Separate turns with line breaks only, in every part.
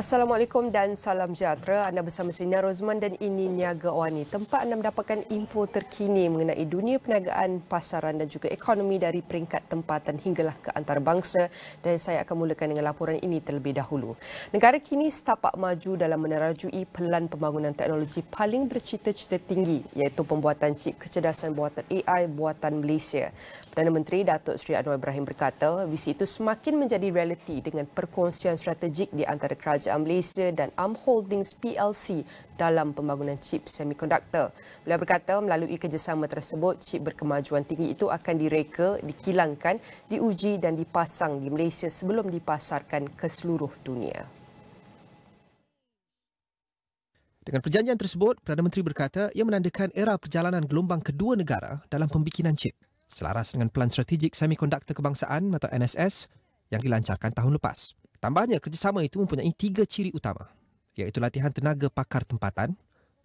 Assalamualaikum dan salam sejahtera. Anda bersama Sani Rozman dan ini Niaga AWANI. Tempat anda mendapatkan info terkini mengenai dunia perniagaan, pasaran dan juga ekonomi dari peringkat tempatan hinggalah ke antarabangsa. Dan saya akan mulakan dengan laporan ini terlebih dahulu. Negara kini setapak maju dalam menerajui pelan pembangunan teknologi paling bercita-cita tinggi iaitu pembuatan chip kecerdasan buatan AI buatan Malaysia. Perdana Menteri Datuk Seri Ibrahim berkata, visi itu semakin menjadi realiti dengan perkongsian strategik di antara Kerajaan Malaysia dan ARM Holdings PLC dalam pembangunan chip semikonduktor. Beliau berkata melalui kerjasama tersebut, chip berkemajuan tinggi itu akan direka, dikilangkan, diuji dan dipasang di Malaysia sebelum dipasarkan ke seluruh dunia.
Dengan perjanjian tersebut, Perdana Menteri berkata ia menandakan era perjalanan gelombang kedua negara dalam pembikinan chip, selaras dengan Pelan Strategik Semikonduktor Kebangsaan atau NSS yang dilancarkan tahun lepas. Tambahnya, kerjasama itu mempunyai 3 ciri utama, iaitu latihan tenaga pakar tempatan,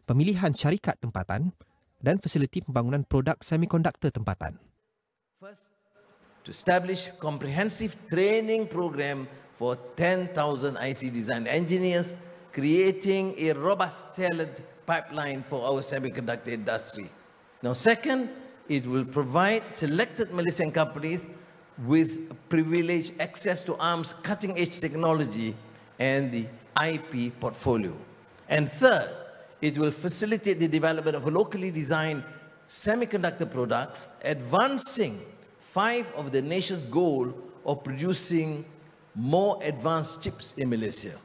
pemilihan syarikat tempatan dan fasiliti pembangunan produk semikonduktor tempatan.
First, to establish comprehensive training program for 10,000 IC design engineers, creating a robust talent pipeline for our semiconductor industry. Now, second, it will provide selected Malaysian companies with privileged access to ARM's cutting-edge technology and the IP portfolio. And third, it will facilitate the development of locally designed semiconductor products, advancing 5 of the nation's goal of producing more advanced chips in Malaysia.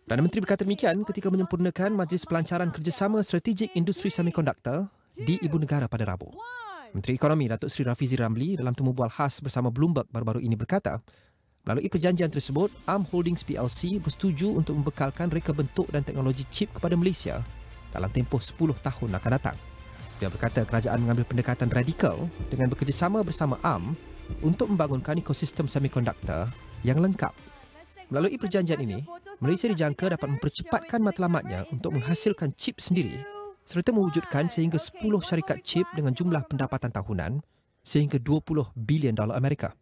Perdana Menteri berkata demikian ketika menyempurnakan Majlis Pelancaran Kerjasama Strategik Industri Semikonduktor di Ibu Negara pada Rabu. Menteri Ekonomi Datuk Seri Rafizi Ramli dalam temu bual khas bersama Bloomberg baru-baru ini berkata, melalui perjanjian tersebut, ARM Holdings PLC bersetuju untuk membekalkan reka bentuk dan teknologi chip kepada Malaysia dalam tempoh 10 tahun akan datang. Dia berkata kerajaan mengambil pendekatan radikal dengan bekerjasama bersama ARM untuk membangunkan ekosistem semikonduktor yang lengkap. Melalui perjanjian ini, Malaysia dijangka dapat mempercepatkan matlamatnya untuk menghasilkan chip sendiri serta mewujudkan sehingga 10 syarikat chip dengan jumlah pendapatan tahunan sehingga $20 bilion Amerika.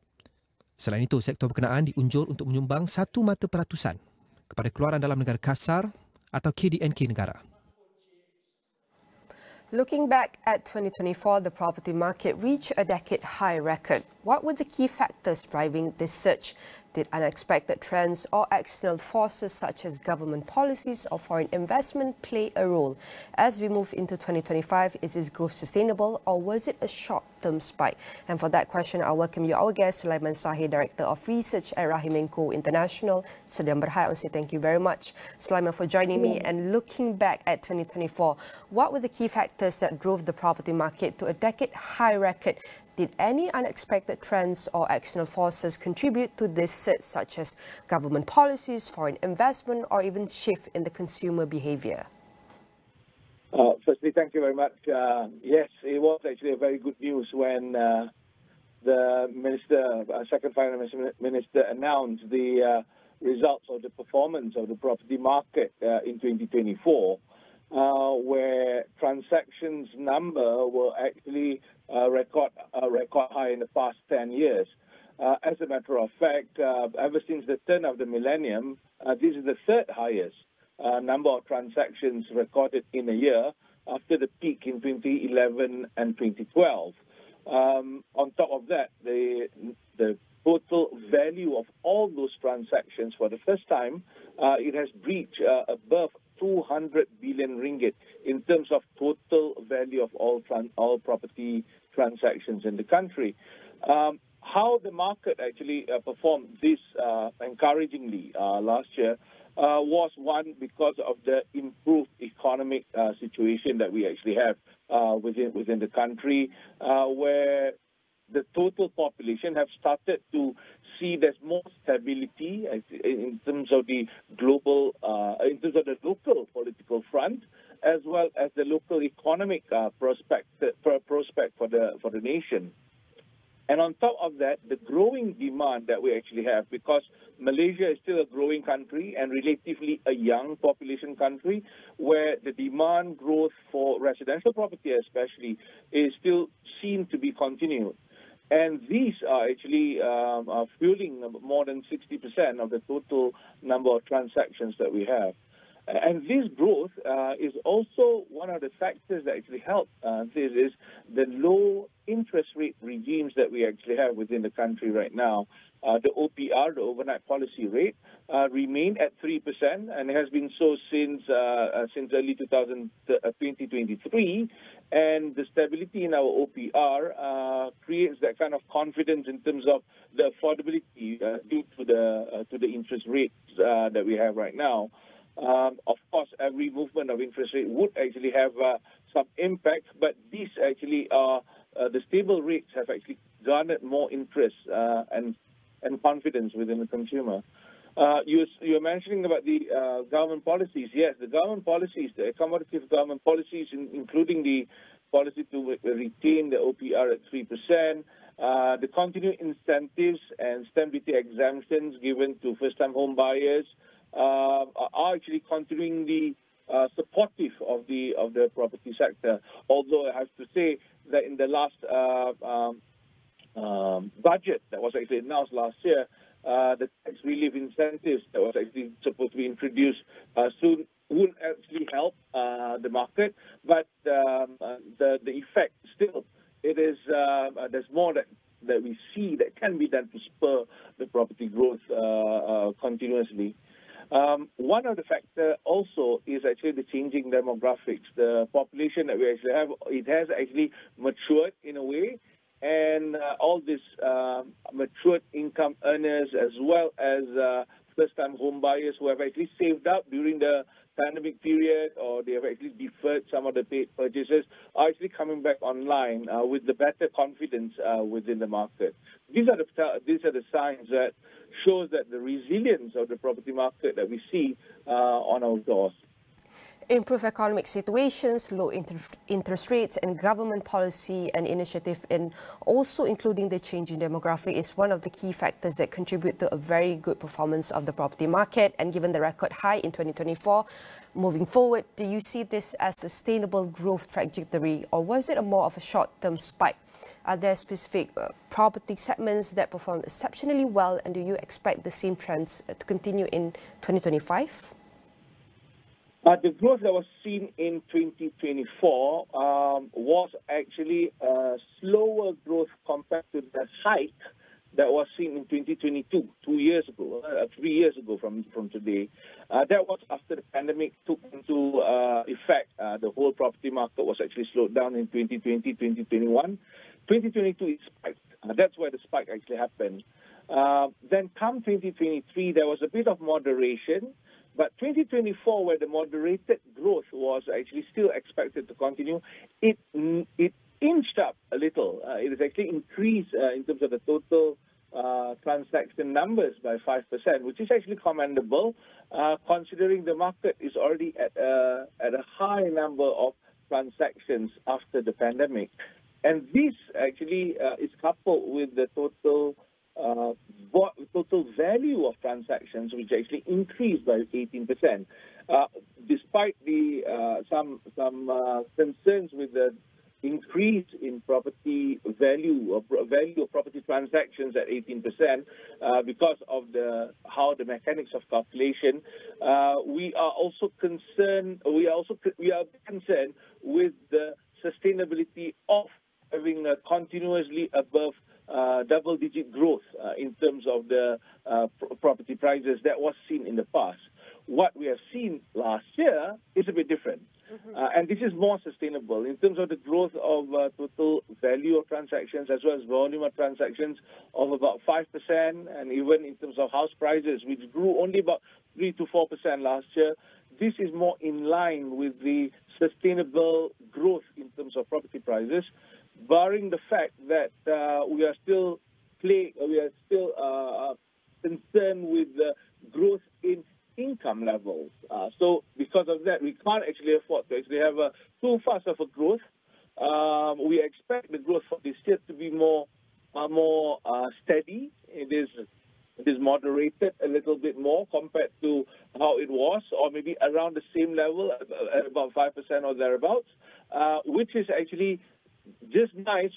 Selain itu, sektor berkenaan diunjur untuk menyumbang 1 mata peratusan kepada keluaran dalam negara kasar atau KDNK negara.
Looking back at 2024, the property market reached a decade high record. What were the key factors driving this surge? Did unexpected trends or external forces such as government policies or foreign investment play a role? As we move into 2025, is this growth sustainable or was it a short-term spike? And for that question, I welcome you, our guest, Sulaiman Sahir, Director of Research at Rahim & Co International. Sedang Berhad, I want to say thank you very much, Sulaiman, for joining me. And looking back at 2024, what were the key factors that drove the property market to a decade high record? Did any unexpected trends or external forces contribute to this surge, such as government policies, foreign investment, or even shift in the consumer behaviour?
Firstly, thank you very much. Yes, it was actually a very good news when the Second Finance Minister announced the results of the performance of the property market in 2024. Where transactions number were actually record high in the past 10 years. As a matter of fact, ever since the turn of the millennium, this is the third highest number of transactions recorded in a year after the peak in 2011 and 2012. On top of that, the total value of all those transactions for the first time, it has breached above 200 billion ringgit in terms of total value of all property transactions in the country. How the market actually performed this encouragingly last year was one because of the improved economic situation that we actually have within the country, where the total population have started to see there's more stability in terms of the global, in terms of the local political front, as well as the local economic prospect for the nation. And on top of that, the growing demand that we actually have, because Malaysia is still a growing country and relatively a young population country, where the demand growth for residential property especially is still seen to be continued. And these are actually fueling more than 60% of the total number of transactions that we have. And this growth is also one of the factors that actually help. This is the low interest rate regimes that we actually have within the country right now. The OPR, the overnight policy rate, remained at 3%, and it has been so since early 2023. And the stability in our OPR creates that kind of confidence in terms of the affordability due to the interest rates that we have right now. Of course, every movement of interest rate would actually have some impact, but these actually are the stable rates have actually garnered more interest and confidence within the consumer. You're mentioning about the government policies. Yes, the government policies, the accommodative government policies, including the policy to retain the OPR at 3%, the continued incentives and stamp duty exemptions given to first-time home buyers, are actually continuingly supportive of the property sector. Although I have to say that in the last budget that was actually announced last year, the tax relief incentives that was actually supposed to be introduced soon will actually help the market, but the effect still, it is there's more that we see that can be done to spur the property growth continuously. One of the factors also is actually the changing demographics. The population that we actually have, it has actually matured in a way, and all these matured income earners as well as first-time home buyers who have actually saved up during the pandemic period, or they have actually deferred some of the paid purchases, are actually coming back online with the better confidence within the market. These are the signs that shows that the resilience of the property market that we see on our doors.
Improved economic situations, low interest rates, and government policy and initiative, and also including the change in demographic, is one of the key factors that contribute to a very good performance of the property market. And given the record high in 2024, moving forward, do you see this as a sustainable growth trajectory, or was it more of a short-term spike? Are there specific property segments that perform exceptionally well, and do you expect the same trends to continue in 2025?
The growth that was seen in 2024 was actually a slower growth compared to the hike that was seen in 2022, 3 years ago from today. That was after the pandemic took into effect. The whole property market was actually slowed down in 2020, 2021. 2022, it spiked. That's where the spike actually happened. Then come 2023, there was a bit of moderation. But 2024, where the moderated growth was actually still expected to continue, it inched up a little. It has actually increased in terms of the total transaction numbers by 5%, which is actually commendable, considering the market is already at a high number of transactions after the pandemic. And this actually is coupled with the total value of transactions, which actually increased by 18%. Despite some concerns with the increase in property value or value of property transactions at 18%, because of how the mechanics of calculation, we are also concerned. We are concerned with the sustainability of having a continuously above double-digit growth in terms of the property prices that was seen in the past. What we have seen last year is a bit different. And this is more sustainable in terms of the growth of total value of transactions as well as volume of transactions of about 5%, and even in terms of house prices, which grew only about 3 to 4% last year. This is more in line with the sustainable growth in terms of property prices, barring the fact that we are still concerned with the growth in income levels. So because of that, we can't actually afford to actually have too fast of a growth. We expect the growth for this year to be more steady. It is moderated a little bit more compared to how it was, or maybe around the same level, at about 5% or thereabouts, which is actually just nice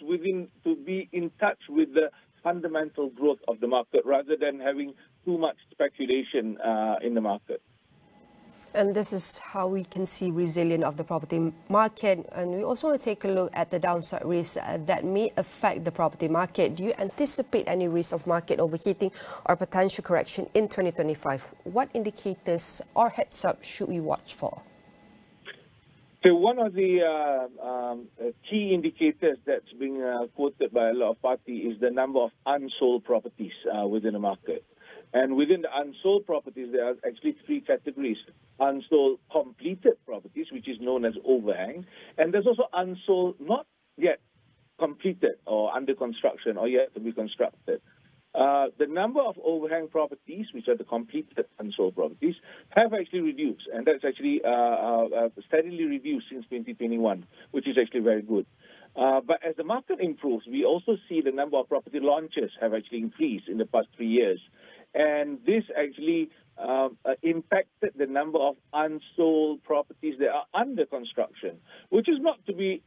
to be in touch with the fundamental growth of the market rather than having too much speculation in the market.
And this is how we can see resilience of the property market. And we also want to take a look at the downside risks that may affect the property market. Do you anticipate any risk of market overheating or potential correction in 2025? What indicators or heads up should we watch for?
So one of the key indicators that's being quoted by a lot of parties is the number of unsold properties within the market. And within the unsold properties, there are actually three categories. Unsold completed properties, which is known as overhang. And there's also unsold not yet completed or under construction or yet to be constructed. The number of overhang properties, which are the completed unsold properties, have actually reduced. And that's actually steadily reduced since 2021, which is actually very good. But as the market improves, we also see the number of property launches have actually increased in the past 3 years. And this actually impacted the number of unsold properties that are under construction, which is not to be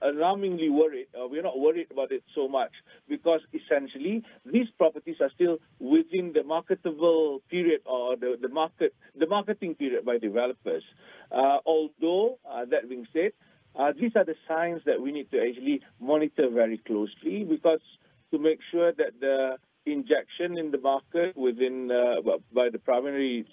alarmingly worried. We're not worried about it so much because essentially these properties are still within the marketable period or the marketing period by developers. Although, that being said, these are the signs that we need to actually monitor very closely because to make sure that the injection in the market within by the primary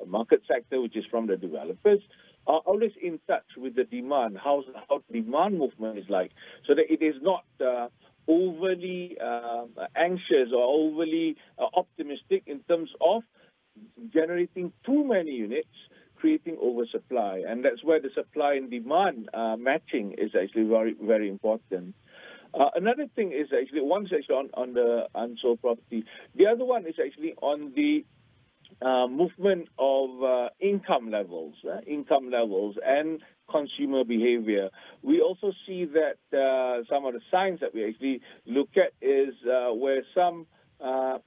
market sector, which is from the developers, are always in touch with the demand, how demand movement is like, so that it is not overly anxious or overly optimistic in terms of generating too many units, creating oversupply. And that's where the supply and demand matching is actually very, very important. Another thing is actually, one is actually on the unsold property. The other one is actually on the movement of income levels and consumer behavior. We also see that some of the signs that we actually look at is where some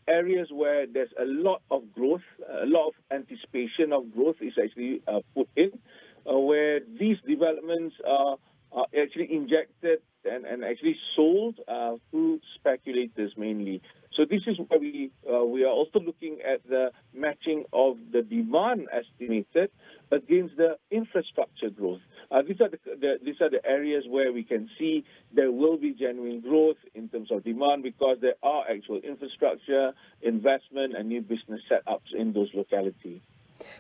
areas where there's a lot of growth, a lot of anticipation of growth is actually put in, where these developments are actually injected and actually sold through speculators mainly. So this is where we are also looking at the matching of the demand estimated against the infrastructure growth. These are the areas where we can see there will be genuine growth in terms of demand because there are actual infrastructure, investment, and new business setups in those localities.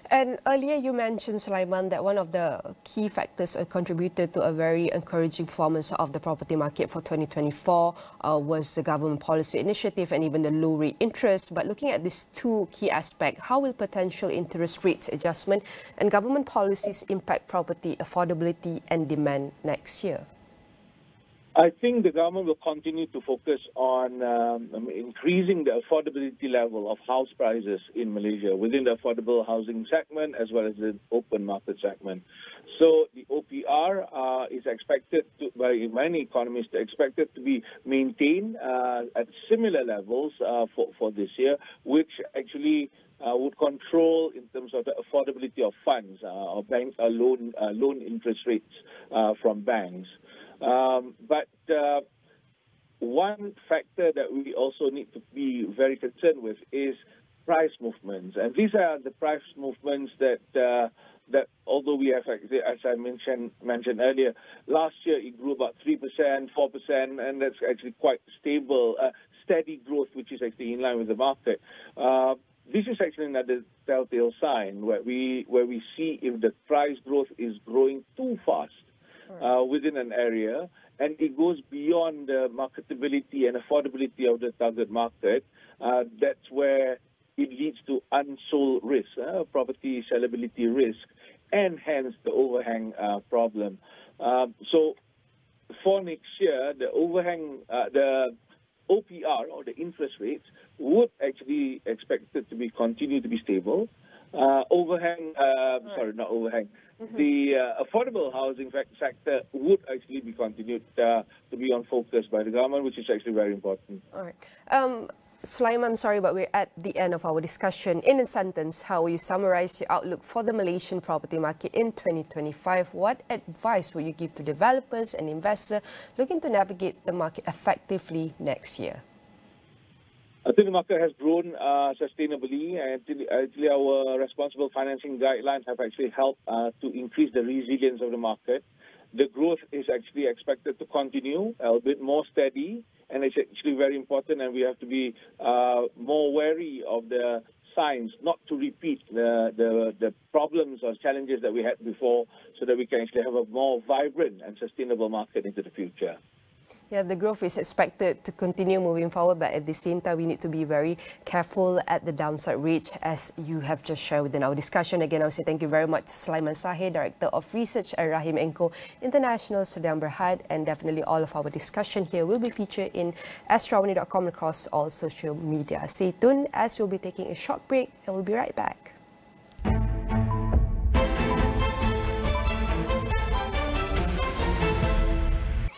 And earlier you mentioned, Sulaiman, that one of the key factors contributed to a very encouraging performance of the property market for 2024 was the government policy initiative and even the low rate interest. But looking at these two key aspects, how will potential interest rates adjustment and government policies impact property affordability and demand next year?
I think the government will continue to focus on increasing the affordability level of house prices in Malaysia within the affordable housing segment as well as the open market segment. So the OPR is expected to, by many economists, expected to be maintained at similar levels for this year, which actually would control in terms of the affordability of funds or bank loan interest rates from banks. But one factor that we also need to be very concerned with is price movements. And these are the price movements that although we have, as I mentioned earlier, last year it grew about 3%, 4%, and that's actually quite stable, steady growth, which is actually in line with the market. This is actually another telltale sign where we see if the price growth is growing too fast within an area, and it goes beyond the marketability and affordability of the target market, that's where it leads to unsold risk, property sellability risk, and hence the overhang problem. So for next year, the overhang, the OPR or the interest rates would actually expected to be continue to be stable. The affordable housing sector would actually be continued to be on focus by the government, which is actually very important.
All right. Sulaiman, I'm sorry, but we're at the end of our discussion. In a sentence, how will you summarize your outlook for the Malaysian property market in 2025? What advice will you give to developers and investors looking to navigate the market effectively next year?
I think the market has grown sustainably, and actually our responsible financing guidelines have actually helped to increase the resilience of the market. The growth is actually expected to continue a bit more steady, and it's actually very important, and we have to be more wary of the signs not to repeat the problems or challenges that we had before, so that we can actually have a more vibrant and sustainable market into the future.
Yeah, the growth is expected to continue moving forward, but at the same time, we need to be very careful at the downside risk, as you have just shared within our discussion. Again, I would say thank you very much, Sulaiman Sahir, Director of Research at Rahim & Co. International, Sudan Berhad, and definitely all of our discussion here will be featured in AWANI.com across all social media. Stay tuned as we'll be taking a short break, and we'll be right back.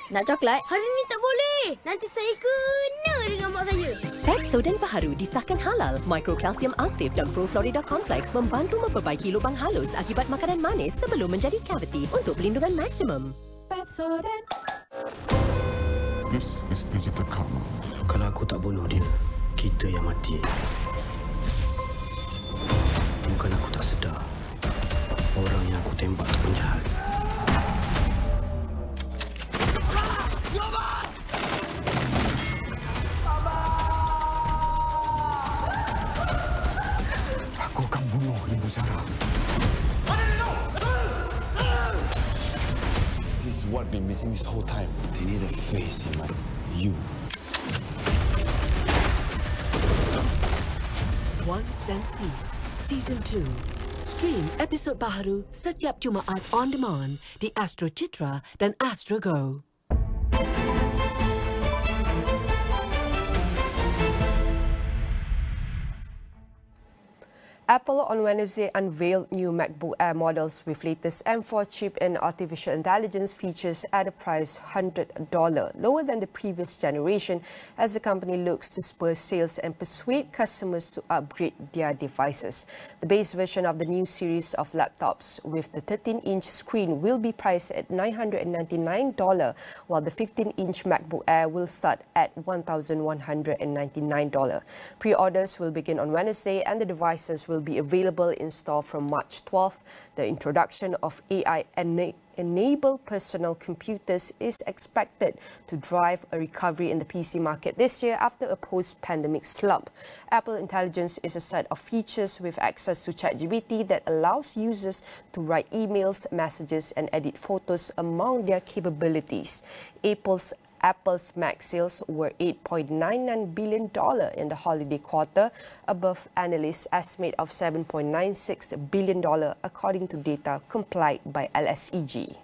Nak coklat? Hari ni tak boleh. Nanti saya kena dengan mak saya.
Pepsodent baharu disahkan halal. Mikrokalsium aktif dan Proflorida Complex membantu memperbaiki lubang halus akibat makanan manis sebelum menjadi kaviti untuk pelindungan maksimum. Pepsodent.
This is digital karma.
Kalau aku tak bunuh dia, kita yang mati. Bukan aku tak sedar. Orang yang aku tembak tu penjahat.
Aku akan bunuh Ibu Sarah. This is what I've been missing this whole time. They need a face, Iman. You.
One Cent Thief, Season 2. Stream episod baharu setiap Jumaat on demand di Astro Citra dan Astro Go.
Apple on Wednesday unveiled new MacBook Air models with latest M4 chip and artificial intelligence features at a price $100, lower than the previous generation, as the company looks to spur sales and persuade customers to upgrade their devices. The base version of the new series of laptops with the 13-inch screen will be priced at $999, while the 15-inch MacBook Air will start at $1,199. Pre-orders will begin on Wednesday, and the devices will be available in store from March 12th. The introduction of AI-enabled personal computers is expected to drive a recovery in the PC market this year after a post-pandemic slump. Apple Intelligence is a set of features with access to ChatGPT that allows users to write emails, messages, and edit photos among their capabilities. Apple's Mac sales were $8.99 billion in the holiday quarter, above analysts' estimate of $7.96 billion, according to data compiled by LSEG.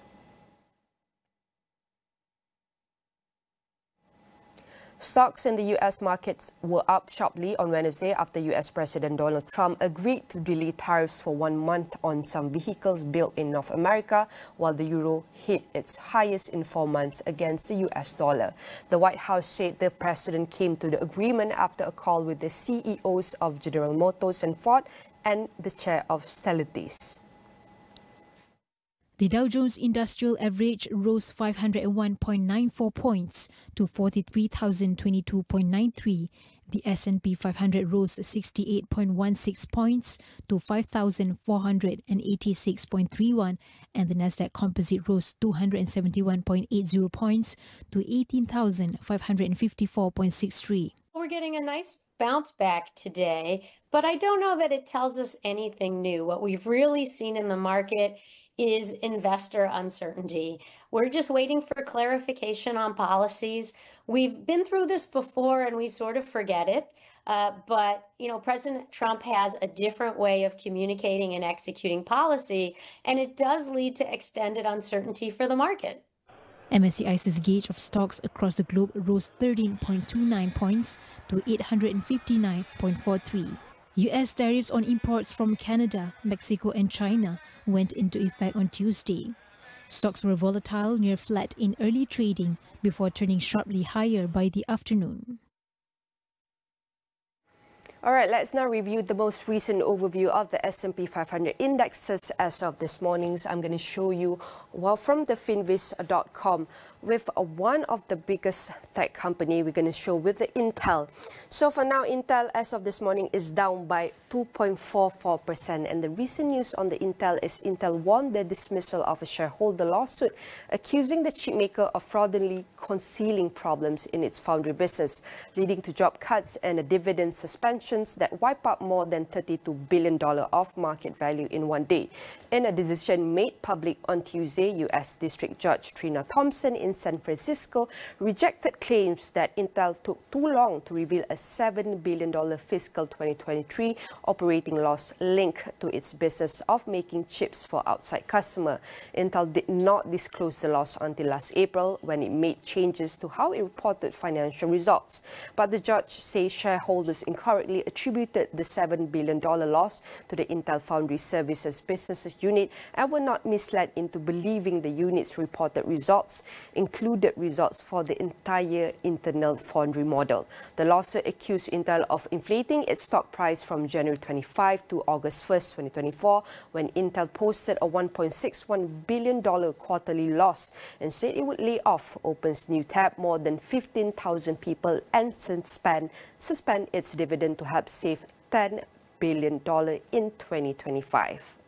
Stocks in the U.S. markets were up sharply on Wednesday after U.S. President Donald Trump agreed to delay tariffs for 1 month on some vehicles built in North America, while the euro hit its highest in 4 months against the U.S. dollar. The White House said the president came to the agreement after a call with the CEOs of General Motors and Ford and the chair of Stellantis.
The Dow Jones Industrial Average rose 501.94 points to 43,022.93. The S&P 500 rose 68.16 points to 5,486.31, and the Nasdaq Composite rose 271.80 points to 18,554.63.
We're getting a nice bounce back today, but I don't know that it tells us anything new. What we've really seen in the market is investor uncertainty. We're just waiting for clarification on policies. We've been through this before and we sort of forget it. But, you know, President Trump has a different way of communicating and executing policy, and it does lead to extended uncertainty for the market.
MSCI's gauge of stocks across the globe rose 13.29 points to 859.43. U.S. tariffs on imports from Canada, Mexico and China went into effect on Tuesday. Stocks were volatile, near flat in early trading before turning sharply higher by the afternoon.
All right, let's now review the most recent overview of the S&P 500 indexes as of this morning. So I'm going to show you from the finviz.com with one of the biggest tech company. We're going to show with the Intel. So for now, Intel as of this morning is down by 2.44%. And the recent news on the Intel is Intel won the dismissal of a shareholder lawsuit accusing the chipmaker of fraudulently concealing problems in its foundry business, leading to job cuts and a dividend suspensions that wipe out more than $32 billion of market value in one day. In a decision made public on Tuesday, U.S. District Judge Trina Thompson in San Francisco rejected claims that Intel took too long to reveal a $7 billion fiscal 2023 operating loss linked to its business of making chips for outside customers. Intel did not disclose the loss until last April when it made changes to how it reported financial results. But the judge says shareholders incorrectly attributed the $7 billion loss to the Intel Foundry Services business unit and were not misled into believing the unit's reported results included results for the entire internal foundry model. The lawsuit accused Intel of inflating its stock price from January 25 to August 1, 2024, when Intel posted a $1.61 billion quarterly loss and said it would lay off Open's new tab more than 15,000 people and suspend its dividend to help save $10 billion in 2025.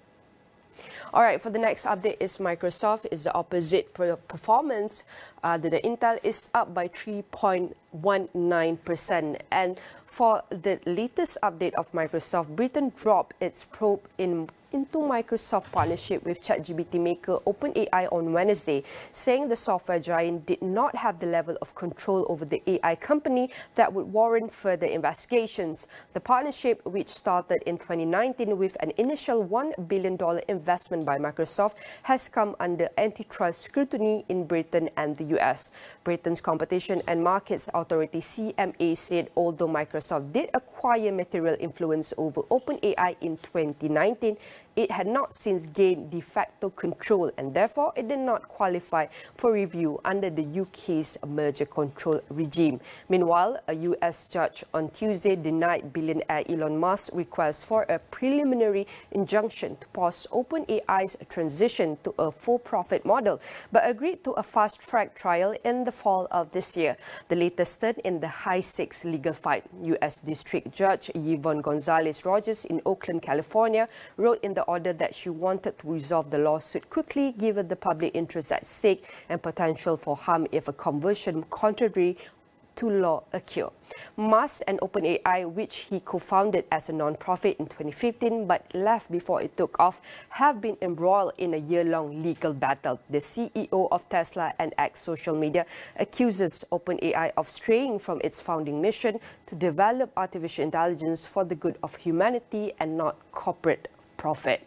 All right, for the next update is Microsoft is the opposite performance. The Intel is up by 3.19%. And for the latest update of Microsoft, Britain dropped its probe into Microsoft partnership with ChatGPT maker OpenAI on Wednesday, saying the software giant did not have the level of control over the AI company that would warrant further investigations. The partnership, which started in 2019 with an initial $1 billion investment by Microsoft, has come under antitrust scrutiny in Britain and the US. Britain's Competition and Markets Authority CMA said although Microsoft did acquire material influence over OpenAI in 2019, it had not since gained de facto control and therefore it did not qualify for review under the UK's merger control regime. Meanwhile, a US judge on Tuesday denied billionaire Elon Musk's request for a preliminary injunction to pause OpenAI's transition to a for-profit model, but agreed to a fast-track trial in the fall of this year, the latest turn in the high-stakes legal fight. US District Judge Yvonne Gonzalez-Rogers in Oakland, California, wrote in the order that she wanted to resolve the lawsuit quickly given the public interest at stake and potential for harm if a conversion contrary to law occur. Musk and OpenAI, which he co-founded as a non-profit in 2015 but left before it took off, have been embroiled in a year-long legal battle. The CEO of Tesla and X Social Media accuses OpenAI of straying from its founding mission to develop artificial intelligence for the good of humanity and not corporate profit.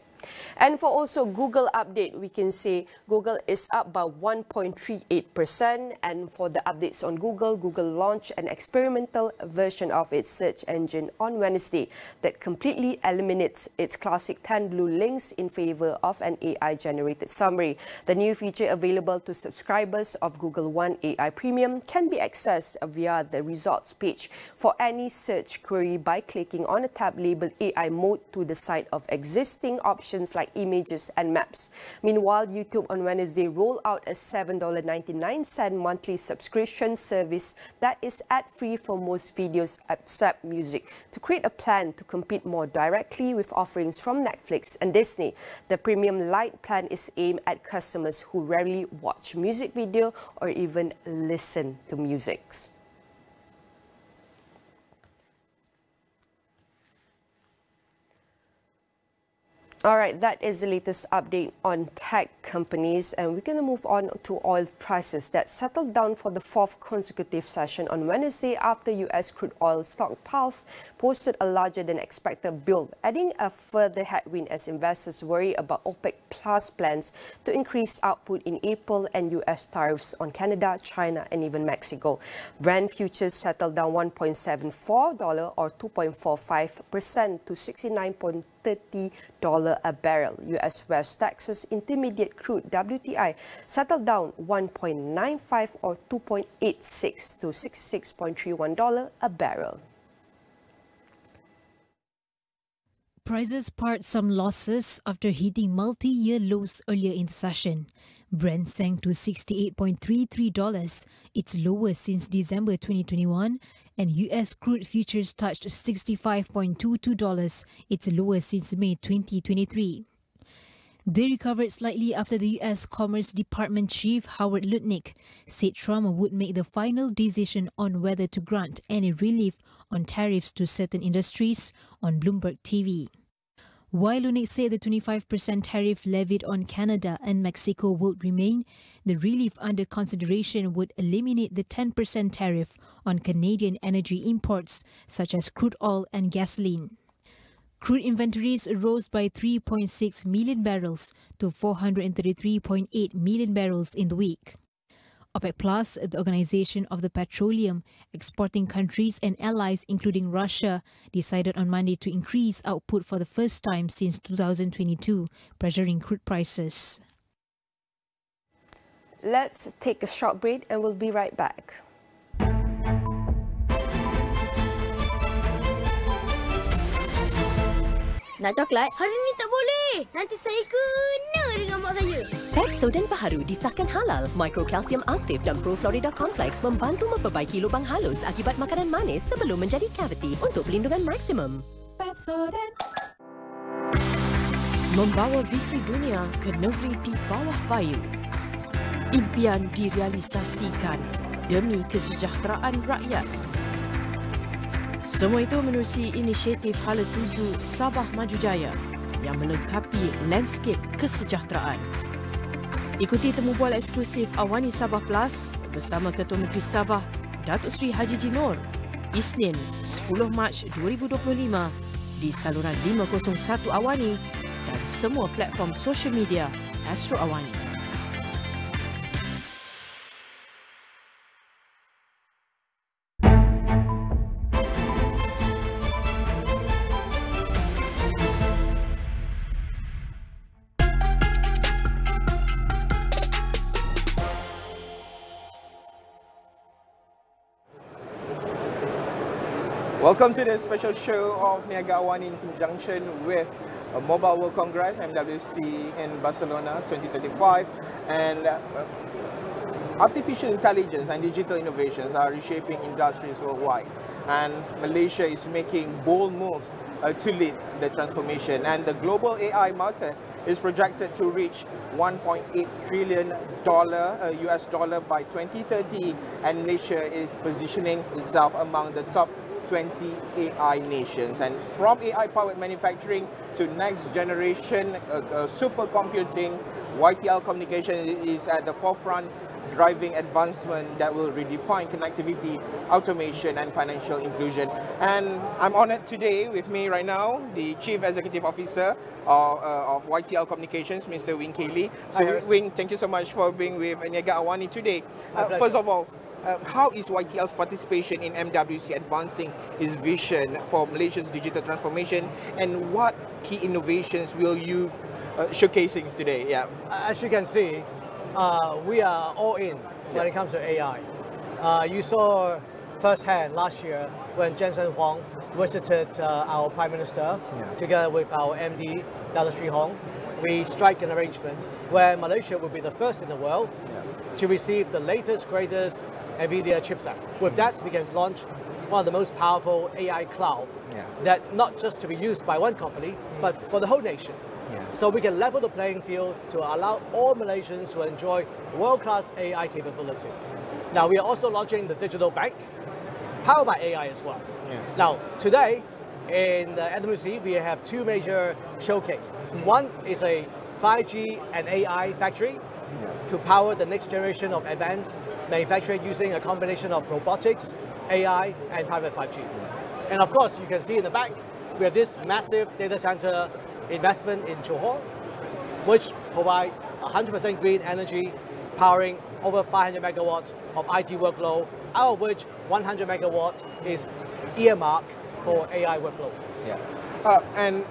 And for also Google update, we can say Google is up by 1.38%. And for the updates on Google, Google launched an experimental version of its search engine on Wednesday that completely eliminates its classic 10 blue links in favor of an AI-generated summary. The new feature available to subscribers of Google One AI Premium can be accessed via the results page for any search query by clicking on a tab labeled AI mode to the side of existing options like images and maps. Meanwhile, YouTube on Wednesday rolled out a $7.99 monthly subscription service that is ad-free for most videos except music to create a plan to compete more directly with offerings from Netflix and Disney. The Premium Lite plan is aimed at customers who rarely watch music video or even listen to music. All right, that is the latest update on tech companies, and we're going to move on to oil prices that settled down for the fourth consecutive session on Wednesday after U.S. crude oil stockpiles posted a larger than expected build, adding a further headwind as investors worry about OPEC Plus plans to increase output in April and U.S. tariffs on Canada, China, and even Mexico. Brent futures settled down $1.74 or 2.45% to $69.30 a barrel. U.S. West Texas Intermediate Crude WTI settled down 1.95 or 2.86 to $66.31 a barrel.
prices pared some losses after hitting multi-year lows earlier in the session. Brent sank to $68.33, its lowest since December 2021, and US crude futures touched $65.22, its lowest since May 2023. They recovered slightly after the US Commerce Department Chief Howard Lutnick said Trump would make the final decision on whether to grant any relief on tariffs to certain industries on Bloomberg TV. While Lutnick said the 25% tariff levied on Canada and Mexico would remain, the relief under consideration would eliminate the 10% tariff on Canadian energy imports such as crude oil and gasoline. Crude inventories rose by 3.6 million barrels to 433.8 million barrels in the week. OPEC Plus, the Organization of the Petroleum Exporting Countries and allies including Russia, decided on Monday to increase output for the first time since 2022, pressuring crude prices.
Let's take a short break and we'll be right back.
Nak coklat? Hari ni tak boleh. Nanti saya kena dengan mak saya.
Pepsodent baharu disahkan halal. Microkalsium aktif dan Proflorida kompleks membantu memperbaiki lubang halus akibat makanan manis sebelum menjadi kaviti untuk pelindungan maksimum.
Pepsodent. Membawa visi dunia ke negeri di bawah bayu. Impian direalisasikan demi kesejahteraan rakyat. Semua itu menerusi inisiatif Hala Tuju Sabah Maju Jaya yang melengkapi landscape kesejahteraan. Ikuti temu bual eksklusif AWANI Sabah Plus bersama Ketua Menteri Sabah Datuk Seri Haji Jinor Isnin 10 Mac 2025 di saluran 501 AWANI dan semua platform sosial media Astro AWANI.
Welcome to the special show of Niaga AWANI in conjunction with Mobile World Congress, MWC in Barcelona 2035. And artificial intelligence and digital innovations are reshaping industries worldwide. And Malaysia is making bold moves to lead the transformation. And the global AI market is projected to reach $1.8 trillion US dollar by 2030. And Malaysia is positioning itself among the top 20 AI nations. And from AI-powered manufacturing to next generation supercomputing, YTL communication is at the forefront, driving advancement that will redefine connectivity, automation, and financial inclusion. And I'm honored today with me right now, the Chief Executive Officer of YTL Communications, Mr. Wing Cayley. So, Wing, thank you so much for being with Niaga AWANI today. First of all, how is YTL's participation in MWC advancing its vision for Malaysia's digital transformation, and what key innovations will you showcasing today? Yeah.
As you can see, we are all in when it comes to AI. You saw firsthand last year when Jensen Huang visited our Prime Minister together with our MD, Dato Sri Hong. We strike an arrangement where Malaysia will be the first in the world to receive the latest, greatest NVIDIA chipset. With that, we can launch one of the most powerful AI cloud that not just to be used by one company, but for the whole nation. So we can level the playing field to allow all Malaysians to enjoy world-class AI capability. Now, we are also launching the digital bank, powered by AI as well. Now, today, in the MWC, we have two major showcases. One is a 5G and AI factory to power the next generation of advanced manufacturing using a combination of robotics, AI, and private 5G. And of course, you can see in the back, we have this massive data center investment in Johor, which provide 100% green energy, powering over 500 megawatts of IT workload, out of which 100 megawatts is earmarked for AI workload.
And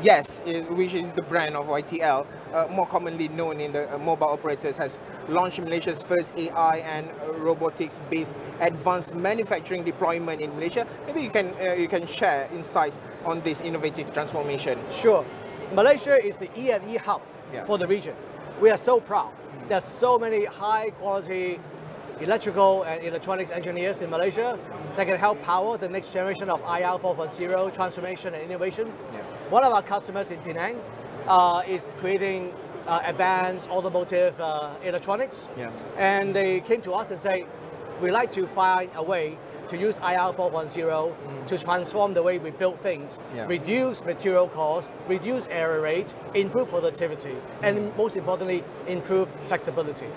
yes, which is the brand of YTL. more commonly known in the mobile operators, has launched Malaysia's first AI and robotics-based advanced manufacturing deployment in Malaysia. Maybe you can share insights on this innovative transformation.
Sure. Malaysia is the E&E hub for the region. We are so proud. There's so many high-quality electrical and electronics engineers in Malaysia that can help power the next generation of IR 4.0 transformation and innovation. One of our customers in Penang is creating advanced automotive electronics, and they came to us and say, we'd like to find a way to use IR 4.0 to transform the way we build things, reduce material costs, reduce error rate, improve productivity, and most importantly, improve flexibility.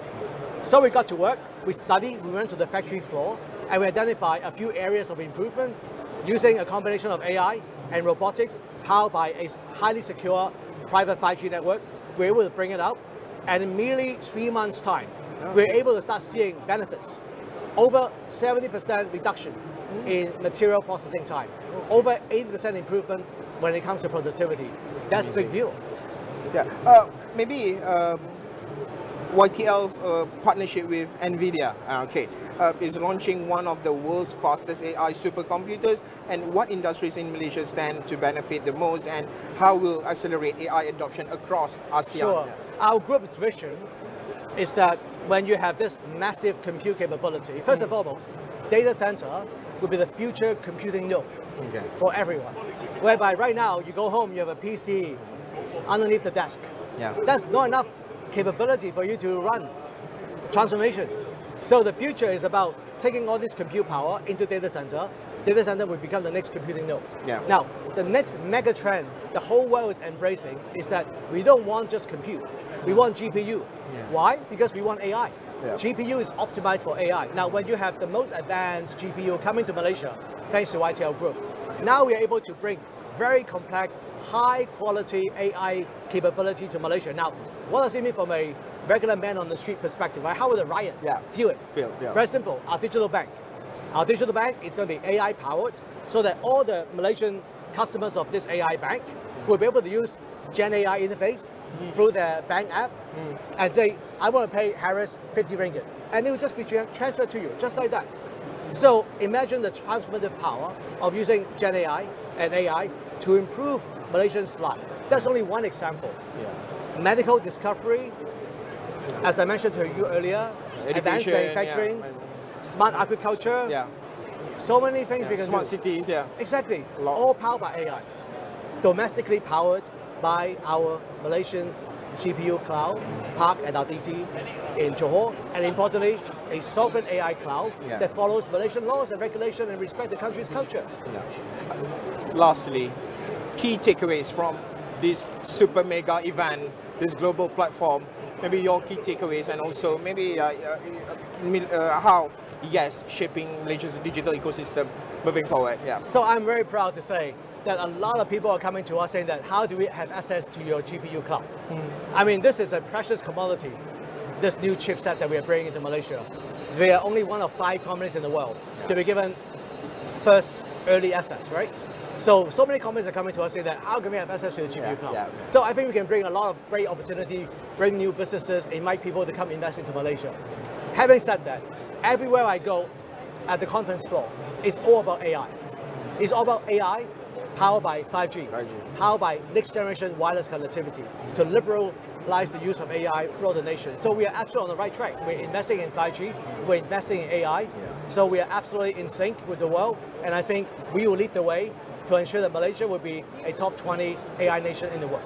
So we got to work, we studied, we went to the factory floor, and we identified a few areas of improvement using a combination of AI and robotics powered by a highly secure private 5G network. We're able to bring it up, and in merely 3 months' time, we're able to start seeing benefits. Over 70% reduction in material processing time, over 80% improvement when it comes to productivity. That's a big deal.
Yeah, maybe YTL's partnership with NVIDIA, is launching one of the world's fastest AI supercomputers. And what industries in Malaysia stand to benefit the most, and how will accelerate AI adoption across ASEAN?
Sure. Our group's vision is that when you have this massive compute capability, first and foremost, data center will be the future computing node for everyone. Whereby right now, you go home, you have a PC underneath the desk. That's not enough capability for you to run transformation. So the future is about taking all this compute power into data center. Data center will become the next computing node. Now, the next mega trend the whole world is embracing is that we don't want just compute. We want GPU. Why? Because we want AI. GPU is optimized for AI. Now, when you have the most advanced GPU coming to Malaysia, thanks to YTL Group, now we are able to bring very complex, high-quality AI capability to Malaysia. Now, what does it mean from a regular man on the street perspective, right? How will the riot feel it? Very simple. Our digital bank. Our digital bank is going to be AI-powered so that all the Malaysian customers of this AI bank will be able to use Gen AI interface through their bank app and say, I want to pay Harits 50 ringgit. And it will just be transferred to you, just like that. So imagine the transformative power of using Gen AI and AI to improve Malaysians' life. That's only one example. Medical discovery, as I mentioned to you earlier, advanced manufacturing, smart agriculture, so many things we can do.
Smart cities,
Exactly, all powered by AI. Domestically powered by our Malaysian GPU cloud park at our DC in Johor, and importantly, a sovereign AI cloud that follows Malaysian laws and regulation and respect the country's culture.
Lastly, key takeaways from this super mega event, this global platform, maybe your key takeaways, and also maybe how shaping Malaysia's digital ecosystem moving forward.
So I'm very proud to say that a lot of people are coming to us saying that, how do we have access to your GPU cloud? I mean, this is a precious commodity, this new chipset that we are bringing into Malaysia. We are only one of 5 companies in the world to be given first early access, right? So many companies are coming to us saying that, how can we have access to the GPU cloud? So I think we can bring a lot of great opportunity, bring new businesses, invite people to come invest into Malaysia. Having said that, everywhere I go at the conference floor, it's all about AI. It's all about AI powered by 5G, powered by next generation wireless connectivity to liberalize the use of AI throughout the nation. So we are absolutely on the right track. We're investing in 5G, we're investing in AI, so we are absolutely in sync with the world, and I think we will lead the way to ensure that Malaysia will be a top 20 AI nation in the world.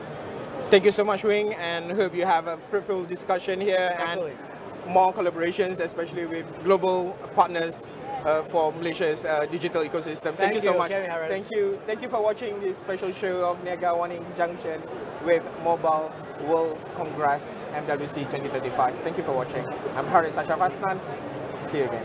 Thank you so much, Wing, and hope you have a fruitful discussion here and more collaborations, especially with global partners for Malaysia's digital ecosystem. Thank you so much. Thank you. Thank you for watching this special show of Niaga AWANI in conjunction with Mobile World Congress MWC 2035. Thank you for watching. I'm Harits Asyraf. See you again.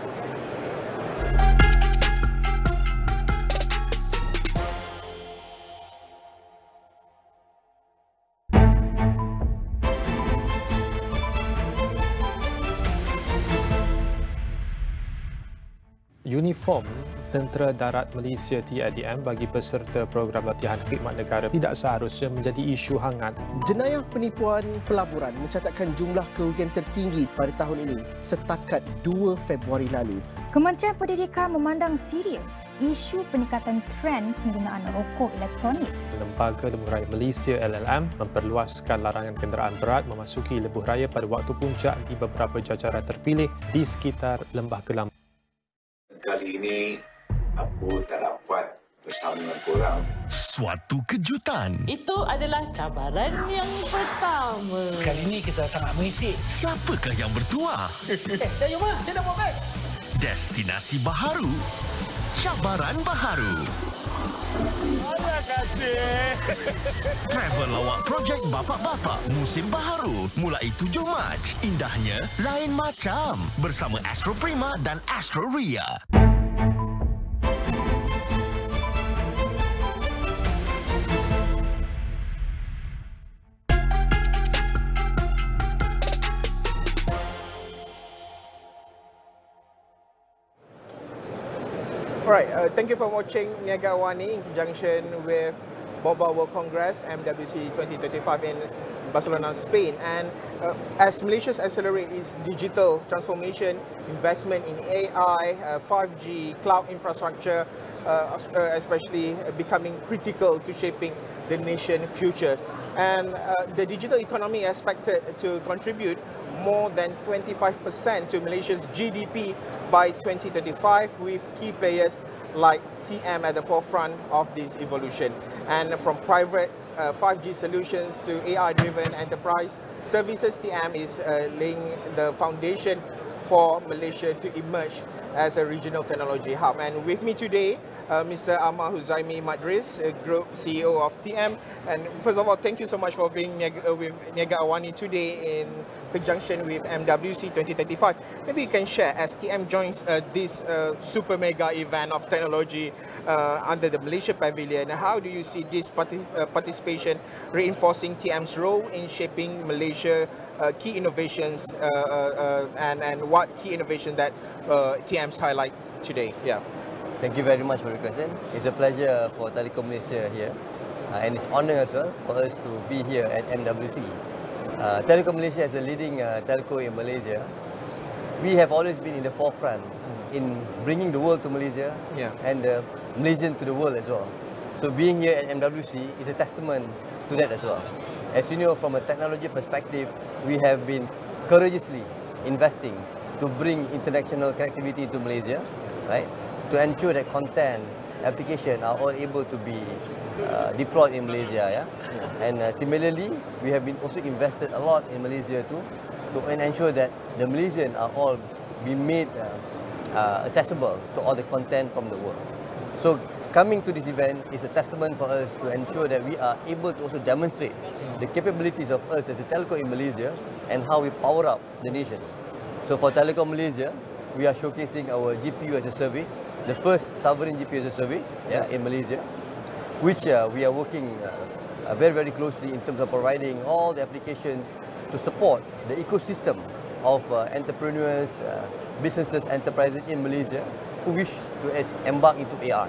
Uniform Tentera Darat Malaysia TM bagi peserta program latihan khidmat negara tidak seharusnya menjadi isu hangat.
Jenayah penipuan pelaburan mencatatkan jumlah kerugian tertinggi pada tahun ini setakat 2 Februari lalu.
Kementerian Pendidikan memandang serius isu peningkatan trend penggunaan rokok elektronik.
Lembaga Lebuh Raya Malaysia LLM memperluaskan larangan kenderaan berat memasuki lebuh raya pada waktu puncak di beberapa jajaran terpilih di sekitar Lembah Kelam.
Kali ini aku tak dapat bersama dengan korang.
Suatu kejutan.
Itu adalah cabaran yang pertama.
Kali ini kita sangat mengisik. Siapakah yang bertuah?
Dah jom lah, saya dah buat beg.
Destinasi baharu. Cabaran baharu.
Terima kasih.
Travel lawak projek Bapak-Bapak musim baharu mulai 7 Mac. Indahnya lain macam bersama Astro Prima dan Astro Ria.
Alright, thank you for watching Niaga AWANI in conjunction with Mobile World Congress MWC 2035 in Barcelona, Spain. And as Malaysia accelerates its digital transformation, investment in AI, 5G, cloud infrastructure, especially becoming critical to shaping the nation's future. And the digital economy is expected to contribute more than 25% to Malaysia's GDP by 2035, with key players like TM at the forefront of this evolution. And from private 5G solutions to AI-driven enterprise services, TM is laying the foundation for Malaysia to emerge as a regional technology hub. And with me today, Mr. Ahmad Huzaimi Madris, Group CEO of TM. And first of all, thank you so much for being with Niaga AWANI today in conjunction with MWC 2035. Maybe you can share, as TM joins this super mega event of technology under the Malaysia Pavilion, how do you see this participation reinforcing TM's role in shaping Malaysia key innovations and what key innovation that TM's highlight today? Yeah.
Thank you very much for the question. It's a pleasure for Telekom Malaysia here, and it's honor as well for us to be here at MWC. Telekom Malaysia as a leading telco in Malaysia, we have always been in the forefront in bringing the world to Malaysia and Malaysian to the world as well. So being here at MWC is a testament to that as well. As you know, from a technology perspective, we have been courageously investing to bring international connectivity to Malaysia, right? To ensure that content, application are all able to be deployed in Malaysia, And similarly, we have been also invested a lot in Malaysia too, to ensure that the Malaysians are all be made accessible to all the content from the world. So coming to this event is a testament for us to ensure that we are able to also demonstrate the capabilities of us as a telco in Malaysia and how we power up the nation. So for Telekom Malaysia, we are showcasing our GPU as a service, the first sovereign GPU as a service in Malaysia, which we are working very, very closely in terms of providing all the applications to support the ecosystem of entrepreneurs, businesses, enterprises in Malaysia who wish to embark into AI.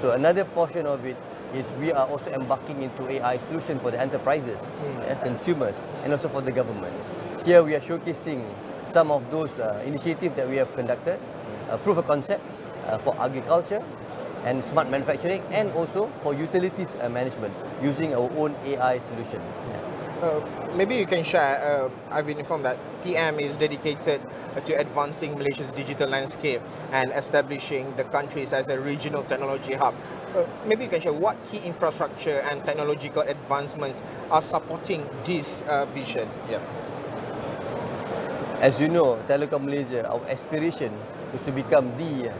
So another portion of it is we are also embarking into AI solution for the enterprises, consumers, and also for the government. Here we are showcasing some of those initiatives that we have conducted, proof of concept for agriculture and smart manufacturing, and also for utilities management using our own AI solution.
Maybe you can share, I've been informed that TM is dedicated to advancing Malaysia's digital landscape and establishing the countries as a regional technology hub. Maybe you can share what key infrastructure and technological advancements are supporting this vision.
As you know, Telekom Malaysia, our aspiration is to become the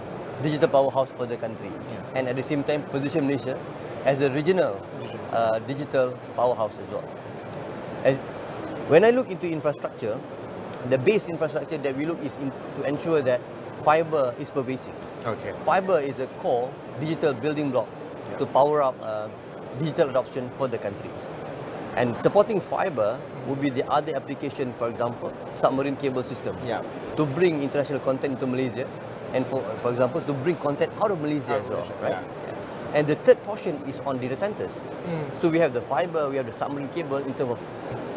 digital powerhouse for the country, and at the same time position Malaysia as a regional digital powerhouse as well. When I look into infrastructure, the base infrastructure that we look is to ensure that fiber is pervasive. Fiber is a core digital building block to power up digital adoption for the country. And supporting fiber would be the other application, for example, submarine cable system, to bring international content to Malaysia and for example, to bring content out of Malaysia as well, right? Yeah. And the third portion is on data centers. So we have the fiber, we have the submarine cable in terms of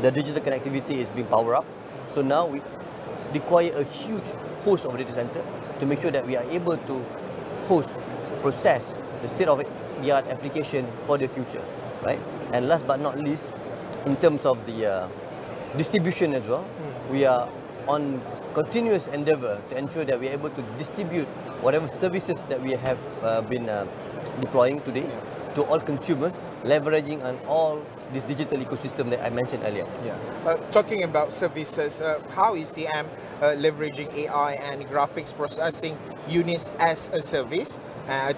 the digital connectivity is being powered up. So now we require a huge host of data center to make sure that we are able to host, process the state-of-the-art application for the future, right? And last but not least, in terms of the distribution as well, we are on continuous endeavor to ensure that we are able to distribute whatever services that we have been deploying today to all consumers, leveraging on all this digital ecosystem that I mentioned earlier.
Talking about services, how is TM leveraging AI and graphics processing units as a service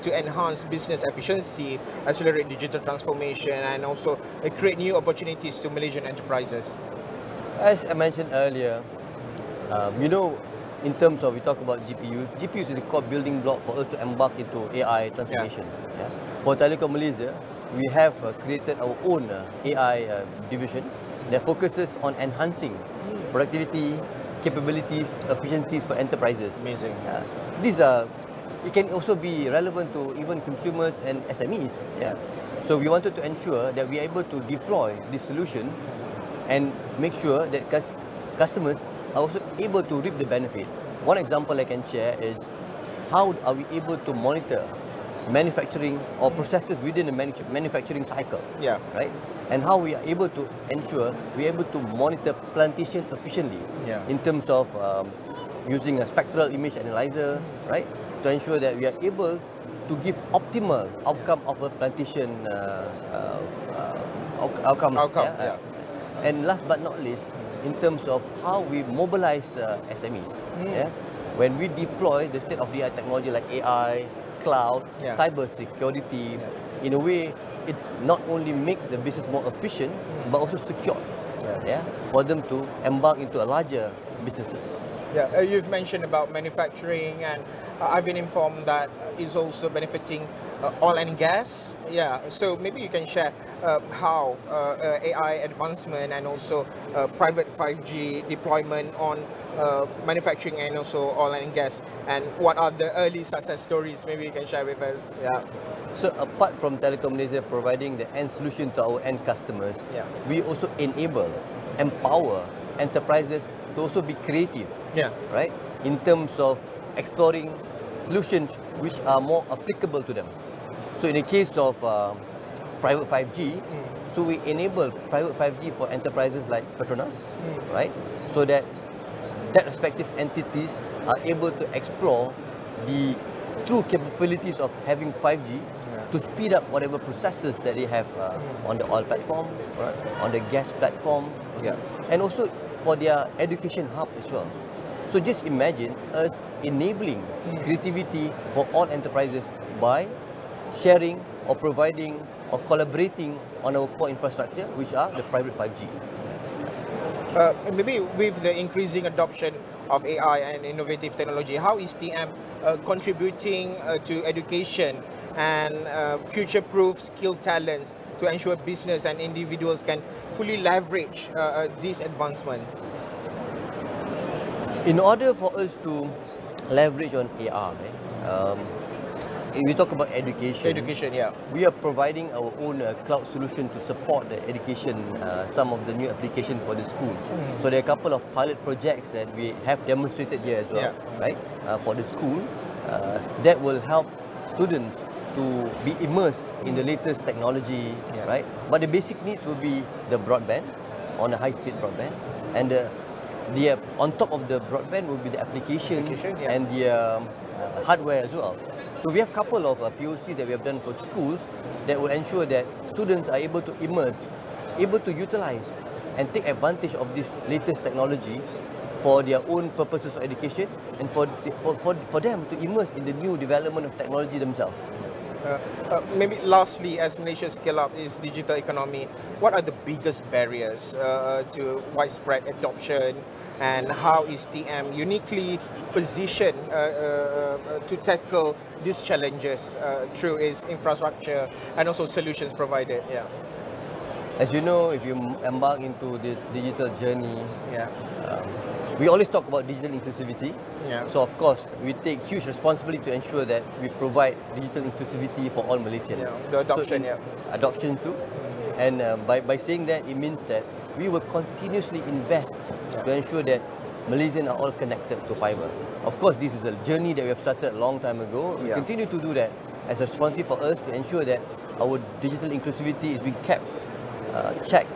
to enhance business efficiency, accelerate digital transformation, and also create new opportunities to Malaysian enterprises?
As I mentioned earlier, you know, in terms of we talk about GPUs is the core building block for us to embark into AI transformation. For Telecom Malaysia, we have created our own AI division that focuses on enhancing productivity, capabilities, efficiencies for enterprises.
Amazing.
These are, it can also be relevant to even consumers and SMEs. So we wanted to ensure that we are able to deploy this solution and make sure that customers are also able to reap the benefit. One example I can share is how are we able to monitor manufacturing or processes within the manufacturing cycle, right? And how we are able to ensure we are able to monitor plantation efficiently in terms of using a spectral image analyzer, right? To ensure that we are able to give optimal outcome of a plantation outcome. And last but not least, in terms of how we mobilize SMEs. When we deploy the state-of-the-art technology like AI, cloud, cyber security, in a way, it not only make the business more efficient, but also secure, for them to embark into a larger businesses.
You've mentioned about manufacturing, and I've been informed that is also benefiting oil and gas. So maybe you can share how AI advancement and also private 5G deployment on manufacturing and also oil and gas, and what are the early success stories? Maybe you can share with us.
So apart from Telecom Malaysia providing the end solution to our end customers, we also enable, empower enterprises to also be creative, right? In terms of exploring solutions which are more applicable to them. So in the case of private 5G, so we enable private 5G for enterprises like Petronas, right? So that respective entities are able to explore the true capabilities of having 5G to speed up whatever processes that they have on the oil platform, on the gas platform, and also for their education hub as well. So just imagine us enabling creativity for all enterprises by sharing or providing or collaborating on our core infrastructure, which are the private 5G.
Maybe with the increasing adoption of AI and innovative technology, how is TM contributing to education and future-proof skilled talents to ensure business and individuals can fully leverage this advancement?
In order for us to leverage on AI, if we talk about education, we are providing our own cloud solution to support the education, some of the new applications for the schools. So there are a couple of pilot projects that we have demonstrated here as well, right? For the school, that will help students to be immersed in the latest technology, right? But the basic needs will be the broadband, on a high-speed broadband, and on top of the broadband will be the application and the hardware as well. So we have a couple of POCs that we have done for schools that will ensure that students are able to immerse, able to utilize and take advantage of this latest technology for their own purposes of education and for them to immerse in the new development of technology themselves.
Maybe lastly, as Malaysia scale up its digital economy, what are the biggest barriers to widespread adoption, and how is TM uniquely positioned to tackle these challenges through its infrastructure and also solutions provided?
As you know, if you embark into this digital journey, we always talk about digital inclusivity. So of course, we take huge responsibility to ensure that we provide digital inclusivity for all Malaysians.
The adoption,
adoption too. And by saying that, it means that we will continuously invest to ensure that Malaysians are all connected to fiber. Of course, this is a journey that we have started a long time ago. We continue to do that as a responsibility for us to ensure that our digital inclusivity is being kept, checked,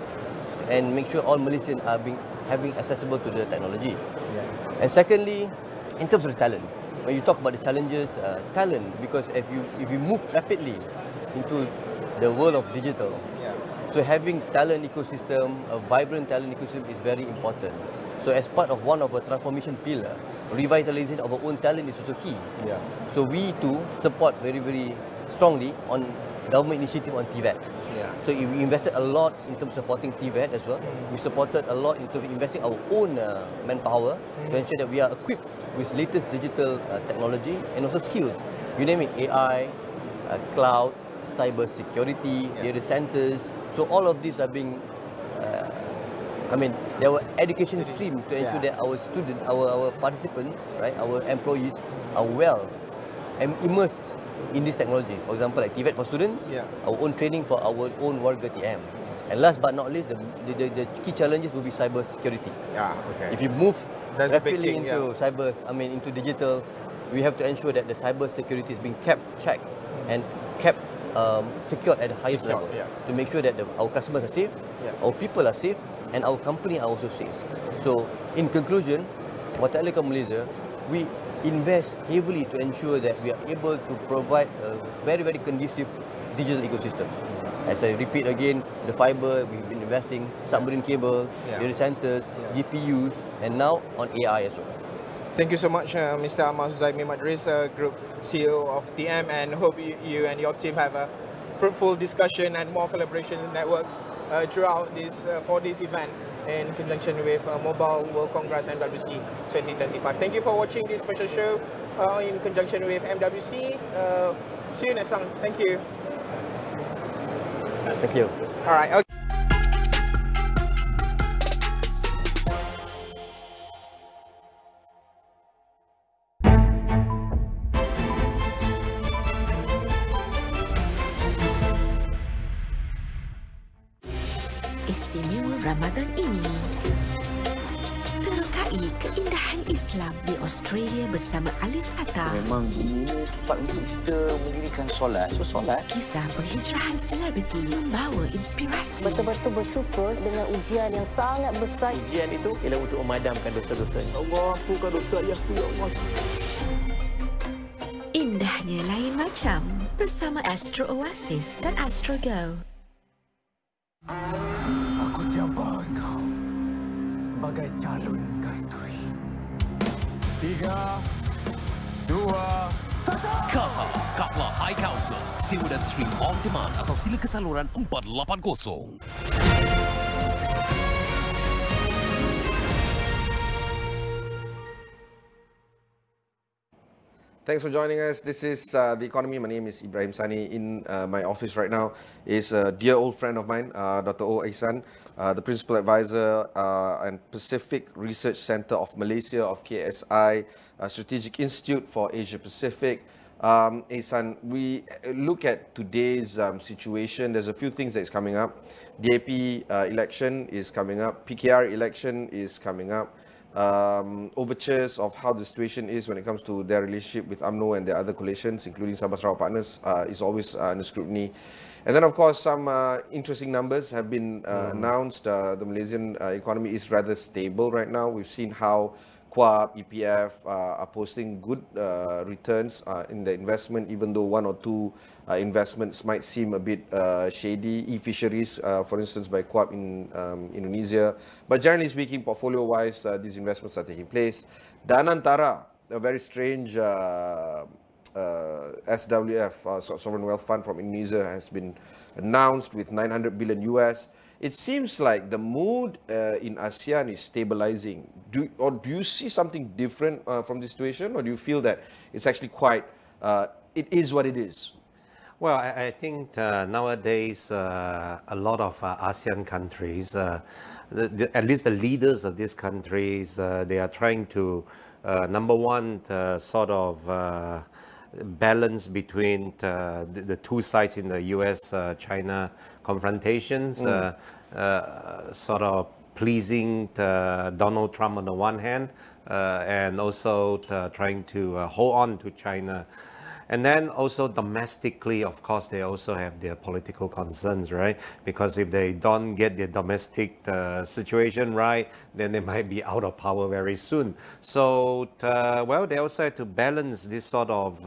and make sure all Malaysians are having accessible to the technology. And secondly, in terms of the talent, when you talk about the challenges, talent, because if you move rapidly into the world of digital, so having talent ecosystem, a vibrant talent ecosystem is very important. So as part of one of our transformation pillar, revitalization of our own talent is also key. So we too support very, very strongly on government initiative on TVET. So we invested a lot in terms of supporting TVET as well. We supported a lot in terms of investing our own manpower to ensure that we are equipped with latest digital technology and also skills. You name it, AI, cloud, cyber security, data centers. So all of these are being, there were education stream to ensure that our students, our participants, right, our employees are well and immersed in this technology. For example, like TVET for students, our own training for our own warga TM. And last but not least, the key challenges will be cyber security. If you move rapidly into into digital, we have to ensure that the cyber security is being kept, checked, and kept secured at the highest level to make sure that our customers are safe, our people are safe, and our company are also safe. So, in conclusion, for Telecom Malaysia, we invest heavily to ensure that we are able to provide a very, very conducive digital ecosystem. As I repeat again, the fiber, we've been investing, submarine cable, data centers, GPUs, and now on AI as well.
Thank you so much, Mr. Ahmad Zaimi Madris, Group CEO of TM, and hope you and your team have a fruitful discussion and more collaboration networks throughout this 4 days event in conjunction with Mobile World Congress MWC 2025. Thank you for watching this special show in conjunction with MWC. See you next time. Thank you.
Thank you.
All right. Okay.
Istimewa Ramadan ini terokai keindahan Islam di Australia bersama Alif Sata.
Memang ini tempat untuk kita mendirikan solat. So solat.
Kisah penghijrahan selebriti membawa inspirasi.
Betul-betul bersyukur dengan ujian yang sangat besar.
Ujian itu ialah untuk memadamkan dosa-dosanya.
Allah, ampunkan dosa ayahku ya Allah.
Indahnya lain macam bersama Astro Oasis dan Astro Go.
Aku tiaba kau sebagai calon kasturi. 3, 2, 1.
Kapla High Council. Sewa dan stream on demand atau sila ke saluran 480.
Thanks for joining us. This is The Economy. My name is Ibrahim. Sani. In my office right now is a dear old friend of mine, Dr. O. Ihsan, the Principal Advisor and Pacific Research Centre of Malaysia of KSI, Strategic Institute for Asia Pacific. Ihsan, we look at today's situation. There's a few things that is coming up. DAP election is coming up. PKR election is coming up. Overtures of how the situation is when it comes to their relationship with UMNO and their other coalitions, including Sabah Sarawak partners, is always under scrutiny. And then, of course, some interesting numbers have been announced. The Malaysian economy is rather stable right now. We've seen how QAP, EPF are posting good returns in the investment, even though one or two investments might seem a bit shady. E-fisheries, for instance, by QAP in Indonesia. But generally speaking, portfolio-wise, these investments are taking place. Danantara, a very strange SWF, Sovereign Wealth Fund from Indonesia, has been announced with 900 billion US. It seems like the mood in ASEAN is stabilizing. Do you see something different from this situation, or do you feel that it's actually quite, it is what it is?
Well, I think nowadays a lot of ASEAN countries, at least the leaders of these countries, they are trying to, number one, sort of balance between the two sides in the US-China confrontations, sort of pleasing Donald Trump on the one hand, and also trying to hold on to China. And then also domestically, of course, they also have their political concerns, right? Because if they don't get their domestic situation right, then they might be out of power very soon. So, well, they also have to balance this sort of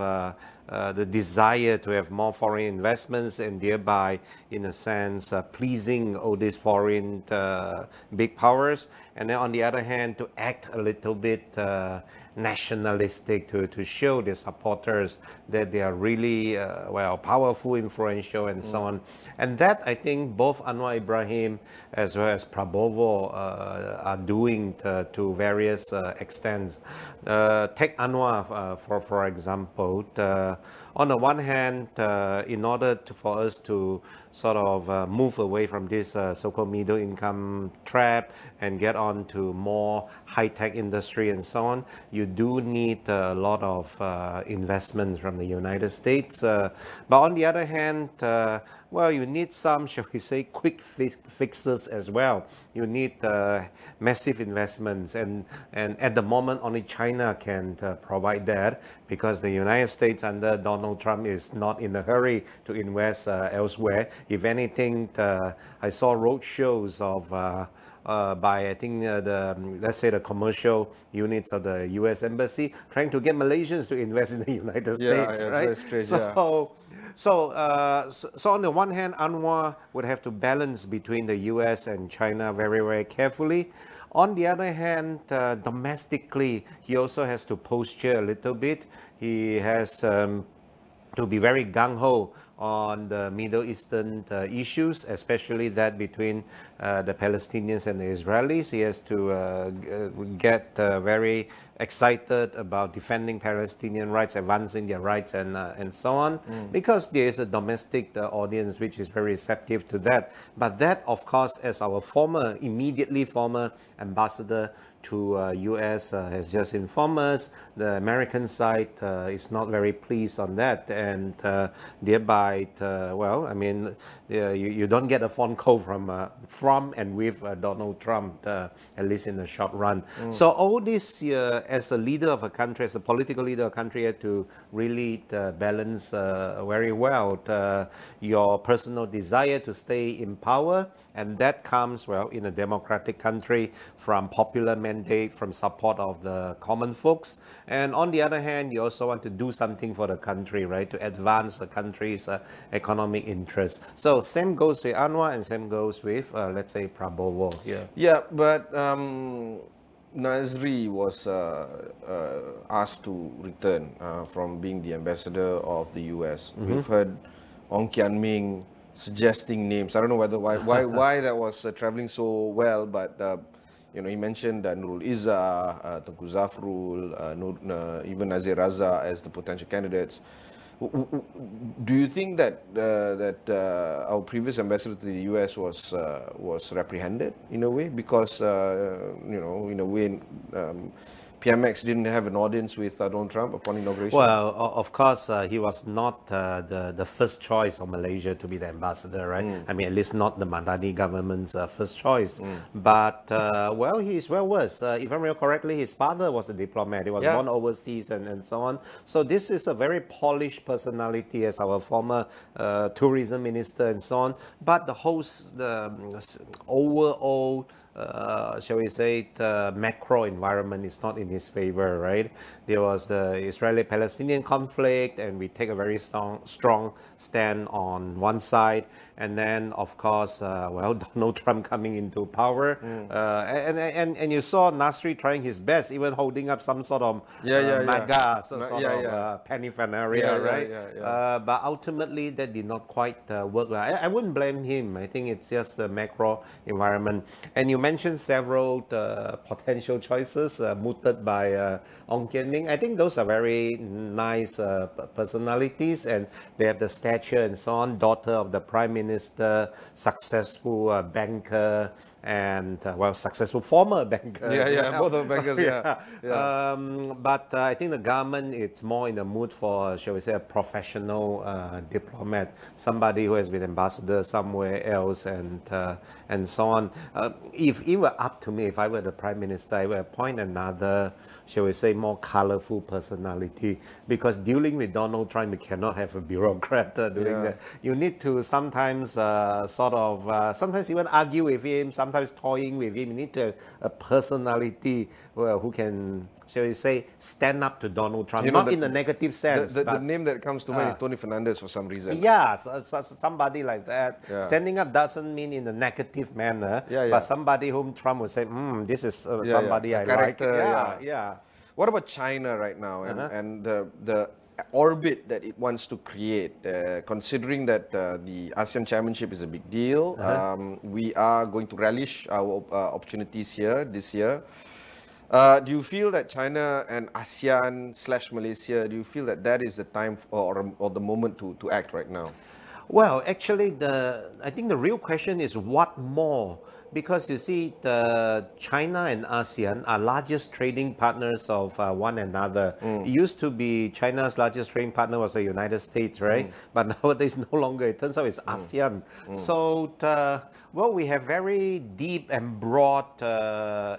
the desire to have more foreign investments and thereby, in a sense, pleasing all these foreign big powers. And then on the other hand, to act a little bit nationalistic to show their supporters that they are really, well, powerful, influential, and so on. And that, I think, both Anwar Ibrahim as well as Prabowo are doing to various extents. Take Anwar, for example. On the one hand, in order for us to sort of move away from this so-called middle income trap and get on to more high-tech industry and so on, you do need a lot of investments from the United States. But on the other hand, well, you need some, shall we say, quick fixes as well. You need massive investments, and at the moment only China can provide that, because the United States under Donald Trump is not in a hurry to invest elsewhere. If anything, I saw road shows of by, I think, let's say the commercial units of the U.S. Embassy trying to get Malaysians to invest in the United States, right?
Strange,
So on the one hand, Anwar would have to balance between the U.S. and China very, very carefully. On the other hand, domestically, he also has to posture a little bit. He has to be very gung-ho on the Middle Eastern issues, especially that between the Palestinians and the Israelis. He has to get very excited about defending Palestinian rights, advancing their rights, and so on, because there is a domestic audience which is very receptive to that. But that, of course, as our immediately former ambassador to US has just informed us, the American side is not very pleased on that, and thereby, well, I mean, you don't get a phone call from and with Donald Trump, at least in the short run. So all this, as a leader of a country, as a political leader of a country, you have to really balance very well your personal desire to stay in power, and that comes, well, in a democratic country, from popular mandate, from support of the common folks. And on the other hand, you also want to do something for the country, right, to advance the country's economic interests. So same goes with Anwar, and same goes with, let's say, Prabowo.
Yeah, but Nazri was asked to return from being the ambassador of the US. We've heard Ong Kian Ming suggesting names. I don't know why that was traveling so well, but you know, he mentioned Nurul Izzah, Tengku Zafrul, even Nazir Raza as the potential candidates. Do you think that our previous ambassador to the US was reprehended in a way, because you know, in a way, PMX didn't have an audience with Donald Trump upon inauguration?
Well, of course, he was not the first choice of Malaysia to be the ambassador, right? I mean, at least not the Madani government's first choice. But, well, he's well versed. If I remember correctly, his father was a diplomat. He was born overseas and so on. So this is a very polished personality as our former tourism minister and so on. But the whole overall, shall we say, macro environment is not in his favor, right? There was the Israeli-Palestinian conflict, and we take a very strong stand on one side. And then, of course, well, Donald Trump coming into power. And you saw Nasri trying his best, even holding up some sort of MAGA, sort of paraphernalia, right? But ultimately, that did not quite work. I wouldn't blame him. I think it's just the macro environment. And you mentioned several potential choices mooted by Ong Kian Ming. I think those are very nice personalities, and they have the stature and so on. Daughter of the Prime Minister, successful banker, and successful former banker.
Both of bankers.
But I think the government, it's more in the mood for, shall we say, a professional diplomat, somebody who has been ambassador somewhere else, and so on. If it were up to me, if I were the Prime Minister, I would appoint another, shall we say, more colorful personality, because dealing with Donald Trump, you cannot have a bureaucrat doing that. You need to sometimes sometimes even argue with him, sometimes toying with him. You need to have a personality who can, shall we say, stand up to Donald Trump, not in a negative sense.
The name that comes to mind is Tony Fernandez for some reason.
Yeah, somebody like that. Standing up doesn't mean in a negative manner, but somebody whom Trump would say, this is somebody I like.
What about China right now and the orbit that it wants to create, considering that the ASEAN Chairmanship is a big deal? We are going to relish our opportunities here this year. Do you feel that China and ASEAN/Malaysia, do you feel that that is the time or the moment to act right now?
Well, actually, I think the real question is what more? Because you see, China and ASEAN are largest trading partners of one another. It used to be China's largest trading partner was the United States, right? But nowadays, no longer. It turns out it's ASEAN. So, we have very deep and broad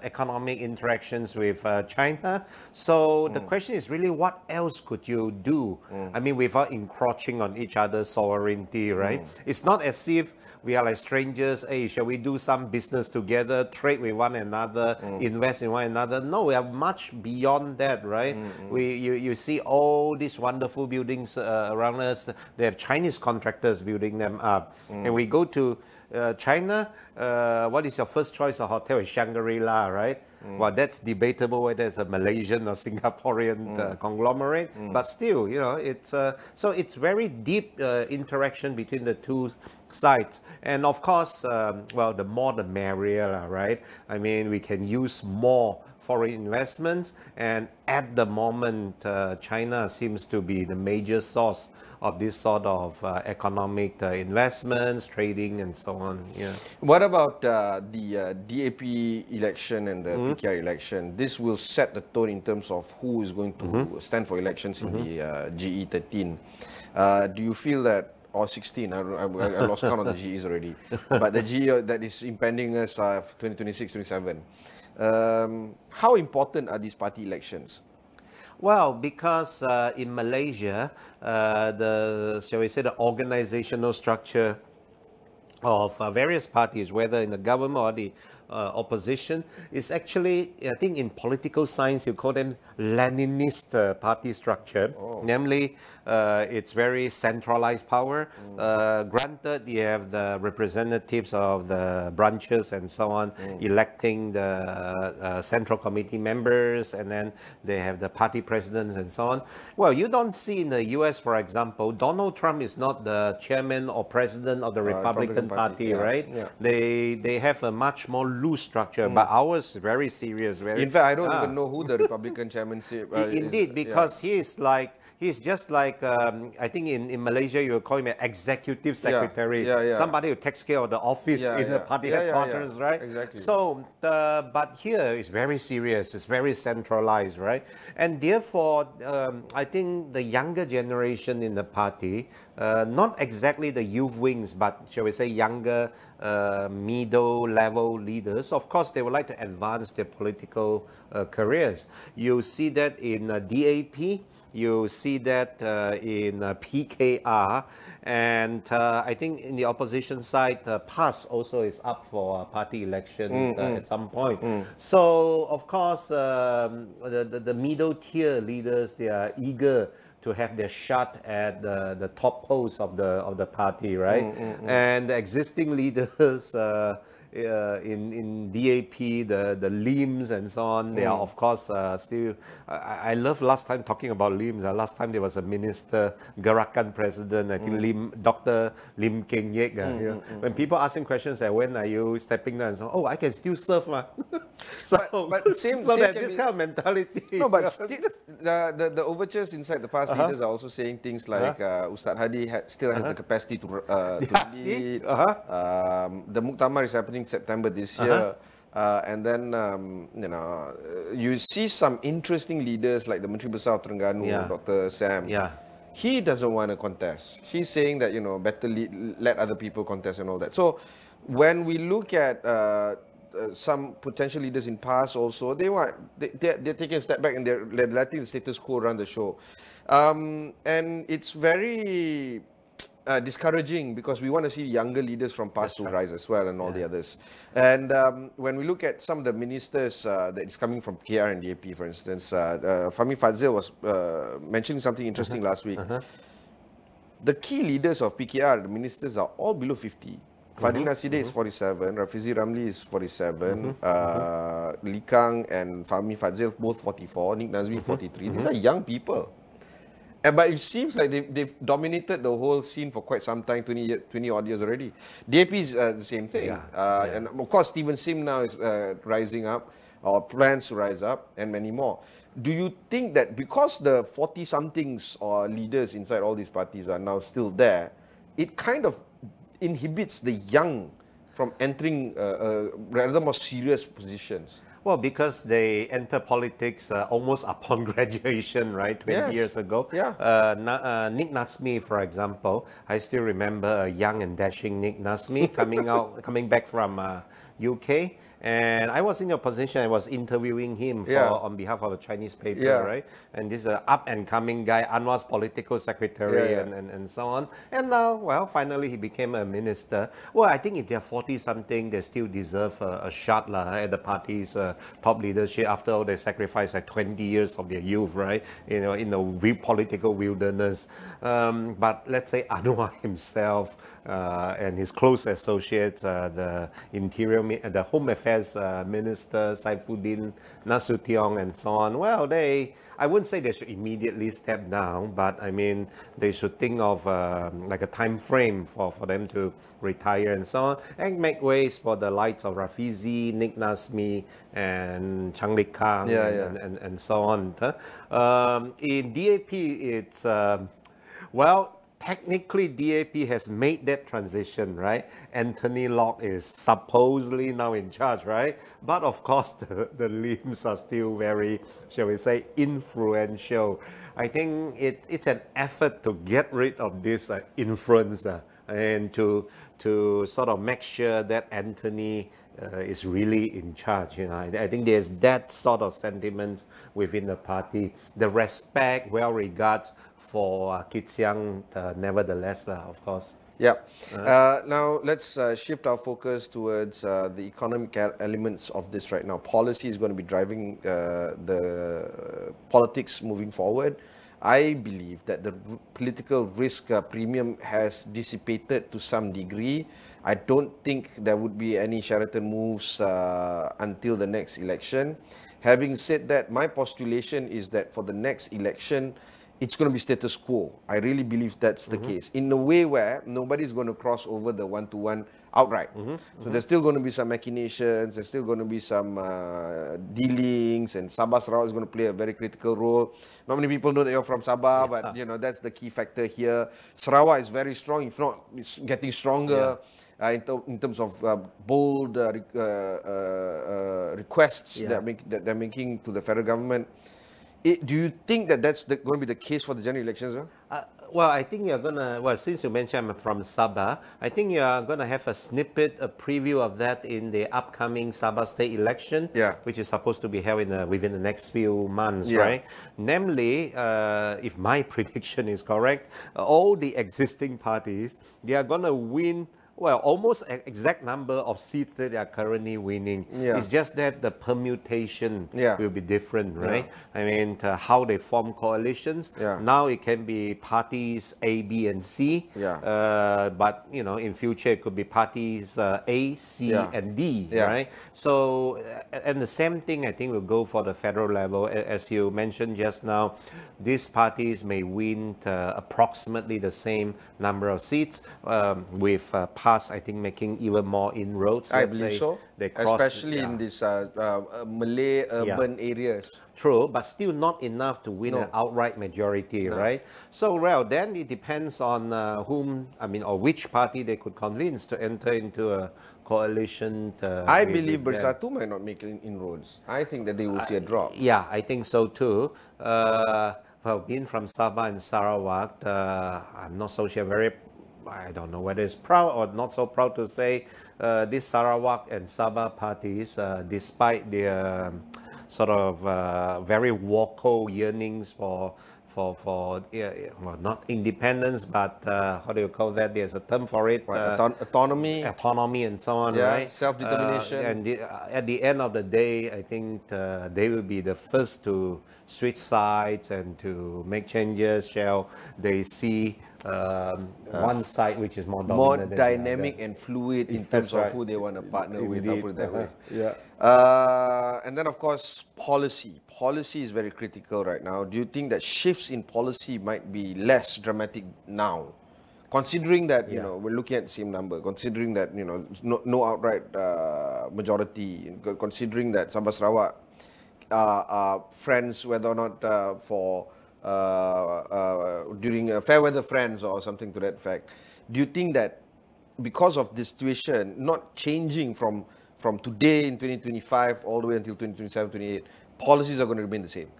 economic interactions with China. So the question is really, what else could you do? I mean, without encroaching on each other's sovereignty, right? It's not as if we are like strangers. Hey, shall we do some business together, trade with one another, invest in one another? No, we are much beyond that, right? You see all these wonderful buildings around us. They have Chinese contractors building them up. And we go to China, what is your first choice of hotel? Is Shangri-La, right? Well, that's debatable whether it's a Malaysian or Singaporean conglomerate, but still, you know, it's so it's very deep interaction between the two sides. And of course, the more the merrier, right? I mean, we can use more foreign investments, and at the moment, China seems to be the major source of this sort of economic investments, trading, and so on.
What about the DAP election and the PKR election? This will set the tone in terms of who is going to stand for elections in the GE13. Do you feel that, or 16, I lost count on the GEs already, but the GE that is impending us 2026-27. How important are these party elections?
Well, because in Malaysia, shall we say, the organizational structure of various parties, whether in the government or the opposition, is actually, I think in political science, you call them Leninist party structure. Namely, it's very centralized power. Granted, you have the representatives of the branches and so on, electing the central committee members, and then they have the party presidents and so on. Well, you don't see in the US, for example, Donald Trump is not the chairman or president of the Republican Party, right? They have a much more loose structure, but ours is very serious.
In fact, I don't even know who the Republican chairmanship
Indeed, because he's just like, I think in Malaysia, you would call him an executive secretary, somebody who takes care of the office in the party headquarters, right?
Exactly.
So, but here it's very serious, it's very centralized, right? And therefore, I think the younger generation in the party, not exactly the youth wings, but shall we say younger, middle level leaders, of course, they would like to advance their political careers. You see that in DAP, you see that in PKR, and I think in the opposition side, PAS also is up for a party election at some point. So, of course, the middle tier leaders, they are eager to have their shot at the top post of the party, right? And the existing leaders, in DAP, the limbs and so on, they are of course still. I love last time talking about limbs. Last time there was a minister, Gerakan president, I think Dr. Lim Keng Yek. When people ask him questions like, when are you stepping down? So, oh, I can still serve. So,
but same
that
can
this
be,
kind of mentality.
No, but still, the overtures inside the past leaders are also saying things like Ustad Hadi still has the capacity to lead. The Muktamar is happening September this year. And then, you know, you see some interesting leaders like the Menteri Besar of Terengganu, Dr. Sam. He doesn't want to contest. He's saying that, you know, better let other people contest and all that. So when we look at some potential leaders in past also, they're taking a step back and they're letting the status quo run the show. And it's very discouraging because we want to see younger leaders from past to rise as well and all the others. And when we look at some of the ministers that is coming from KR and DAP, for instance, Fahmi Fadzil was mentioning something interesting last week. The key leaders of PKR, the ministers, are all below 50. Fadil Naside is 47, Rafizi Ramli is 47, Lee Kang and Fahmi Fadzil both 44, Nik Nazmi 43. These are young people. But it seems like they've dominated the whole scene for quite some time, 20 odd years already. DAP is the same thing. And of course, Stephen Sim now is rising up, or plans to rise up, and many more. Do you think that because the 40-somethings or leaders inside all these parties are now still there, it kind of inhibits the young from entering rather more serious positions?
Well, because they enter politics almost upon graduation, right? 20 years ago. Nick Nasmi, for example, I still remember a young and dashing Nick Nasmi coming back from UK. And I was in your position, I was interviewing him on behalf of a Chinese paper, right? And this up-and-coming guy, Anwar's political secretary and so on. And now, well, finally he became a minister. Well, I think if they're 40-something, they still deserve a shot at the party's top leadership. After all, they sacrificed like 20 years of their youth, right? You know, in the political wilderness. But let's say Anwar himself and his close associates, the Home Affairs Minister Saifuddin Nasution and so on, well, I wouldn't say they should immediately step down, but I mean, they should think of like a time frame for them to retire and so on, and make ways for the likes of Rafizi, Nick Nasmi, and Chang Lik Kang, and so on. In DAP, it's, well, technically, DAP has made that transition, right? Anthony Locke is supposedly now in charge, right? But of course, the limbs are still very, shall we say, influential. I think it's an effort to get rid of this influence and to sort of make sure that Anthony is really in charge. You know, I think there's that sort of sentiment within the party. The respect, well regards for Kit Siang, nevertheless, of course.
Now let's shift our focus towards the economic elements of this right now. Policy is going to be driving the politics moving forward. I believe that the political risk premium has dissipated to some degree. I don't think there would be any Sheraton moves until the next election. Having said that, my postulation is that for the next election, it's going to be status quo. I really believe that's the case. In a way where nobody's going to cross over the one-to-one outright. So there's still going to be some machinations, there's still going to be some dealings, and Sabah Sarawak is going to play a very critical role. Not many people know that you're from Sabah, but you know, that's the key factor here. Sarawak is very strong, if not, it's getting stronger. In terms of bold requests that they're making to the federal government. Do you think that that's going to be the case for the general elections?
Well, I think you're going to, well, since you mentioned I'm from Sabah, I think you're going to have a snippet, a preview of that in the upcoming Sabah state election, which is supposed to be held within the next few months, right? Namely, if my prediction is correct, all the existing parties, they are going to win Well, almost exact number of seats that they are currently winning.
Yeah.
It's just that the permutation
Yeah.
will be different, right?
Yeah.
I mean, how they form coalitions.
Yeah.
Now it can be parties A, B, and C.
Yeah.
But you know, in future it could be parties A, C,
Yeah.
and D,
Yeah.
right? So, and the same thing I think will go for the federal level. As you mentioned just now, these parties may win approximately the same number of seats, with PAS, I think, making even more inroads.
I
Let's
believe
say
so,
they cross,
especially in these Malay urban areas.
True, but still not enough to win an outright majority, right? So, well, then it depends on whom, I mean, or which party they could convince to enter into a coalition.
I believe Bersatu might not make inroads. I think that they will see a drop.
Yeah, I think so too. Well, being from Sabah and Sarawak, I'm not so sure I don't know whether it's proud or not so proud to say these Sarawak and Sabah parties, despite their sort of very vocal yearnings for well, not independence, but how do you call that? There's a term for it.
Autonomy.
Autonomy and so on,
yeah,
right?
Self-determination.
And at the end of the day, I think they will be the first to switch sides and to make changes. Shall they see one side which is more dominant,
dynamic and fluid in terms of who they want to partner with, I'll put it that way. And then, of course, policy. Policy is very critical right now. Do you think that shifts in policy might be less dramatic now? Considering that, you know, we're looking at the same number, considering that, you know, no outright majority, considering that Sabah Sarawak are friends, whether or not during fair weather friends or something to that effect. Do you think that because of this situation not changing from today in 2025 all the way until 2027, 28, policies are going to remain the same?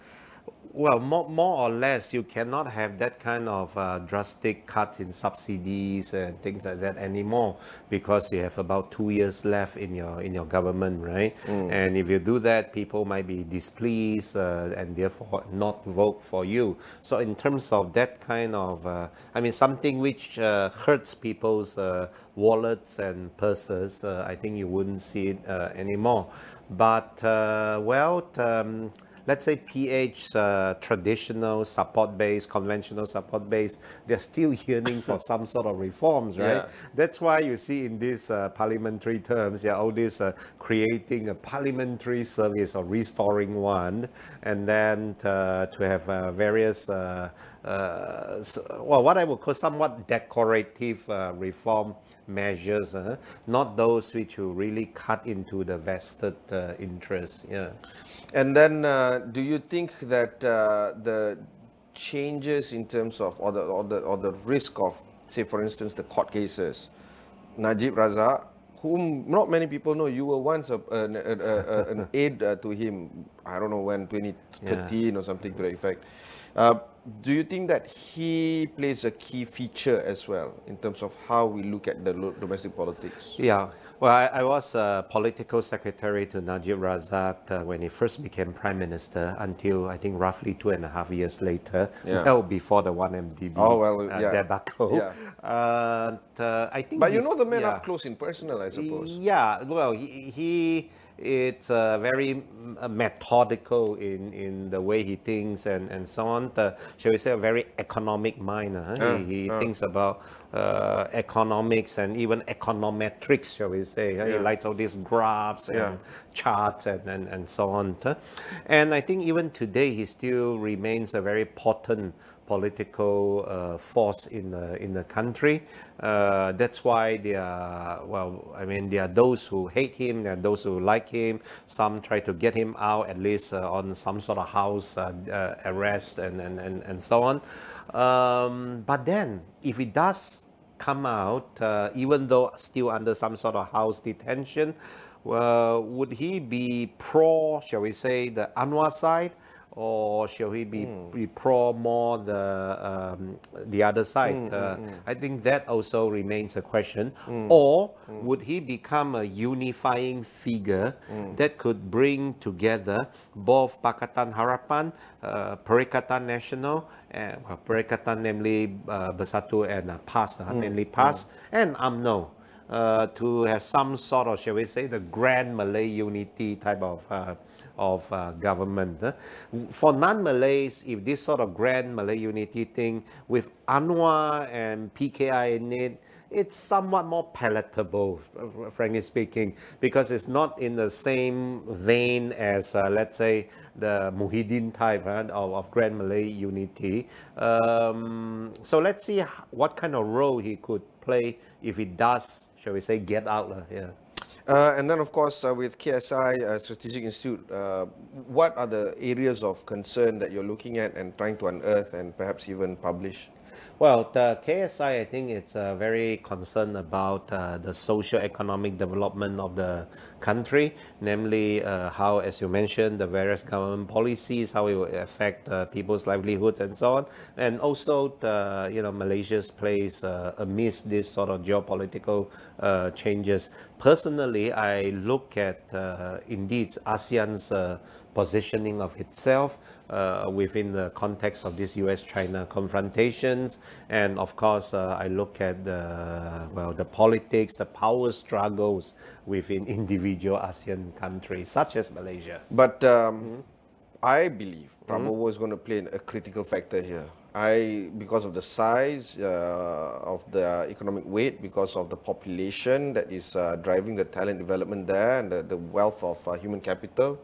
Well, more or less, you cannot have that kind of drastic cuts in subsidies and things like that anymore, because you have about 2 years left in your government, right? And if you do that, people might be displeased and therefore not vote for you. So in terms of that kind of, I mean, something which hurts people's wallets and purses, I think you wouldn't see it anymore. But let's say PH traditional support base, conventional support base, they're still yearning for some sort of reforms, right?
Yeah.
That's why you see in these parliamentary terms, all this creating a parliamentary service or restoring one, and then to have various, well, what I would call somewhat decorative reform measures, not those which will really cut into the vested interests. Yeah.
And then, do you think that the changes in terms of or the risk of, say, for instance, the court cases, Najib Razak, whom not many people know, you were once an aide to him, I don't know when, 2013 or something to that effect. Do you think that he plays a key feature as well in terms of how we look at the domestic politics?
Yeah. Well, I was a political secretary to Najib Razak when he first became prime minister until, I think, roughly 2.5 years later, well before the 1MDB debacle. I think
but you know the man up close in personal, I suppose.
Yeah, well, it's very methodical in the way he thinks and so on. Shall we say, a very economic mind. He thinks about economics and even econometrics, shall we say. He likes all these graphs and charts and so on. And I think even today he still remains a very potent political force in the country. That's why there are, well, I mean, there are those who hate him, there are those who like him. Some try to get him out, at least on some sort of house arrest and so on. But then, if it does come out, even though still under some sort of house detention, would he be pro, shall we say, the Anwar side? Or shall he be pro more the other side? I think that also remains a question. Or would he become a unifying figure that could bring together both Pakatan Harapan, Perikatan Nasional, Perikatan namely Bersatu and PAS, mainly PAS, and UMNO. to have some sort of, shall we say, the grand Malay unity type of government. For non-Malays, if this sort of grand Malay unity thing with Anwar and PKI in it, it's somewhat more palatable, frankly speaking, because it's not in the same vein as, let's say, the Muhyiddin type of Grand Malay Unity. So let's see what kind of role he could play if he does, shall we say, get out.
And then, of course, with KSI Strategic Institute, what are the areas of concern that you're looking at and trying to unearth and perhaps even publish?
Well, the KSI, I think it's very concerned about the socio-economic development of the country, namely how, as you mentioned, the various government policies, how it will affect people's livelihoods and so on, and also Malaysia's place amidst this sort of geopolitical changes. Personally, I look at indeed ASEAN's positioning of itself within the context of this US-China confrontations, and of course I look at the politics, the power struggles within individual ASEAN countries such as Malaysia.
But I believe Prabowo is going to play a critical factor here. Because of the size of the economic weight, because of the population that is driving the talent development there and the wealth of human capital.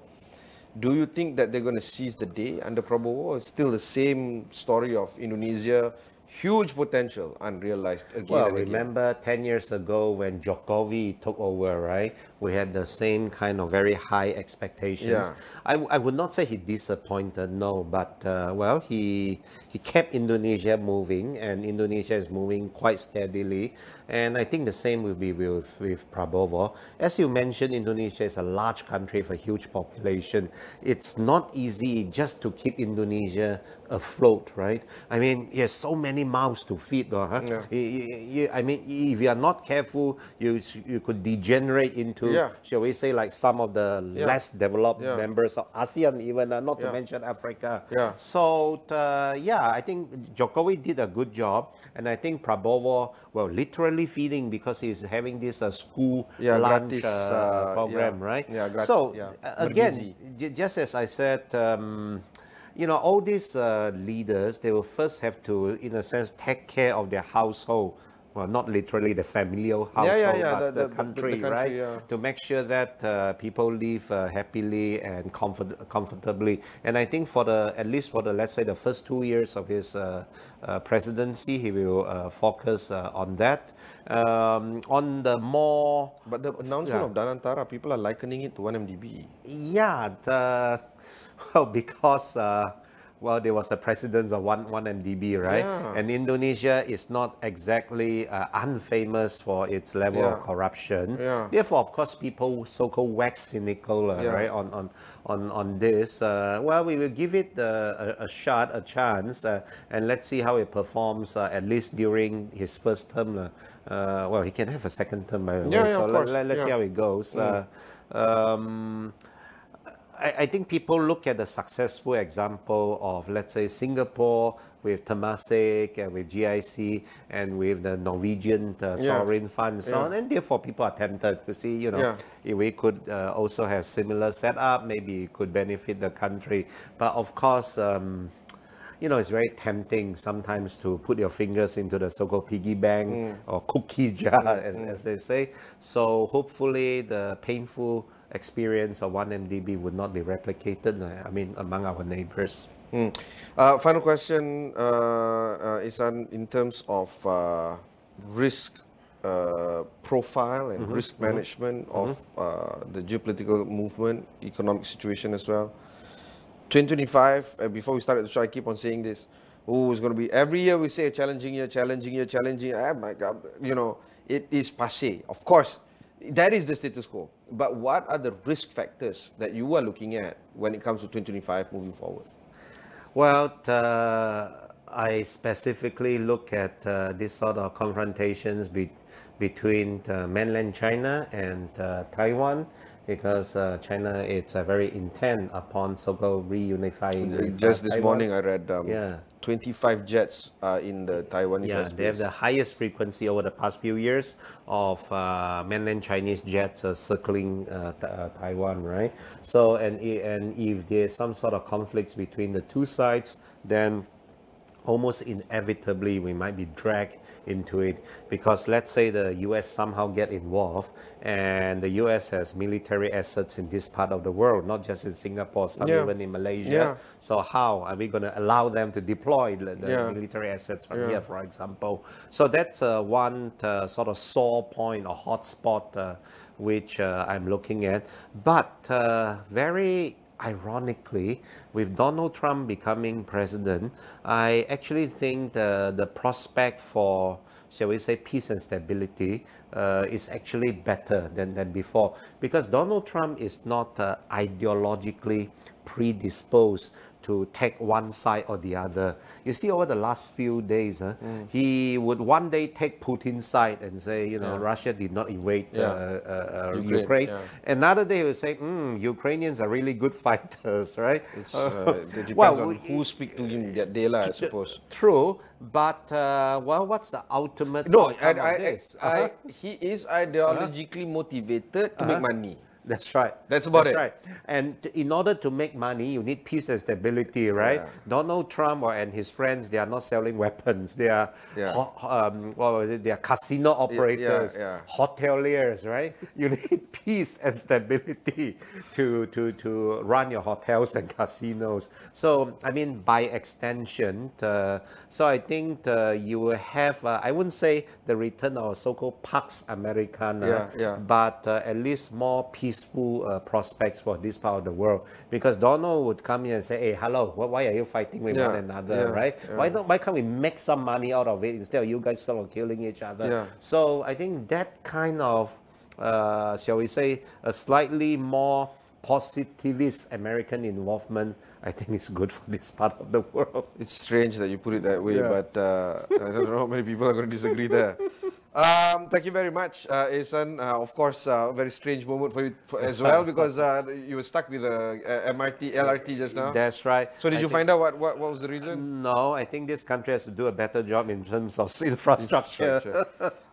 Do you think that they're going to seize the day under Prabowo? It's still the same story of Indonesia, huge potential unrealized again
well,
and again.
remember 10 years ago when Jokowi took over, right? We had the same kind of very high expectations.
Yeah.
I would not say he disappointed, no, but well, he kept Indonesia moving, and Indonesia is moving quite steadily. And I think the same will be with Prabowo. As you mentioned, Indonesia is a large country with a huge population. It's not easy just to keep Indonesia afloat, right? I mean, there's so many mouths to feed, huh? Yeah. I mean, if you are not careful, you could degenerate into, shall we say, like some of the less developed members of ASEAN, even not to mention Africa. So, I think Jokowi did a good job, and I think Prabowo, well, literally feeding, because he's having this school lunch program, right? Again, just as I said, all these leaders, they will first have to, in a sense, take care of their household. Well, not literally the familial household, but the country, right? To make sure that people live happily and comfortably. And I think at least for the, let's say, the first 2 years of his presidency, he will focus on that. On the more...
But the announcement of Danantara, people are likening it to 1MDB.
Yeah, well, because... well, there was a precedence of 1MDB, right? And Indonesia is not exactly unfamous for its level of corruption. Therefore, of course, people so-called wax cynical, right, on this. Well, we will give it a shot, a chance, and let's see how it performs, at least during his first term. Well, he can have a second term, by the way. So let's see how it goes. I think people look at the successful example of, let's say, Singapore with Temasek and with GIC and with the Norwegian sovereign fund and so on, and therefore people are tempted to see, if we could also have similar setup, maybe it could benefit the country. But of course, it's very tempting sometimes to put your fingers into the so-called piggy bank or cookie jar, as they say. So hopefully the painful experience of 1MDB would not be replicated, I mean, among our neighbors.
Final question, Isan, in terms of risk profile and risk management of the geopolitical movement, economic situation as well. 2025, before we started the show, I keep on saying this. It's going to be, every year we say a challenging year. Oh my God, it is passé. Of course, that is the status quo. But what are the risk factors that you are looking at when it comes to 2025 moving forward?
Well, I specifically look at this sort of confrontations between mainland China and Taiwan, because China is very intent upon so-called reunifying.
Just this
Taiwan.
morning I read 25 jets in the Taiwanese airspace.
They have the highest frequency over the past few years of mainland Chinese jets circling Taiwan, right? So, and if there's some sort of conflicts between the two sides, then almost inevitably we might be dragged into it, because let's say the US somehow get involved, and the US has military assets in this part of the world, not just in Singapore, some even in Malaysia. So how are we going to allow them to deploy the military assets from here, for example? So that's one sort of sore point or hot spot which I'm looking at. But very ironically, with Donald Trump becoming president, I actually think the prospect for, shall we say, peace and stability is actually better than before, because Donald Trump is not ideologically predisposed to take one side or the other. You see, over the last few days, he would one day take Putin's side and say, you know, Russia did not invade Ukraine. Another day he would say, Ukrainians are really good fighters, right?
It depends on who speaks to him that day, I suppose.
True, but well, what's the ultimate?
No,
outcome
he is ideologically motivated to make money.
That's right.
That's about it.
Right. And in order to make money, you need peace and stability, right? Donald Trump and his friends, they are not selling weapons. They are, what was it? They are casino operators, hoteliers, right? You need peace and stability to run your hotels and casinos. So, I mean, by extension, so I think you will have, I wouldn't say the return of so-called Pax Americana, but at least more peaceful prospects for this part of the world, because Donald would come here and say, hey, hello, why are you fighting with one another, right? Why can't we make some money out of it instead of you guys sort of killing each other? So I think that kind of, shall we say, a slightly more positivist American involvement, I think is good for this part of the world.
It's strange that you put it that way, but I don't know how many people are going to disagree there. Thank you very much, Ihsan. Of course, a very strange moment for you as well, because you were stuck with LRT just now.
That's right.
So did you find out what was the reason?
No, I think this country has to do a better job in terms of infrastructure.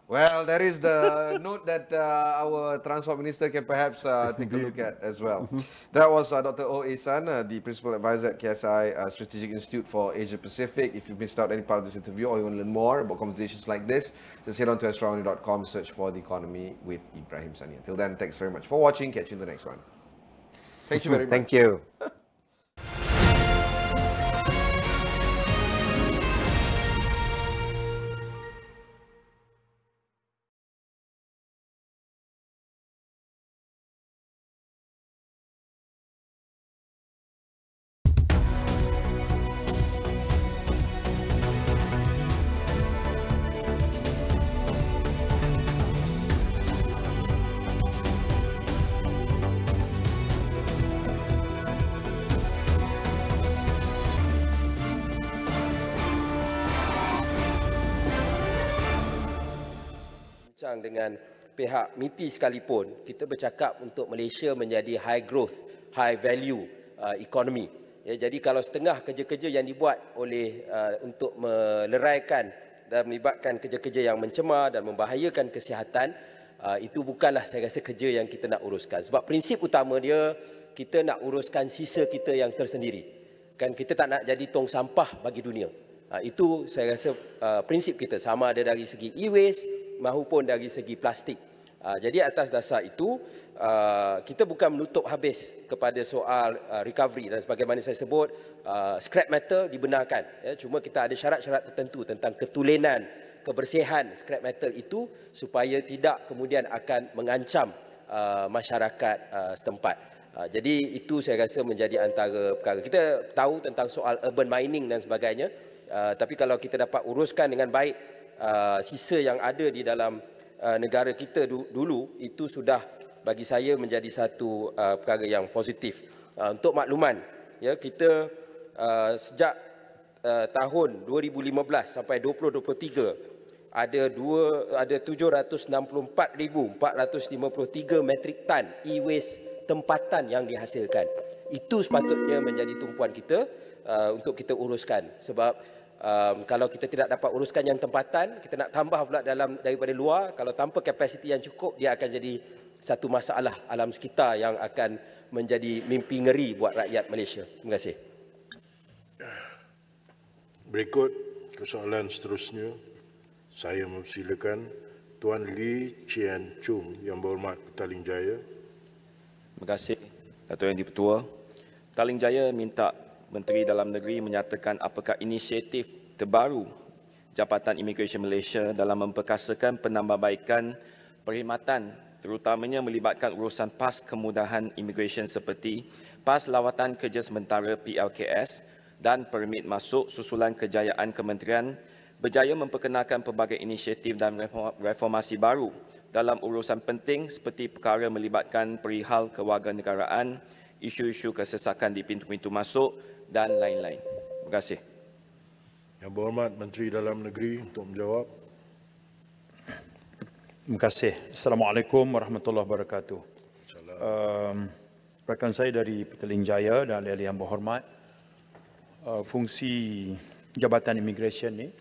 Well, that is the note that our Transport Minister can perhaps take a look at as well. That was Dr. O. Ihsan, the Principal Advisor at KSI Strategic Institute for Asia Pacific. If you missed out any part of this interview or you want to learn more about conversations like this, just head on to astro.com, search for The Economy with Ibrahim Sani. Until then, thanks very much for watching. Catch you in the next one. Thank you very much.
Thank you.
Dengan pihak MITI sekalipun, kita bercakap untuk Malaysia menjadi high growth, high value economy. Ya, jadi kalau setengah kerja-kerja yang dibuat oleh untuk meleraikan dan melibatkan kerja-kerja yang mencemar dan membahayakan kesihatan, itu bukanlah saya rasa kerja yang kita nak uruskan. Sebab prinsip utama dia, kita nak uruskan sisa kita yang tersendiri. Kan kita tak nak jadi tong sampah bagi dunia. Itu saya rasa prinsip kita, sama ada dari segi e-waste maupun dari segi plastik. Jadi atas dasar itu, kita bukan menutup habis kepada soal recovery, dan sebagaimana saya sebut, scrap metal dibenarkan. Ya, cuma kita ada syarat-syarat tertentu tentang ketulenan, kebersihan scrap metal itu, supaya tidak kemudian akan mengancam masyarakat setempat. Jadi itu saya rasa menjadi antara perkara. Kita tahu tentang soal urban mining dan sebagainya, tapi kalau kita dapat uruskan dengan baik sisa yang ada di dalam negara kita dulu, itu sudah bagi saya menjadi satu perkara yang positif. Untuk makluman, ya, kita sejak tahun 2015 sampai 2023 ada 764,453 metrik tan e-waste tempatan yang dihasilkan. Itu sepatutnya menjadi tumpuan kita untuk kita uruskan. Sebab kalau kita tidak dapat uruskan yang tempatan, kita nak tambah pula daripada luar, kalau tanpa kapasiti yang cukup, dia akan jadi satu masalah alam sekitar yang akan menjadi mimpi ngeri buat rakyat Malaysia. Terima kasih.
Berikut persoalan seterusnya, saya mempersilakan Tuan Lee Chien Chung yang berhormat Petaling Jaya.
Terima kasih, Dato' Yang Di-Pertua. Petaling Jaya minta Menteri Dalam Negeri menyatakan apakah inisiatif terbaru Jabatan Immigration Malaysia dalam memperkasakan penambahbaikan perkhidmatan, terutamanya melibatkan urusan PAS kemudahan immigration seperti PAS lawatan kerja sementara PLKS dan permit masuk susulan kejayaan kementerian berjaya memperkenalkan pelbagai inisiatif dan reformasi baru dalam urusan penting seperti perkara melibatkan perihal kewarganegaraan, isu-isu kesesakan di pintu-pintu masuk dan lain-lain. Terima kasih.
Yang berhormat Menteri Dalam Negeri untuk menjawab.
Terima kasih. Assalamualaikum warahmatullahi wabarakatuh. Rakan saya dari Petaling Jaya dan ahli-ahli yang berhormat, fungsi Jabatan Immigration ni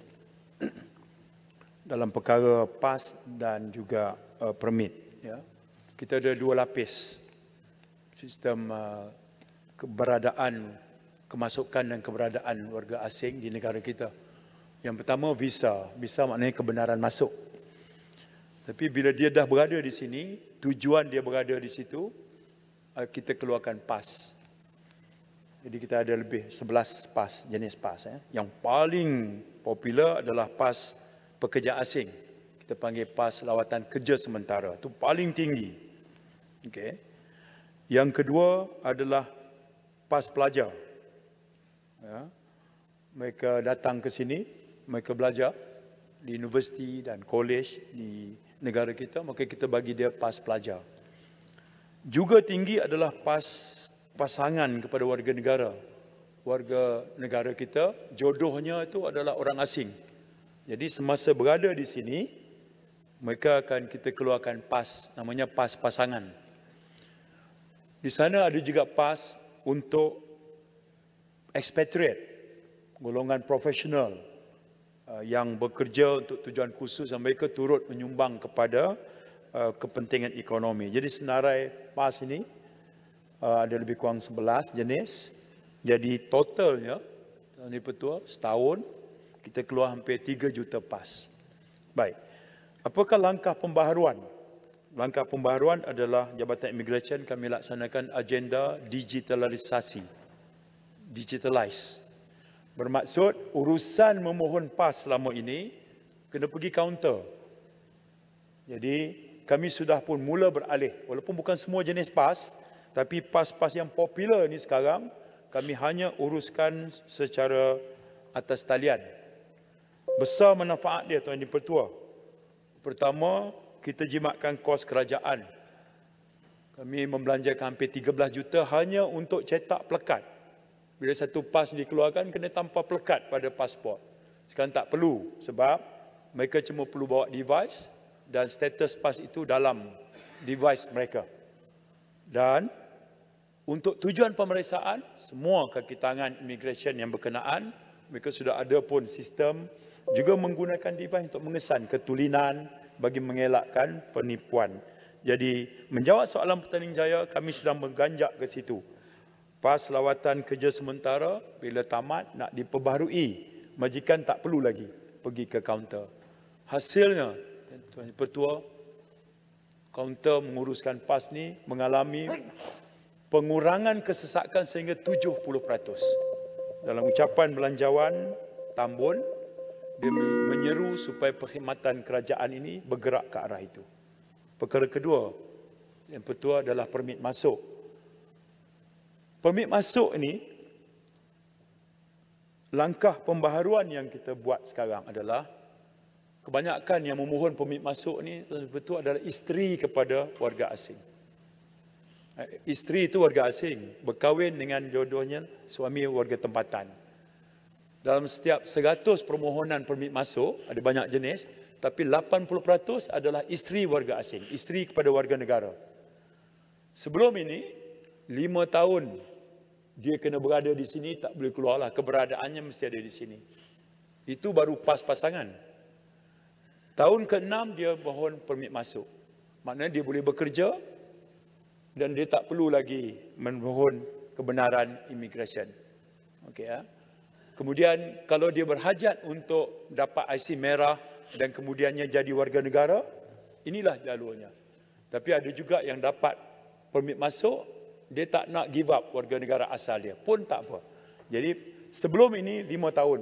dalam perkara PAS dan juga permit. Ya. Kita ada dua lapis sistem keberadaan, kemasukan dan keberadaan warga asing di negara kita. Yang pertama visa. Visa maknanya kebenaran masuk. Tapi bila dia dah berada di sini, tujuan dia berada di situ, kita keluarkan PAS. Jadi kita ada lebih 11 PAS, jenis PAS. Yang paling popular adalah PAS pekerja asing. Kita panggil PAS lawatan kerja sementara. Itu paling tinggi. Okay. Yang kedua adalah PAS pelajar. Ya. Mereka datang ke sini, mereka belajar di universiti dan college di negara kita, maka kita bagi dia PAS pelajar. Juga tinggi adalah PAS pasangan kepada warga negara. Warga negara kita, jodohnya itu adalah orang asing. Jadi semasa berada di sini, mereka akan kita keluarkan PAS, namanya PAS pasangan. Di sana ada juga PAS untuk expatriate, golongan profesional yang bekerja untuk tujuan khusus dan mereka turut menyumbang kepada kepentingan ekonomi. Jadi senarai PAS ini ada lebih kurang 11 jenis. Jadi totalnya, Tuan Di-Pertua, setahun kita keluar hampir 3 juta PAS. Baik, apakah langkah pembaharuan? Langkah pembaharuan adalah Jabatan Immigration kami laksanakan agenda digitalisasi. Digitalize. Bermaksud urusan memohon PAS selama ini kena pergi kaunter. Jadi kami sudah pun mula beralih, walaupun bukan semua jenis PAS, tapi PAS-PAS yang popular ni sekarang kami hanya uruskan secara atas talian. Besar manfaat dia, Tuan Di-Pertua. Pertama, kita jimatkan kos kerajaan. Kami membelanjakan hampir 13 juta hanya untuk cetak pelekat. Bila satu PAS dikeluarkan, kena tanpa pelekat pada pasport. Sekarang tak perlu sebab mereka cuma perlu bawa device dan status PAS itu dalam device mereka. Dan untuk tujuan pemeriksaan, semua kaki tangan immigration yang berkenaan, mereka sudah ada pun sistem juga menggunakan device untuk mengesan ketulinan bagi mengelakkan penipuan. Jadi menjawab soalan Petaling Jaya, kami sedang mengganjak ke situ. PAS lawatan kerja sementara bila tamat nak diperbaharui, majikan tak perlu lagi pergi ke kaunter. Hasilnya, Tuan Di-Pertua, kaunter menguruskan PAS ni mengalami pengurangan kesesakan sehingga 70%. Dalam ucapan belanjawan Tambun, dia menyeru supaya perkhidmatan kerajaan ini bergerak ke arah itu. Perkara kedua, yang pertama adalah permit masuk. Permit masuk ini, langkah pembaharuan yang kita buat sekarang adalah kebanyakan yang memohon permit masuk ni betul adalah isteri kepada warga asing. Isteri itu warga asing, berkahwin dengan jodohnya suami warga tempatan. Dalam setiap 100 permohonan permit masuk, ada banyak jenis, tapi 80% adalah isteri warga asing, isteri kepada warga negara. Sebelum ini, 5 tahun dia kena berada di sini, tak boleh keluarlah, keberadaannya mesti ada di sini. Itu baru pas pasangan. Tahun ke-6 dia mohon permit masuk. Maknanya dia boleh bekerja dan dia tak perlu lagi memohon kebenaran immigration. Okey ya. Kemudian kalau dia berhajat untuk dapat IC merah dan kemudiannya jadi warga negara, inilah jalurnya. Tapi ada juga yang dapat permit masuk, dia tak nak give up warga negara asal dia, pun tak apa. Jadi sebelum ini 5 tahun.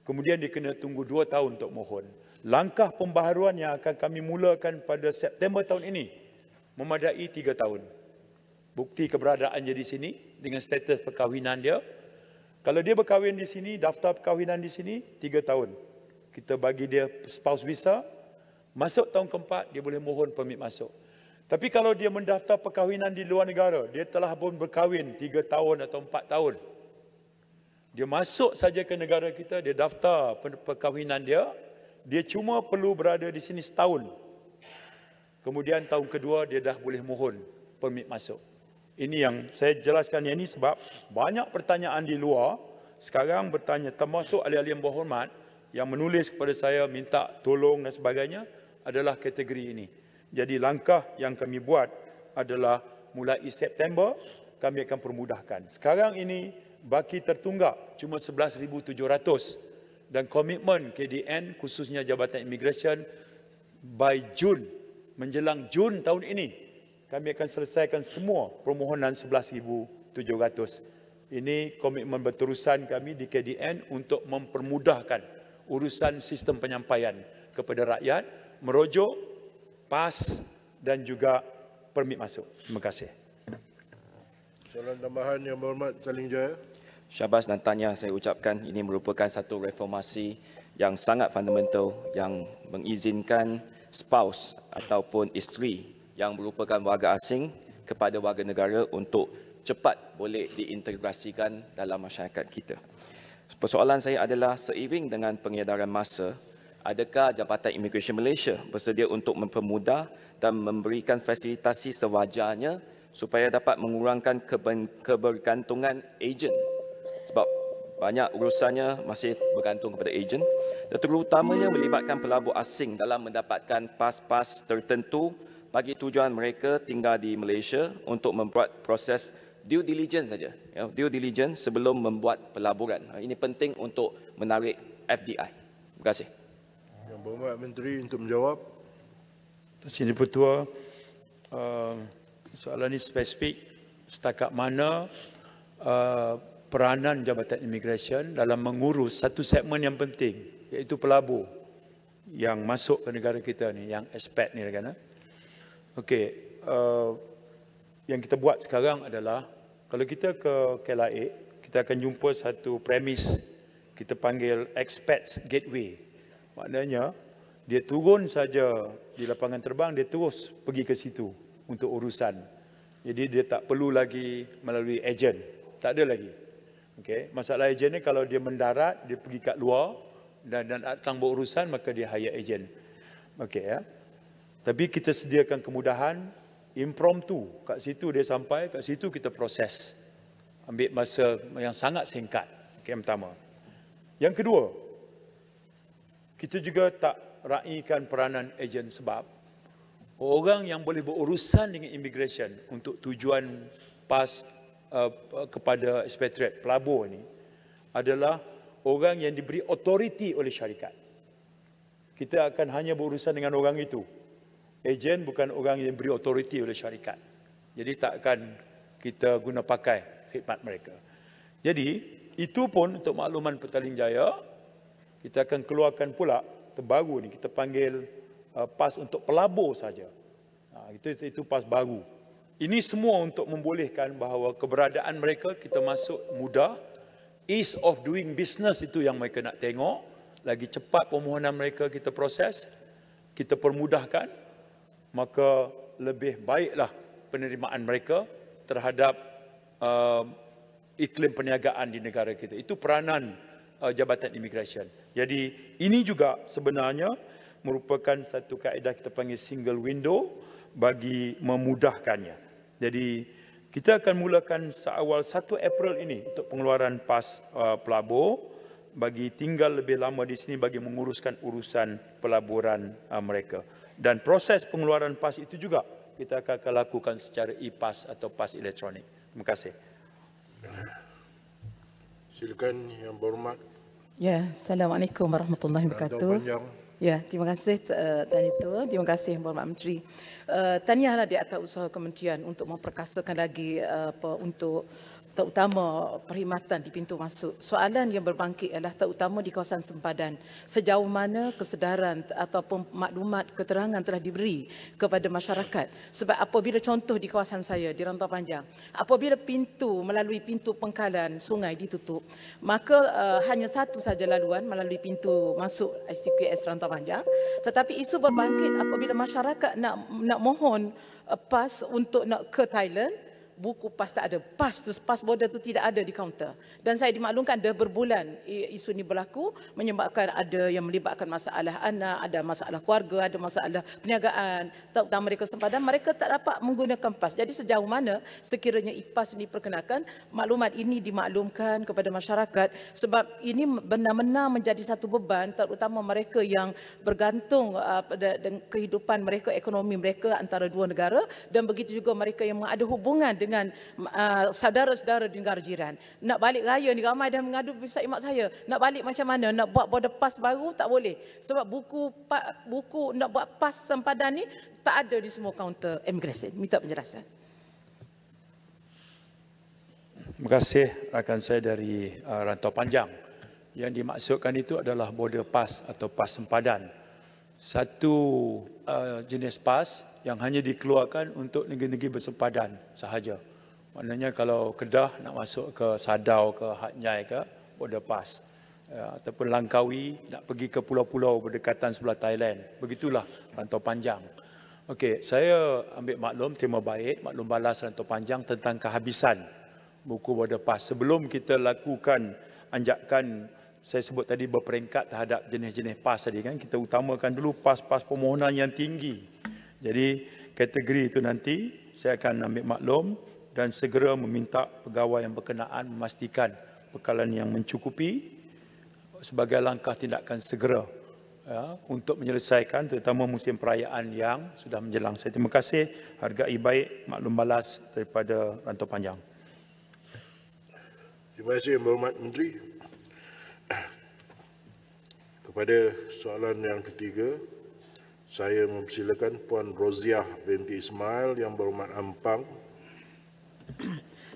Kemudian dia kena tunggu 2 tahun untuk mohon. Langkah pembaharuan yang akan kami mulakan pada September tahun ini memadai 3 tahun. Bukti keberadaannya di sini dengan status perkahwinan dia. Kalau dia berkahwin di sini, daftar perkahwinan di sini 3 tahun. Kita bagi dia spouse visa, masuk tahun keempat dia boleh mohon permit masuk. Tapi kalau dia mendaftar perkahwinan di luar negara, dia telah pun berkahwin 3 tahun atau 4 tahun. Dia masuk saja ke negara kita, dia daftar perkahwinan dia cuma perlu berada di sini setahun. Kemudian tahun kedua dia dah boleh mohon permit masuk. Ini yang saya jelaskan yang ini sebab banyak pertanyaan di luar sekarang bertanya, termasuk ahli-ahli yang berhormat yang menulis kepada saya minta tolong dan sebagainya adalah kategori ini. Jadi langkah yang kami buat adalah mulai September kami akan permudahkan. Sekarang ini baki tertunggak cuma 11,700 dan komitmen KDN khususnya Jabatan Immigration by Jun, menjelang Jun tahun ini kami akan selesaikan semua permohonan 11,700. Ini komitmen berterusan kami di KDN untuk mempermudahkan urusan sistem penyampaian kepada rakyat, merujuk, PAS dan juga permit masuk. Terima kasih.
Soalan tambahan yang berhormat Saling Jaya.
Syabas dan tahniah saya ucapkan, ini merupakan satu reformasi yang sangat fundamental yang mengizinkan spouse ataupun isteri yang merupakan warga asing kepada warga negara untuk cepat boleh diintegrasikan dalam masyarakat kita. Persoalan saya adalah seiring dengan pengedaran masa, adakah Jabatan Immigration Malaysia bersedia untuk mempermudah dan memberikan fasilitasi sewajarnya supaya dapat mengurangkan kebergantungan ejen? Sebab banyak urusannya masih bergantung kepada ejen, dan terutamanya melibatkan pelabur asing dalam mendapatkan pas-pas tertentu bagi tujuan mereka tinggal di Malaysia untuk membuat proses due diligence saja, due diligence sebelum membuat pelaburan. Ini penting untuk menarik FDI. Terima kasih.
Yang berhormat Menteri untuk menjawab.
Terima kasih Ketua. Soalan ini spesifik setakat mana peranan Jabatan Immigration dalam mengurus satu segmen yang penting, iaitu pelabur yang masuk ke negara kita ni, yang expat ni kan. Okey, yang kita buat sekarang adalah kalau kita ke KLIA, kita akan jumpa satu premis kita panggil Expats Gateway. Maknanya dia turun saja di lapangan terbang, dia terus pergi ke situ untuk urusan. Jadi dia tak perlu lagi melalui ejen, tak ada lagi. Okey, masalah ejen ni kalau dia mendarat, dia pergi kat luar dan datang berurusan, maka dia hire ejen. Okey ya. Tapi kita sediakan kemudahan impromptu. Kat situ dia sampai, kat situ kita proses. Ambil masa yang sangat singkat. Okay, yang pertama. Yang kedua, kita juga tak raikan peranan ejen sebab orang yang boleh berurusan dengan immigration untuk tujuan PAS kepada expatriate pelabur ini adalah orang yang diberi authority oleh syarikat. Kita akan hanya berurusan dengan orang itu. Ejen bukan orang yang diberi authority oleh syarikat. Jadi takkan kita guna pakai khidmat mereka. Jadi itu pun untuk makluman Petaling Jaya, kita akan keluarkan pula terbaru ni, kita panggil PAS untuk pelabur saja. Itu PAS baru. Ini semua untuk membolehkan bahawa keberadaan mereka kita masuk mudah. Ease of doing business itu yang mereka nak tengok. Lagi cepat permohonan mereka kita proses, kita permudahkan, maka lebih baiklah penerimaan mereka terhadap iklim perniagaan di negara kita. Itu peranan Jabatan Immigration. Jadi ini juga sebenarnya merupakan satu kaedah kita panggil single window bagi memudahkannya. Jadi kita akan mulakan seawal 1 April ini untuk pengeluaran PAS pelabur bagi tinggal lebih lama di sini bagi menguruskan urusan pelaburan mereka. Dan proses pengeluaran PAS itu juga kita akan lakukan secara e-PAS atau PAS elektronik. Terima kasih.
Silakan Yang Berhormat.
Ya, Assalamualaikum warahmatullahi wabarakatuh. Ya, terima kasih Tuan Ketua, terima kasih Yang Berhormat Menteri. Tahniahlah di atas usaha kementerian untuk memperkasakan lagi untuk terutama perkhidmatan di pintu masuk. Soalan yang berbangkit adalah terutama di kawasan sempadan. Sejauh mana kesedaran ataupun maklumat keterangan telah diberi kepada masyarakat. Sebab apabila contoh di kawasan saya, di Rantau Panjang, apabila melalui pintu pengkalan sungai ditutup, maka hanya satu saja laluan melalui pintu masuk ICQS Rantau Panjang. Tetapi isu berbangkit apabila masyarakat nak mohon PAS untuk nak ke Thailand, buku PAS tak ada. PAS border tu tidak ada di kaunter. Dan saya dimaklumkan dah berbulan isu ini berlaku menyebabkan ada yang melibatkan masalah anak, ada masalah keluarga, ada masalah perniagaan, terutama mereka sempadan, mereka tak dapat menggunakan PAS. Jadi sejauh mana sekiranya e-PAS ini diperkenalkan, maklumat ini dimaklumkan kepada masyarakat sebab ini benar-benar menjadi satu beban terutama mereka yang bergantung pada kehidupan mereka, ekonomi mereka antara dua negara dan begitu juga mereka yang ada hubungan dengan saudara-saudara di negara jiran. Nak balik raya ni ramai dah mengadu bisa imak saya. Nak balik macam mana? Nak buat border pass baru tak boleh. Sebab buku nak buat pass sempadan ni tak ada di semua kaunter immigration. Minta penjelasan.
Terima kasih rakan saya dari Rantau Panjang. Yang dimaksudkan itu adalah border pass atau pass sempadan. Satu jenis PAS yang hanya dikeluarkan untuk negeri-negeri bersempadan sahaja. Maknanya kalau Kedah nak masuk ke Sadau ke Hat Nyai ke, border PAS. Ataupun Langkawi nak pergi ke pulau-pulau berdekatan sebelah Thailand. Begitulah Rantau Panjang. Okey, saya ambil maklum, terima baik, maklum balas Rantau Panjang tentang kehabisan buku border PAS. Sebelum kita lakukan anjakan saya sebut tadi berperingkat terhadap jenis-jenis PAS tadi kan, kita utamakan dulu PAS-PAS permohonan yang tinggi. Jadi kategori itu nanti saya akan ambil maklum dan segera meminta pegawai yang berkenaan memastikan bekalan yang mencukupi sebagai langkah tindakan segera untuk menyelesaikan terutama musim perayaan yang sudah menjelang. Saya terima kasih, hargai baik maklum balas daripada Rantau Panjang.
Terima kasih Yang Berhormat Menteri. Kepada soalan yang ketiga, saya mempersilakan Puan Roziah binti Ismail Yang Berhormat Ampang.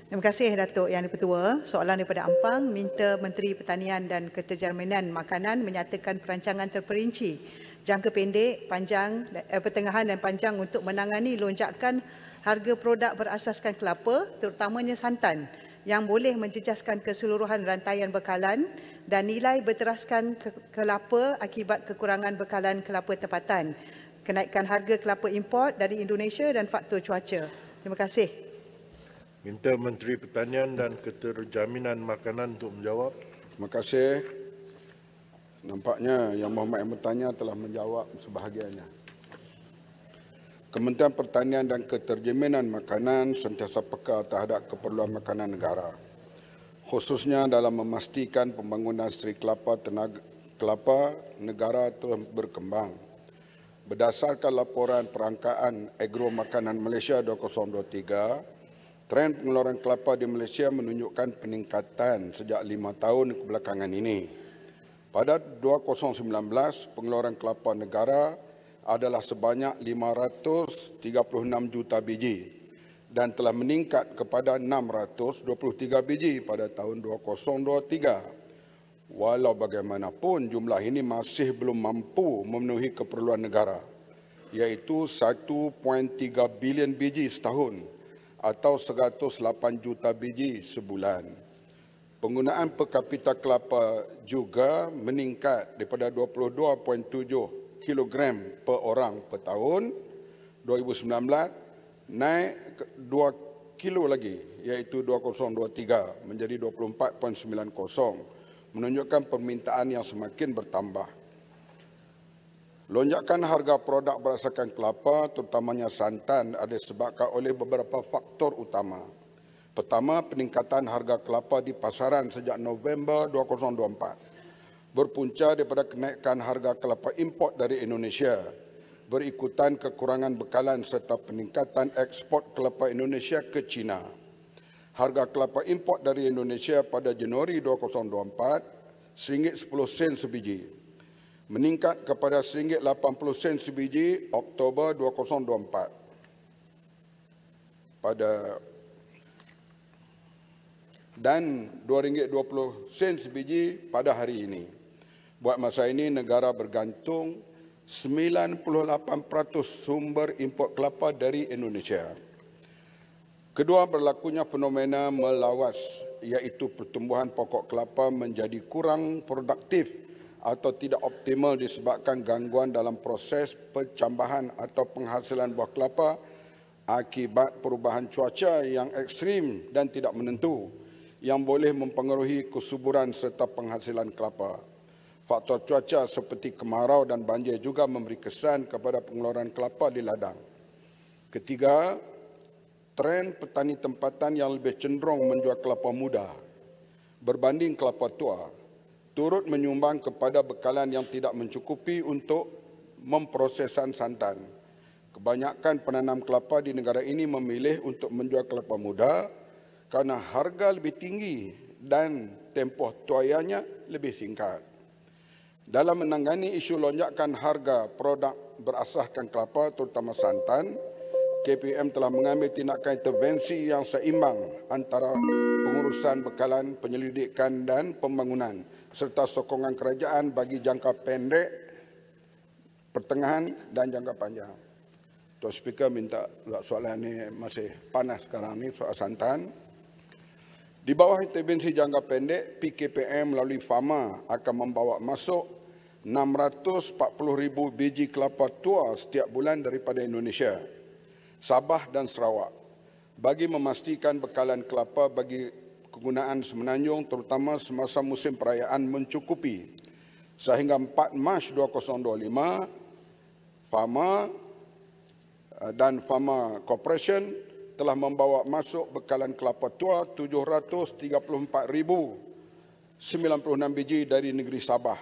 Terima kasih Datuk Yang Di-Pertua. Soalan daripada Ampang, minta Menteri Pertanian dan Keterjaminan Makanan menyatakan perancangan terperinci jangka pendek, panjang, pertengahan dan panjang untuk menangani lonjakan harga produk berasaskan kelapa, terutamanya santan, yang boleh menjejaskan keseluruhan rantaian bekalan dan nilai berteraskan kelapa akibat kekurangan bekalan kelapa tempatan, kenaikan harga kelapa import dari Indonesia dan faktor cuaca. Terima kasih.
Minta Menteri Pertanian dan Keterjaminan Makanan untuk menjawab.
Terima kasih. Nampaknya Yang Berhormat yang bertanya telah menjawab sebahagiannya. Kementerian Pertanian dan Keterjaminan Makanan sentiasa peka terhadap keperluan makanan negara, khususnya dalam memastikan pembangunan industri kelapa negara terus berkembang. Berdasarkan laporan Perangkaan Agro Makanan Malaysia 2023, tren pengeluaran kelapa di Malaysia menunjukkan peningkatan sejak 5 tahun kebelakangan ini. Pada 2019, pengeluaran kelapa negara adalah sebanyak 536 juta biji dan telah meningkat kepada 623 biji pada tahun 2023. Walau bagaimanapun jumlah ini masih belum mampu memenuhi keperluan negara, iaitu 1.3 bilion biji setahun atau 108 juta biji sebulan. Penggunaan per kapita kelapa juga meningkat daripada 22.7 kilogram per orang per tahun 2019 naik 2 kilo lagi iaitu 2023 menjadi 24.90 , menunjukkan permintaan yang semakin bertambah. Lonjakan harga produk berasaskan kelapa, terutamanya santan, ada disebabkan oleh beberapa faktor utama. Pertama, peningkatan harga kelapa di pasaran sejak November 2024. Berpunca daripada kenaikan harga kelapa import dari Indonesia, berikutan kekurangan bekalan serta peningkatan ekspor kelapa Indonesia ke China. Harga kelapa import dari Indonesia pada Januari 2024 RM10 sebiji, meningkat kepada RM80 sebiji Oktober 2024 dan RM2.20 sebiji pada hari ini. Buat masa ini negara bergantung 98% sumber import kelapa dari Indonesia. Kedua, berlakunya fenomena melawas, iaitu pertumbuhan pokok kelapa menjadi kurang produktif atau tidak optimal disebabkan gangguan dalam proses pencambahan atau penghasilan buah kelapa akibat perubahan cuaca yang ekstrim dan tidak menentu yang boleh mempengaruhi kesuburan serta penghasilan kelapa. Faktor cuaca seperti kemarau dan banjir juga memberi kesan kepada pengeluaran kelapa di ladang. Ketiga, tren petani tempatan yang lebih cenderung menjual kelapa muda berbanding kelapa tua turut menyumbang kepada bekalan yang tidak mencukupi untuk memprosesan santan. Kebanyakan penanam kelapa di negara ini memilih untuk menjual kelapa muda kerana harga lebih tinggi dan tempoh tuaiannya lebih singkat. Dalam menangani isu lonjakan harga produk berasaskan kelapa terutama santan, KPM telah mengambil tindakan intervensi yang seimbang antara pengurusan bekalan, penyelidikan dan pembangunan serta sokongan kerajaan bagi jangka pendek, pertengahan dan jangka panjang. Tuan Speaker minta soalan ini masih panas sekarang ni, soal santan. Di bawah intervensi jangka pendek, PKPM melalui Pharma akan membawa masuk 640,000 biji kelapa tua setiap bulan daripada Indonesia, Sabah dan Sarawak bagi memastikan bekalan kelapa bagi kegunaan semenanjung terutama semasa musim perayaan mencukupi. Sehingga 4 Mac 2025, Pharma dan Pharma Corporation telah membawa masuk bekalan kelapa tua 734,096 biji dari negeri Sabah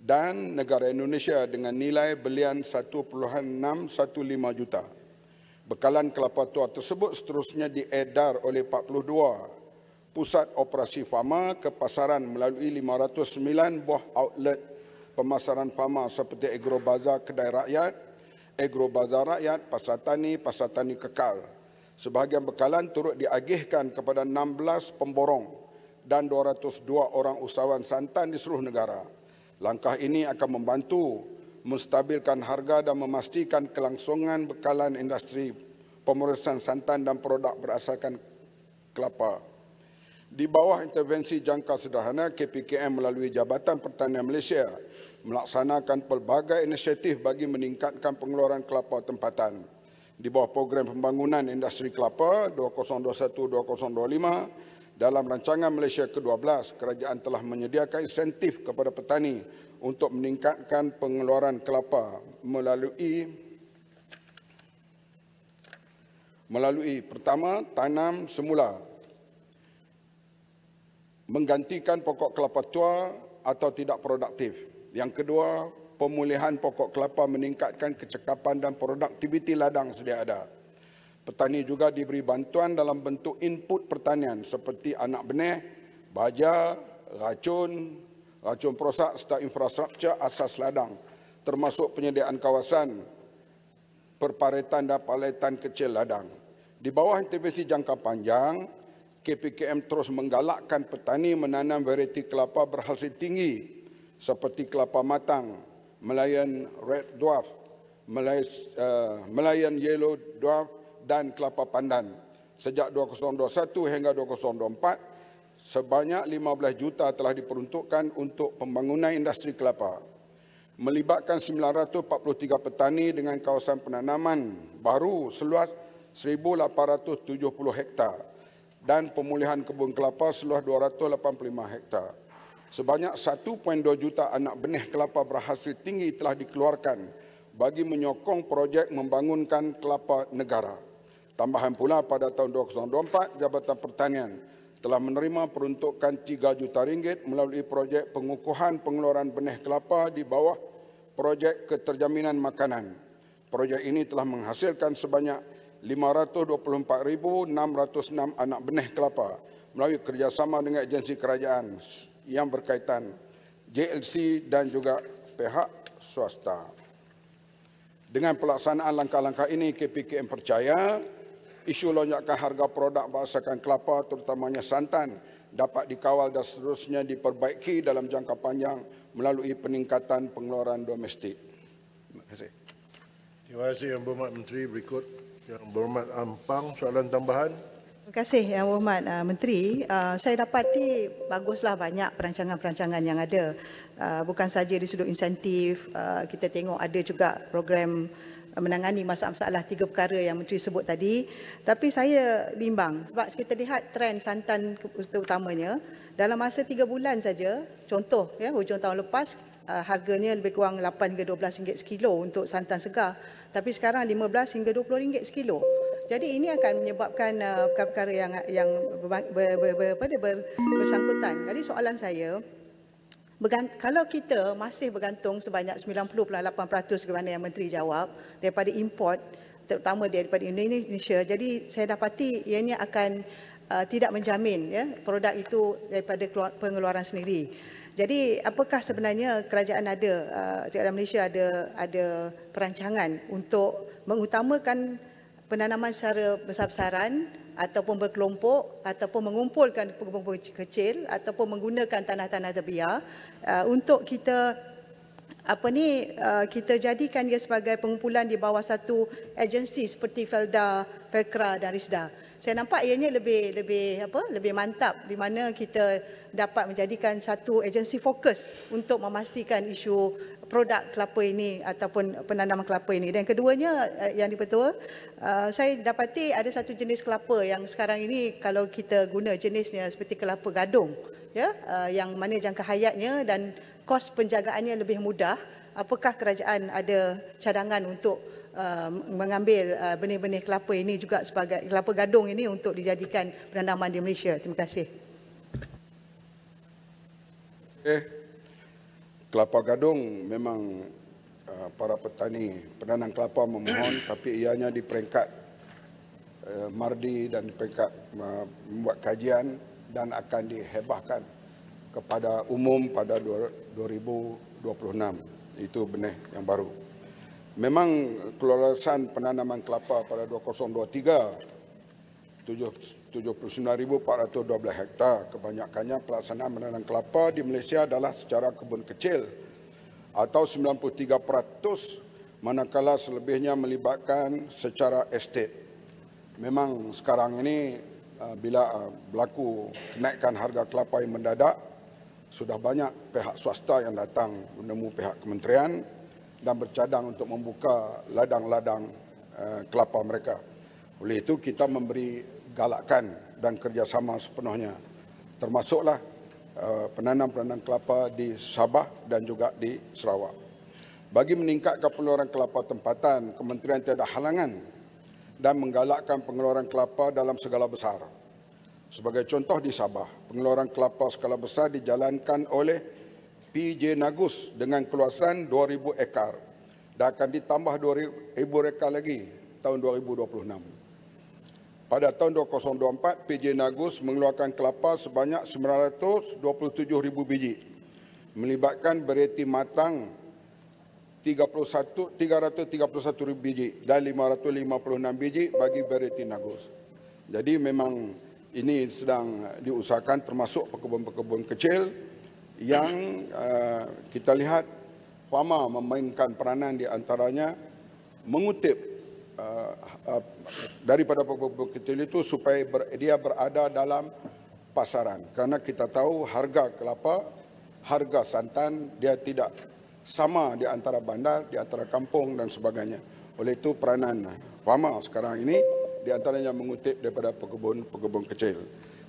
dan negara Indonesia dengan nilai belian 1.615 juta. Bekalan kelapa tua tersebut seterusnya diedar oleh 42 pusat operasi Pharma ke pasaran melalui 509 buah outlet pemasaran Pharma seperti Agro Bazar Kedai Rakyat, Agro Bazar Rakyat, Pasar Tani Kekal. Sebahagian bekalan turut diagihkan kepada 16 pemborong dan 202 orang usahawan santan di seluruh negara. Langkah ini akan membantu menstabilkan harga dan memastikan kelangsungan bekalan industri pemrosesan santan dan produk berasaskan kelapa. Di bawah intervensi jangka sederhana, KPKM melalui Jabatan Pertanian Malaysia melaksanakan pelbagai inisiatif bagi meningkatkan pengeluaran kelapa tempatan. Di bawah program pembangunan industri kelapa 2021-2025, dalam rancangan Malaysia ke-12, kerajaan telah menyediakan insentif kepada petani untuk meningkatkan pengeluaran kelapa melalui pertama, tanam semula, menggantikan pokok kelapa tua atau tidak produktif. Yang kedua, pemulihan pokok kelapa meningkatkan kecekapan dan produktiviti ladang sedia ada. Petani juga diberi bantuan dalam bentuk input pertanian seperti anak benih, baja, racun perosak serta infrastruktur asas ladang, termasuk penyediaan kawasan perparetan dan paletan kecil ladang. Di bawah intervensi jangka panjang, KPKM terus menggalakkan petani menanam varieti kelapa berhasil tinggi seperti kelapa matang, Malayan Red Dwarf, Malayan Yellow Dwarf dan kelapa pandan. Sejak 2021 hingga 2024, sebanyak 15 juta telah diperuntukkan untuk pembangunan industri kelapa, melibatkan 943 petani dengan kawasan penanaman baru seluas 1,870 hektar dan pemulihan kebun kelapa seluas 285 hektar. Sebanyak 1.2 juta anak benih kelapa berhasil tinggi telah dikeluarkan bagi menyokong projek membangunkan kelapa negara. Tambahan pula pada tahun 2024, Jabatan Pertanian telah menerima peruntukan RM3 juta melalui projek pengukuhan pengeluaran benih kelapa di bawah projek keterjaminan makanan. Projek ini telah menghasilkan sebanyak 524,606 anak benih kelapa melalui kerjasama dengan agensi kerajaan yang berkaitan, JLC dan juga pihak swasta. Dengan pelaksanaan langkah-langkah ini, KPKM percaya isu lonjakan harga produk berasaskan kelapa, terutamanya santan, dapat dikawal dan seterusnya diperbaiki dalam jangka panjang melalui peningkatan pengeluaran domestik. Terima kasih.
Terima kasih Yang Berhormat Menteri. Berikut Yang Berhormat Ampang, soalan tambahan.
Terima kasih Yang Berhormat Menteri. Saya dapati baguslah banyak perancangan-perancangan yang ada. Bukan saja di sudut insentif, kita tengok ada juga program menangani masalah-masalah 3 perkara yang Menteri sebut tadi. Tapi saya bimbang sebab kita lihat trend santan terutamanya dalam masa 3 bulan saja. Contoh, ya, hujung tahun lepas harganya lebih kurang 8 hingga RM12 sekilo untuk santan segar. Tapi sekarang RM15 hingga RM20 sekilo. Jadi ini akan menyebabkan perkara-perkara yang bersangkutan. Jadi soalan saya, kalau kita masih bergantung sebanyak 90.8% sebagaimana yang Menteri jawab daripada import, terutama daripada Indonesia, jadi saya dapati ianya akan tidak menjamin, ya, produk itu daripada pengeluaran sendiri. Jadi apakah sebenarnya kerajaan kerajaan Malaysia ada perancangan untuk mengutamakan penanaman secara besar-besaran ataupun berkelompok ataupun mengumpulkan pengembang kecil ataupun menggunakan tanah-tanah terbiar untuk kita kita jadikan dia sebagai pengumpulan di bawah satu agensi seperti Felda, Felkra dan Risda. Saya nampak ianya lebih mantap di mana kita dapat menjadikan satu agensi fokus untuk memastikan isu produk kelapa ini ataupun penanaman kelapa ini. Dan keduanya yang dipertua, saya dapati ada satu jenis kelapa yang sekarang ini kalau kita guna jenisnya seperti kelapa gadung, ya, yang mana jangka hayatnya dan kos penjagaannya lebih mudah. Apakah kerajaan ada cadangan untuk mengambil benih-benih kelapa ini juga sebagai kelapa gadung ini untuk dijadikan penanaman di Malaysia? Terima kasih.
Kelapa gadung memang para petani penanam kelapa memohon, tapi ianya di peringkat mardi dan di peringkat membuat kajian dan akan dihebahkan kepada umum pada 2026. Itu benih yang baru. Memang keluasan penanaman kelapa pada 2023 79,412 hektar. Kebanyakannya pelaksanaan menanam kelapa di Malaysia adalah secara kebun kecil atau 93%, manakala selebihnya melibatkan secara estate. Memang sekarang ini bila berlaku kenaikan harga kelapa yang mendadak, sudah banyak pihak swasta yang datang menemui pihak kementerian dan bercadang untuk membuka ladang-ladang kelapa mereka. Oleh itu kita memberi galakan dan kerjasama sepenuhnya, termasuklah penanam-penanam kelapa di Sabah dan juga di Sarawak. Bagi meningkatkan pengeluaran kelapa tempatan, kementerian tiada halangan dan menggalakkan pengeluaran kelapa dalam skala besar. Sebagai contoh di Sabah, pengeluaran kelapa skala besar dijalankan oleh PJ Nagus dengan keluasan 2,000 ekar dan akan ditambah 2,000 ekar lagi tahun 2026. Pada tahun 2024, PJ Nagus mengeluarkan kelapa sebanyak 927,000 biji, melibatkan varieti matang 331,000 biji dan 556 biji bagi varieti Nagus. Jadi memang ini sedang diusahakan termasuk pekebun-pekebun kecil yang kita lihat Fama memainkan peranan di antaranya mengutip daripada pekebun kecil itu supaya dia berada dalam pasaran. Kerana kita tahu harga kelapa, harga santan dia tidak sama di antara bandar, di antara kampung dan sebagainya. Oleh itu peranan Fama sekarang ini di antaranya mengutip daripada pekebun-pekebun kecil.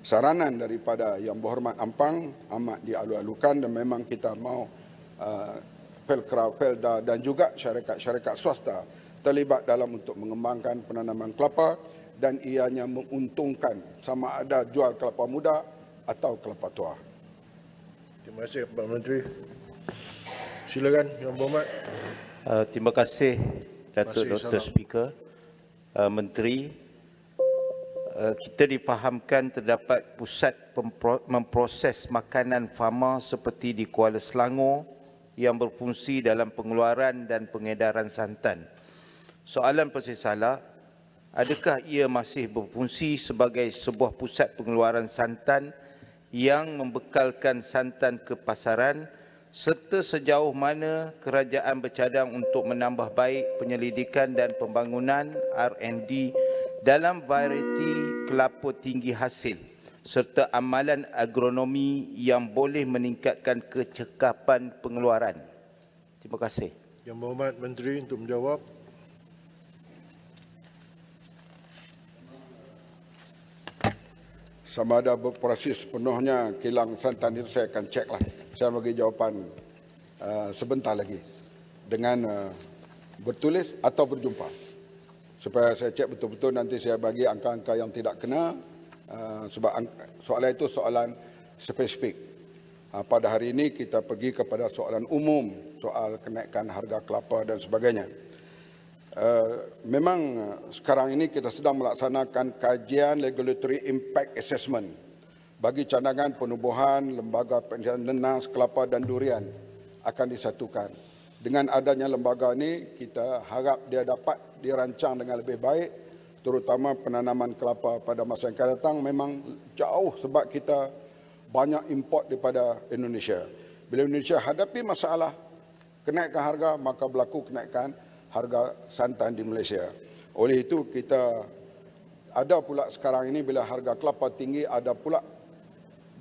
saranan daripada Yang Berhormat Ampang amat dialu-alukan, dan memang kita mahu Pelda dan juga syarikat-syarikat swasta terlibat dalam untuk mengembangkan penanaman kelapa, dan ianya menguntungkan sama ada jual kelapa muda atau kelapa tua.
Terima kasih Pak Menteri. Silakan Yang Berhormat.
Terima kasih Datuk Dr. Speaker. Menteri, kita difahamkan terdapat pusat memproses makanan farma seperti di Kuala Selangor yang berfungsi dalam pengeluaran dan pengedaran santan. Soalan persisalah, adakah ia masih berfungsi sebagai sebuah pusat pengeluaran santan yang membekalkan santan ke pasaran, serta sejauh mana kerajaan bercadang untuk menambah baik penyelidikan dan pembangunan R&D dalam varieti kelapa tinggi hasil serta amalan agronomi yang boleh meningkatkan kecekapan pengeluaran. Terima kasih.
Yang Berhormat Menteri untuk menjawab.
Sama ada beroperasi sepenuhnya kilang santan itu, saya akan ceklah. Saya bagi jawapan sebentar lagi dengan bertulis atau berjumpa. Supaya saya cek betul-betul, nanti saya bagi angka-angka yang tidak kena, sebab soalan itu soalan spesifik. Pada hari ini kita pergi kepada soalan umum, soal kenaikan harga kelapa dan sebagainya. Memang sekarang ini kita sedang melaksanakan kajian regulatory impact assessment bagi cadangan penubuhan lembaga penelitian nenas, kelapa dan durian akan disatukan. Dengan adanya lembaga ini, kita harap dia dapat dirancang dengan lebih baik, terutama penanaman kelapa pada masa yang akan datang. Memang jauh sebab kita banyak import daripada Indonesia. Bila Indonesia hadapi masalah kenaikan harga, maka berlaku kenaikan harga santan di Malaysia. Oleh itu kita ada pula sekarang ini bila harga kelapa tinggi, ada pula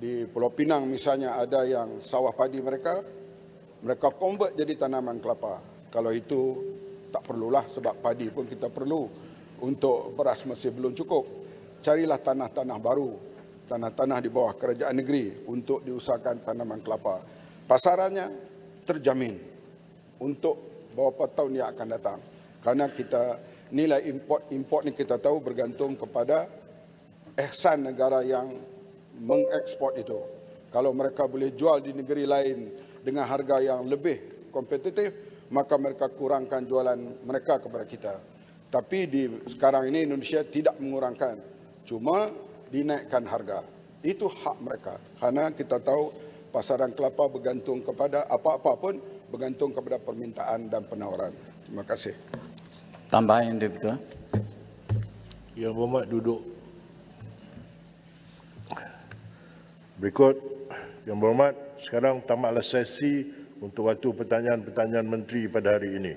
di Pulau Pinang misalnya ada yang sawah padi mereka convert jadi tanaman kelapa. Kalau itu tak perlulah, sebab padi pun kita perlu untuk beras masih belum cukup. Carilah tanah-tanah baru, tanah-tanah di bawah kerajaan negeri untuk diusahakan tanaman kelapa. Pasarannya terjamin untuk beberapa tahun yang akan datang. Karena kita nilai import ni kita tahu bergantung kepada ihsan negara yang mengekspor itu. Kalau mereka boleh jual di negeri lain dengan harga yang lebih kompetitif, maka mereka kurangkan jualan mereka kepada kita. Tapi sekarang ini Indonesia tidak mengurangkan, cuma dinaikkan harga. Itu hak mereka. Karena kita tahu pasaran kelapa bergantung kepada apa-apa pun bergantung kepada permintaan dan penawaran. Terima kasih.
Tambahan yang betul.
Yang Berhormat duduk. Berikut, Yang Berhormat, sekarang tamatlah sesi untuk waktu pertanyaan-pertanyaan menteri pada hari ini.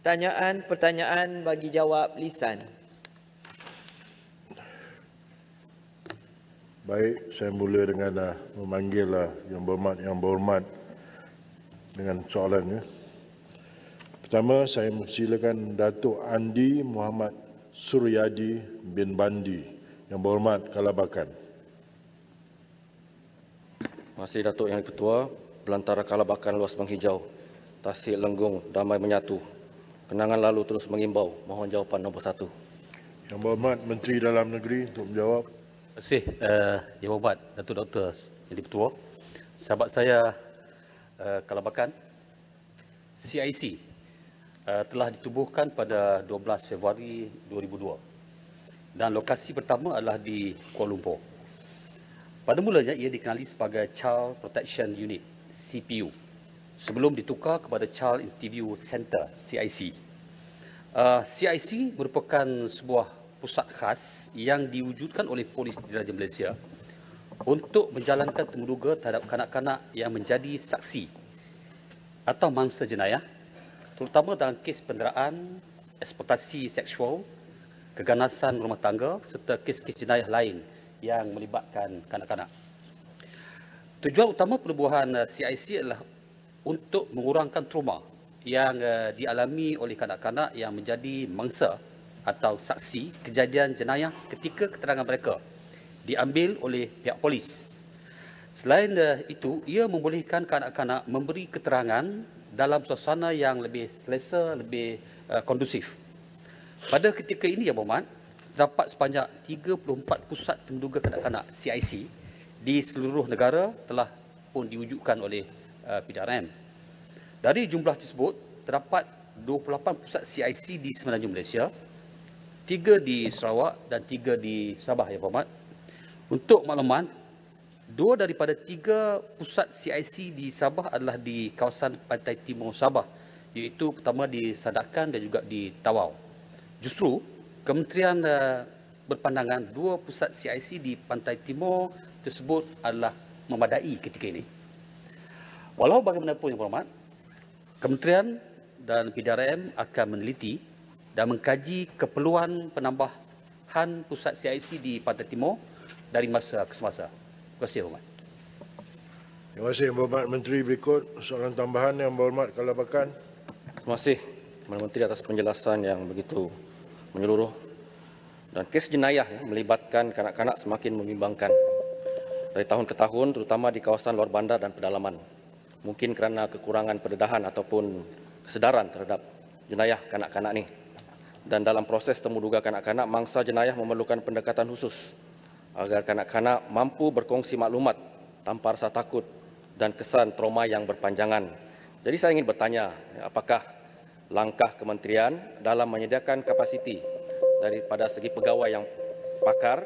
Pertanyaan bagi jawab lisan.
Baik, saya mula dengan memanggil Yang Berhormat dengan soalannya. Pertama, saya mempersilakan Datuk Andi Muhammad Suryadi bin Bandi, Yang Berhormat Kalabakan.
Terima kasih Datuk Yang Ketua. Belantara Kalabakan luas menghijau, tasik lenggung damai menyatu. Kenangan lalu terus mengimbau. Mohon jawapan nombor 1.
Yang Berhormat Menteri Dalam Negeri untuk menjawab.
Terima kasih Yang Berhormat Datuk Dr. Yang Ketua. Sahabat saya Kalabakan, CIC telah ditubuhkan pada 12 Februari 2002 dan lokasi pertama adalah di Kuala Lumpur. Pada mulanya ia dikenali sebagai Child Protection Unit CPU sebelum ditukar kepada Child Interview Center CIC. CIC merupakan sebuah pusat khas yang diwujudkan oleh Polis Diraja Malaysia untuk menjalankan temuduga terhadap kanak-kanak yang menjadi saksi atau mangsa jenayah, terutama dalam kes penderaan, eksploitasi seksual, keganasan rumah tangga serta kes-kes jenayah lain yang melibatkan kanak-kanak. Tujuan utama penubuhan CIC adalah untuk mengurangkan trauma yang dialami oleh kanak-kanak yang menjadi mangsa atau saksi kejadian jenayah ketika keterangan mereka diambil oleh pihak polis. Selain itu, ia membolehkan kanak-kanak memberi keterangan dalam suasana yang lebih selesa, lebih kondusif. Pada ketika ini, Yang Berhormat, terdapat sebanyak 34 pusat temuduga kanak-kanak CIC di seluruh negara telah pun diwujudkan oleh PDRM. Dari jumlah tersebut, terdapat 28 pusat CIC di semenanjung Malaysia, 3 di Sarawak dan 3 di Sabah, Yang Berhormat. Untuk makluman, 2 daripada 3 pusat CIC di Sabah adalah di kawasan pantai timur Sabah, iaitu pertama di Sandakan dan juga di Tawau. Justru, Kementerian berpandangan 2 pusat CIC di pantai timur tersebut adalah memadai ketika ini. Walau bagaimanapun, Yang Berhormat, Kementerian dan PDRM akan meneliti dan mengkaji keperluan penambahan pusat CIC di pantai timur dari masa ke semasa. Terima kasih, Yang Berhormat.
Terima kasih, Yang Berhormat Menteri. Berikut soalan tambahan Yang Berhormat Kalabakan.
Terima kasih Kepada Menteri atas penjelasan yang begitu menyeluruh. Dan kes jenayah melibatkan kanak-kanak semakin membimbangkan dari tahun ke tahun, terutama di kawasan luar bandar dan pedalaman. Mungkin kerana kekurangan pendedahan ataupun kesedaran terhadap jenayah kanak-kanak ini. Dan dalam proses temuduga kanak-kanak, mangsa jenayah memerlukan pendekatan khusus agar kanak-kanak mampu berkongsi maklumat tanpa rasa takut dan kesan trauma yang berpanjangan. Jadi saya ingin bertanya, apakah langkah kementerian dalam menyediakan kapasiti daripada segi pegawai yang pakar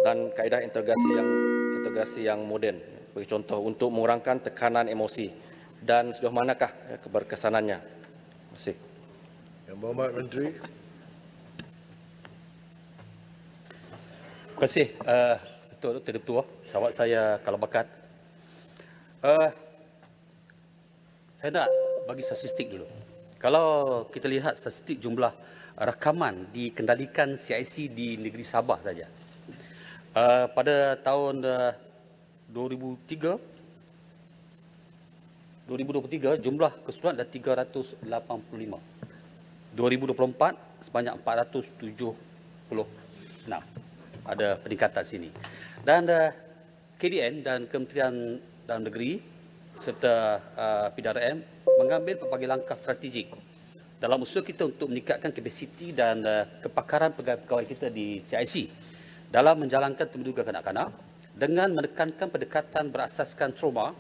dan kaedah integrasi yang moden, bagi contoh untuk mengurangkan tekanan emosi, dan sejauh manakah keberkesanannya? Terima kasih.
Yang Berhormat Menteri.
Terima kasih Dr. Ketua, sahabat saya Kalabakan. Saya nak bagi statistik dulu. Kalau kita lihat statistik jumlah rakaman dikendalikan CIC di negeri Sabah saja. Pada tahun 2023 jumlah keseluruhan adalah 385. 2024 sebanyak 476. Ada peningkatan sini. Dan KDN dan Kementerian Dalam Negeri serta PDRM mengambil pelbagai langkah strategik dalam usaha kita untuk meningkatkan kapasiti dan kepakaran pegawai kita di CIC dalam menjalankan temuduga kanak-kanak dengan menekankan pendekatan berasaskan trauma,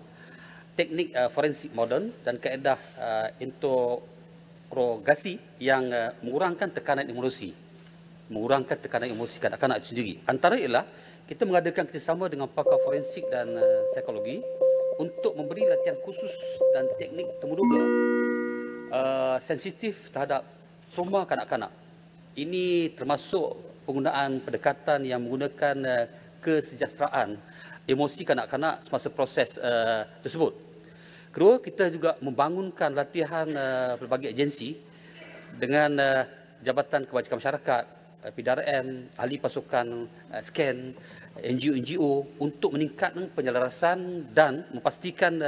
teknik forensik moden dan kaedah interogasi yang mengurangkan tekanan emosi. Mengurangkan tekanan emosi kanak-kanak itu sendiri. Antara ialah kita mengadakan kerjasama dengan pakar forensik dan psikologi untuk memberi latihan khusus dan teknik temuduga sensitif terhadap trauma kanak-kanak. Ini termasuk penggunaan pendekatan yang menggunakan kesejahteraan emosi kanak-kanak semasa proses tersebut. Kedua, kita juga membangunkan latihan pelbagai agensi dengan Jabatan Kebajikan Masyarakat, PDRM, ahli pasukan scan, NGO untuk meningkatkan penyelarasan dan memastikan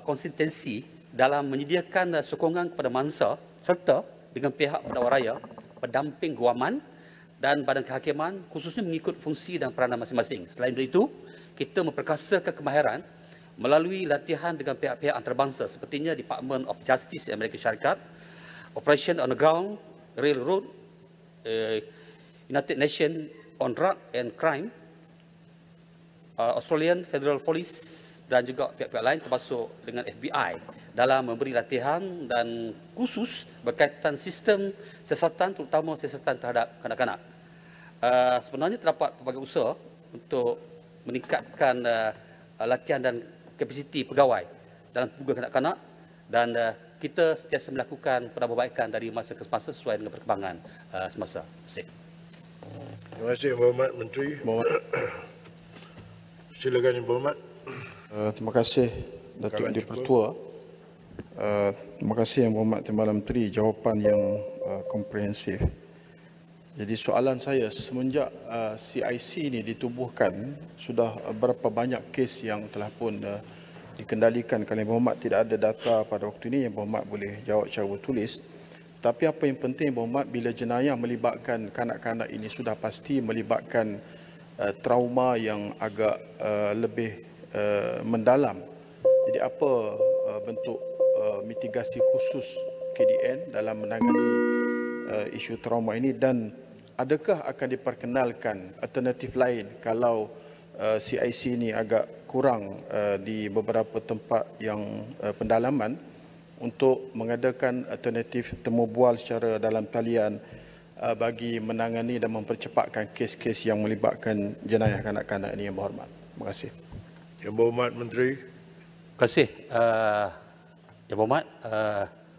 konsistensi dalam menyediakan sokongan kepada mangsa serta dengan pihak pendakwah pendamping guaman dan badan kehakiman khususnya mengikut fungsi dan peranan masing-masing. Selain itu, kita memperkasakan kemahiran melalui latihan dengan pihak-pihak antarabangsa sepertinya Department of Justice Amerika Syarikat, Operation on the Ground, Railroad, United Nations on Drug and Crime, Australian Federal Police dan juga pihak-pihak lain termasuk dengan FBI dalam memberi latihan dan khusus berkaitan sistem siasatan, terutama siasatan terhadap kanak-kanak. Sebenarnya terdapat pelbagai usaha untuk meningkatkan latihan dan kapasiti pegawai dalam temuduga kanak-kanak dan kita sentiasa melakukan penambahbaikan dari masa ke semasa sesuai dengan perkembangan semasa. Terima kasih.
Terima kasih Yang Berhormat Menteri. Silakan Yang Berhormat.
Terima kasih Datuk Di-Pertua. Terima kasih Yang Berhormat Timbalan Menteri, jawapan yang komprehensif. Jadi soalan saya, semenjak CIC ini ditubuhkan, sudah berapa banyak kes yang telah pun dikendalikan? Kalau Yang Berhormat tidak ada data pada waktu ini, Yang Berhormat boleh jawab secara bertulis. Tapi apa yang penting Berhormat, bila jenayah melibatkan kanak-kanak ini sudah pasti melibatkan trauma yang agak lebih mendalam. Jadi apa bentuk mitigasi khusus KDN dalam menangani isu trauma ini, dan adakah akan diperkenalkan alternatif lain kalau CIC ini agak kurang di beberapa tempat yang pendalaman untuk mengadakan alternatif temu bual secara dalam talian bagi menangani dan mempercepatkan kes-kes yang melibatkan jenayah kanak-kanak ini, Yang Berhormat. Terima kasih.
Yang Berhormat Menteri.
Terima kasih. Yang Berhormat,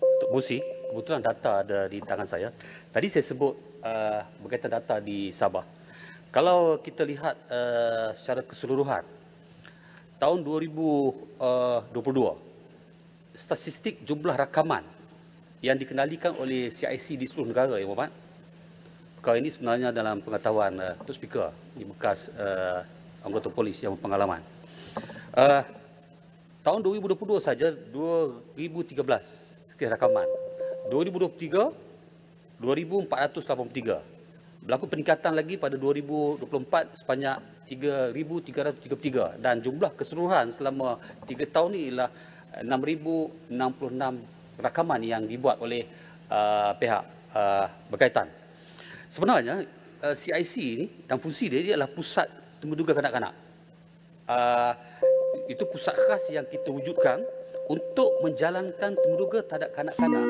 untuk Musi, kebetulan data ada di tangan saya. Tadi saya sebut berkaitan data di Sabah. Kalau kita lihat secara keseluruhan, tahun 2022, statistik jumlah rakaman yang dikendalikan oleh CIC di seluruh negara, Yang Berhormat. Perkara ini sebenarnya dalam pengetahuan Tok Speaker di bekas anggota polis yang berpengalaman. Tahun 2022 saja 2013 sekian rakaman. 2023 2483. Berlaku peningkatan lagi pada 2024 sebanyak 3333 dan jumlah keseluruhan selama 3 tahun ini ialah 6066 rakaman yang dibuat oleh pihak berkaitan. Sebenarnya CIC ini dan fungsi dia adalah pusat temuduga kanak-kanak. Itu pusat khas yang kita wujudkan untuk menjalankan temuduga terhadap kanak-kanak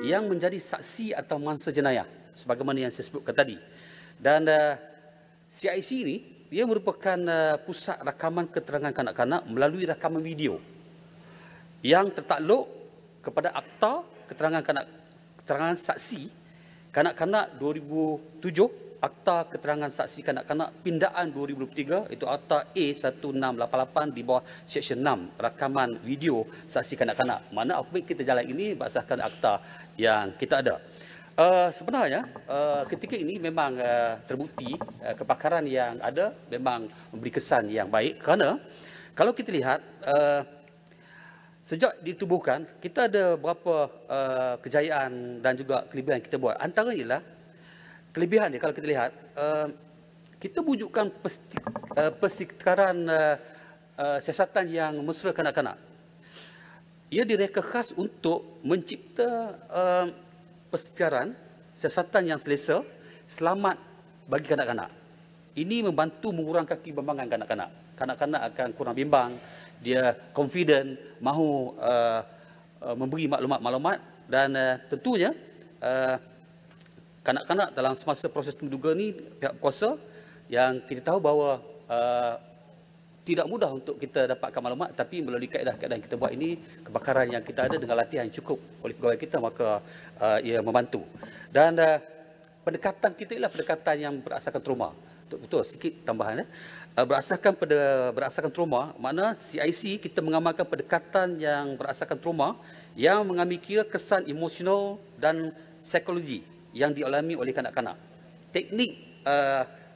yang menjadi saksi atau mangsa jenayah sebagaimana yang saya sebutkan tadi. Dan CIC ini dia merupakan pusat rakaman keterangan kanak-kanak melalui rakaman video yang tertakluk kepada Akta Keterangan Saksi Kanak-kanak 2007, Akta Keterangan Saksi Kanak-kanak Pindaan 2023, itu Akta A1688 di bawah Seksyen 6, rakaman video saksi kanak-kanak. Mana apa yang kita jalan ini berdasarkan akta yang kita ada. Sebenarnya ketika ini memang terbukti kepakaran yang ada memang memberi kesan yang baik, kerana kalau kita lihat sejak ditubuhkan, kita ada beberapa kejayaan dan juga kelebihan yang kita buat. Antaranya ialah kelebihan dia, kalau kita lihat, kita wujudkan persekaran siasatan yang mesra kanak-kanak. Ia direka khas untuk mencipta persekaran siasatan yang selesa, selamat bagi kanak-kanak. Ini membantu mengurangkan kebimbangan kanak-kanak. Kanak-kanak akan kurang bimbang, dia confident, mahu memberi maklumat-maklumat, dan tentunya kanak-kanak dalam semasa proses temuduga ni pihak kuasa yang kita tahu bahawa tidak mudah untuk kita dapatkan maklumat, tapi melalui kaedah-kaedah yang kita buat ini, kebakaran yang kita ada dengan latihan yang cukup oleh pegawai kita, maka ia membantu. Dan pendekatan kita ialah pendekatan yang berasaskan trauma. Betul, sikit tambahan. Berasaskan trauma, makna CIC kita mengamalkan pendekatan yang berasaskan trauma yang mengambil kira kesan emosional dan psikologi yang dialami oleh kanak-kanak. Teknik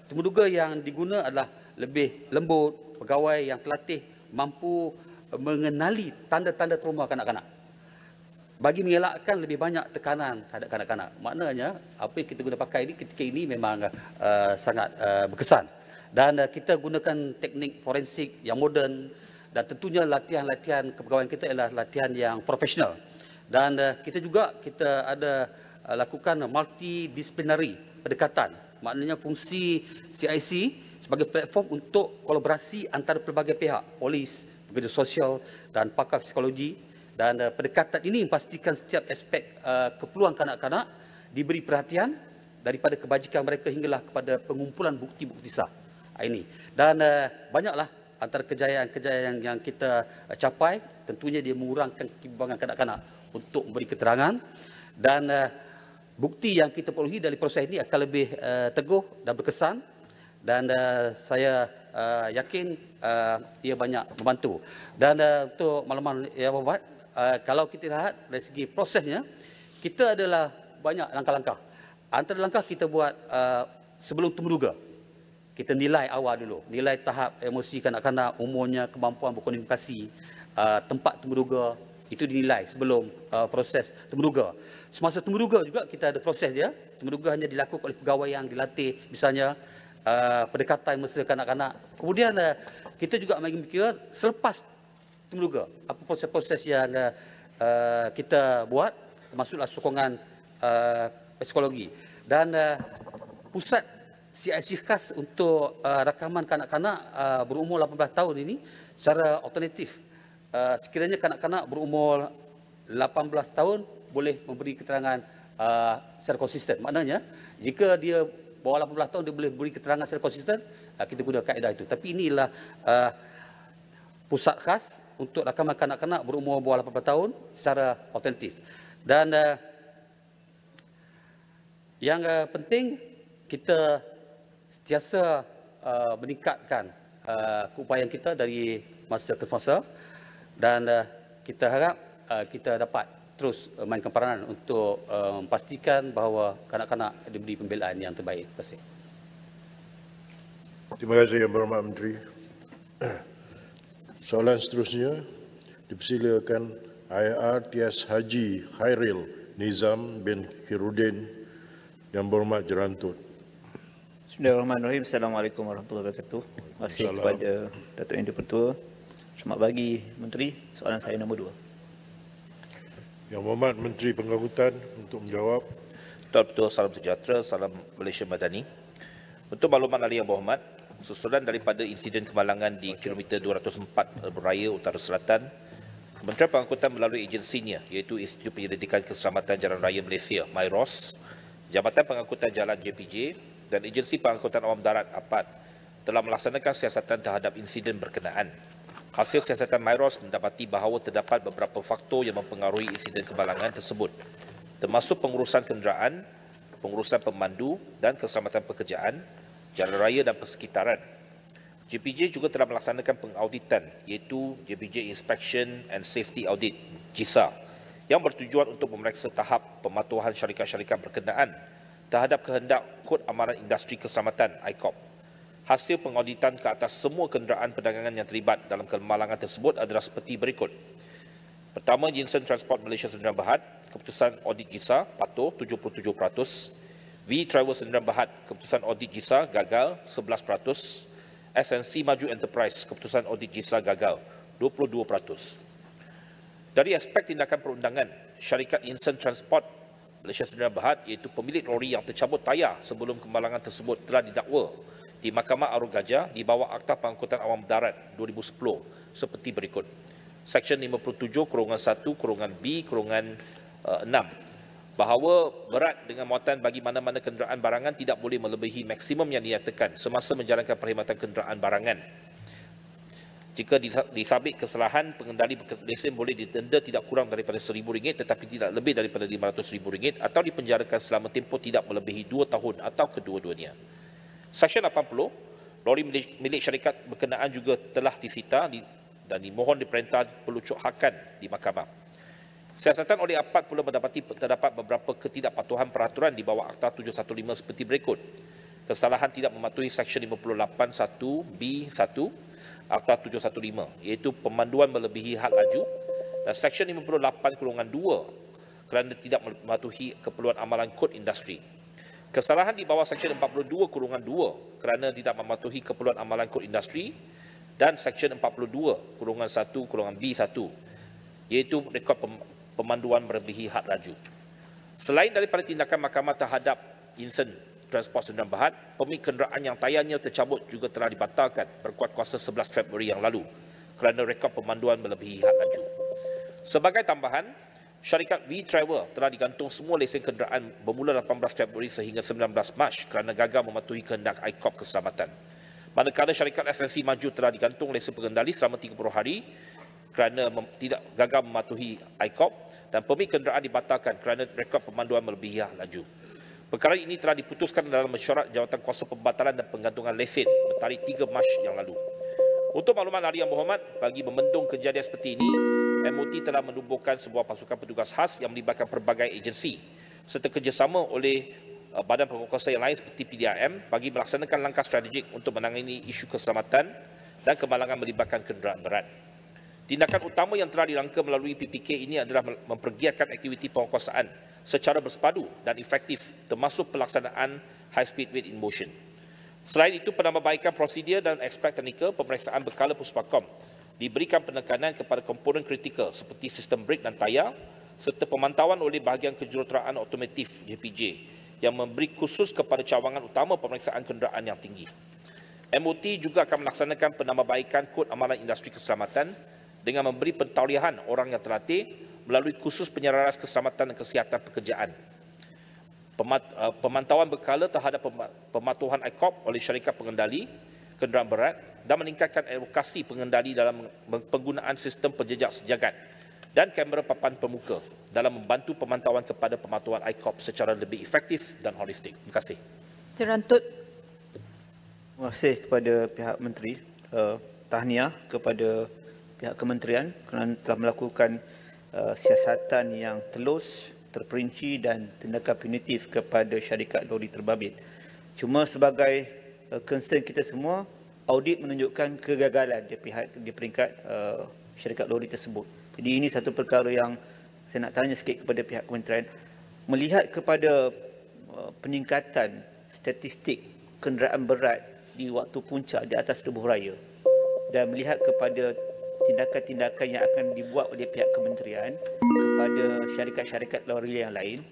temuduga yang diguna adalah lebih lembut, pegawai yang terlatih mampu mengenali tanda-tanda trauma kanak-kanak bagi mengelakkan lebih banyak tekanan terhadap kanak-kanak. Maknanya apa yang kita guna pakai ini ketika ini memang sangat berkesan. Dan kita gunakan teknik forensik yang moden, dan tentunya latihan-latihan kepegawaian kita adalah latihan yang profesional. Dan kita ada lakukan multidisciplinary pendekatan. Maknanya fungsi CIC sebagai platform untuk kolaborasi antara pelbagai pihak, polis, pekerja sosial dan pakar psikologi. Dan pendekatan ini memastikan setiap aspek keperluan kanak-kanak diberi perhatian daripada kebajikan mereka hinggalah kepada pengumpulan bukti-bukti sah. Ini. Dan banyaklah antara kejayaan-kejayaan yang kita capai, tentunya dia mengurangkan kebimbangan kanak-kanak untuk memberi keterangan, dan bukti yang kita perolehi dari proses ini akan lebih teguh dan berkesan, dan saya yakin ia banyak membantu. Dan untuk makluman yang berhormat, kalau kita lihat dari segi prosesnya, kita adalah banyak langkah-langkah. Antara langkah kita buat sebelum temuduga, kita nilai awal dulu, nilai tahap emosi kanak-kanak, umurnya, kemampuan berkomunikasi, tempat temuduga, Itu dinilai sebelum proses temuduga. Semasa temuduga juga kita ada proses dia. Temuduga hanya dilakukan oleh pegawai yang dilatih, misalnya pendekatan mesra kanak-kanak. Kemudian kita juga mikir selepas temuduga, apa proses-proses yang kita buat, termasuklah sokongan psikologi. Dan pusat CIC khas untuk rakaman kanak-kanak berumur 18 tahun ini secara alternatif. Sekiranya kanak-kanak berumur 18 tahun boleh memberi keterangan secara konsisten. Maknanya jika dia bawah 18 tahun dia boleh beri keterangan secara konsisten, kita guna kaedah itu. Tapi inilah pusat khas untuk rakaman kanak-kanak berumur bawah 18 tahun secara alternatif. Dan yang penting kita sentiasa meningkatkan keupayaan kita dari masa ke masa, dan kita harap kita dapat terus mainkan peranan untuk memastikan bahawa kanak-kanak diberi pembelaan yang terbaik. Terima kasih.
Terima kasih Yang Berhormat Menteri. Soalan seterusnya dipersilakan IR Tias Haji Khairil Nizam bin Khairuddin Yang Berhormat Jerantut.
Bismillahirrahmanirrahim. Assalamualaikum warahmatullahi wabarakatuh. Terima kasih kepada Datuk Yang di-Pertua. Selamat pagi Menteri. Soalan saya nombor 2.
Yang Berhormat Menteri Pengangkutan untuk menjawab.
Betul-betul, salam sejahtera, salam Malaysia Madani. Untuk makluman ahli yang berhormat, susulan daripada insiden kemalangan di kilometer 204 Raya Utara Selatan, Kementerian Pengangkutan melalui agensinya iaitu Institut Penyelidikan Keselamatan Jalan Raya Malaysia (MyROS), Jabatan Pengangkutan Jalan JPJ dan Agensi Pengangkutan Awam Darat (APAD) telah melaksanakan siasatan terhadap insiden berkenaan. Hasil siasatan MyROS mendapati bahawa terdapat beberapa faktor yang mempengaruhi insiden kemalangan tersebut, termasuk pengurusan kenderaan, pengurusan pemandu dan keselamatan pekerjaan, jalan raya dan persekitaran. JPJ juga telah melaksanakan pengauditan iaitu JPJ Inspection and Safety Audit (JISA) yang bertujuan untuk memeriksa tahap pematuhan syarikat-syarikat berkenaan terhadap kehendak Kod Amaran Industri Keselamatan (ICOP). Hasil pengauditan ke atas semua kenderaan perdagangan yang terlibat dalam kemalangan tersebut adalah seperti berikut. Pertama, Jinsen Transport Malaysia Sdn Bhd, keputusan audit JISA patuh 77%, V-Travel Sdn Bhd, keputusan audit JISA gagal 11%, SNC Maju Enterprise, keputusan audit JISA gagal 22%. Dari aspek tindakan perundangan, syarikat Jinsen Transport Malaysia Sdn Bhd iaitu pemilik lori yang tercabut tayar sebelum kemalangan tersebut telah didakwa di Mahkamah Arus Gajah di bawah Akta Pengangkutan Awam Darat 2010 seperti berikut. Seksyen 57/1/B/6 bahawa berat dengan muatan bagi mana-mana kenderaan barangan tidak boleh melebihi maksimum yang dinyatakan semasa menjalankan perkhidmatan kenderaan barangan. Jika disabit kesalahan, pengendali lesen boleh didenda tidak kurang daripada RM1,000 tetapi tidak lebih daripada RM500,000 atau dipenjarakan selama tempoh tidak melebihi 2 tahun atau kedua-duanya. Seksyen 80, lori milik syarikat berkenaan juga telah disita dan dimohon diperintah pelucuthakan di mahkamah. Siasatan oleh APAD pula mendapati terdapat beberapa ketidakpatuhan peraturan di bawah Akta 715 seperti berikut. Kesalahan tidak mematuhi Seksyen 58(1)(B)(1) Akta 715 iaitu pemanduan melebihi had laju, dan Seksyen 58(2) kerana tidak mematuhi keperluan amalan kod industri. Kesalahan di bawah Seksyen 42(2) kerana tidak mematuhi keperluan amalan kod industri, dan Seksyen 42(1)(B)(1) iaitu rekod pemanduan melebihi had laju. Selain daripada tindakan mahkamah terhadap Jinsen Transport Sdn Bhd, pemilik kenderaan yang tayarnya tercabut juga telah dibatalkan berkuat kuasa 11 Februari yang lalu kerana rekod pemanduan melebihi had laju. Sebagai tambahan, syarikat V-Travel telah digantung semua lesen kenderaan bermula 18 Februari sehingga 19 Mac kerana gagal mematuhi kehendak ICOP keselamatan. Manakala syarikat SNC Maju telah digantung lesen pengendali selama 30 hari kerana tidak gagal mematuhi ICOP, dan pemilik kenderaan dibatalkan kerana rekod pemanduan melebihi had laju. Perkara ini telah diputuskan dalam mesyuarat Jawatan Kuasa Pembatalan dan Penggantungan Lesen bertarikh 3 Mac yang lalu. Untuk makluman ahli yang berhormat, bagi membendung kejadian seperti ini, MOT telah menubuhkan sebuah pasukan petugas khas yang melibatkan pelbagai agensi serta kerjasama oleh badan penguasa yang lain seperti PDRM bagi melaksanakan langkah strategik untuk menangani isu keselamatan dan kemalangan melibatkan kenderaan berat. Tindakan utama yang telah dirangka melalui PPK ini adalah mempergiatkan aktiviti penguasaan secara bersepadu dan efektif termasuk pelaksanaan high speed wait in motion. Selain itu, penambahbaikan prosedur dan aspek teknikal pemeriksaan berkala Puspakom diberikan penekanan kepada komponen kritikal seperti sistem brek dan tayar serta pemantauan oleh bahagian kejuruteraan otomotif JPJ yang memberi khusus kepada cawangan utama pemeriksaan kenderaan yang tinggi. MOT juga akan melaksanakan penambahbaikan kod amalan industri keselamatan dengan memberi pentauliahan orang yang terlatih melalui khusus penyelaras keselamatan dan kesihatan pekerjaan. Pemantauan berkala terhadap pematuhan ICOP oleh syarikat pengendali kenderaan berat dan meningkatkan edukasi pengendali dalam penggunaan sistem penjejak sejagat dan kamera papan pemuka dalam membantu pemantauan kepada pematuhan ICOP secara lebih efektif dan holistik. Terima kasih.
Terantut.
Terima kasih kepada pihak Menteri. Tahniah kepada pihak kementerian kerana telah melakukan siasatan yang telus, terperinci dan tindakan punitif kepada syarikat lori terbabit. Cuma sebagai concern kita semua, audit menunjukkan kegagalan di peringkat syarikat lori tersebut. Jadi ini satu perkara yang saya nak tanya sikit kepada pihak kementerian. Melihat kepada peningkatan statistik kenderaan berat di waktu puncak di atas lebuh raya dan melihat kepada tindakan-tindakan yang akan dibuat oleh pihak kementerian kepada syarikat-syarikat lori yang lain,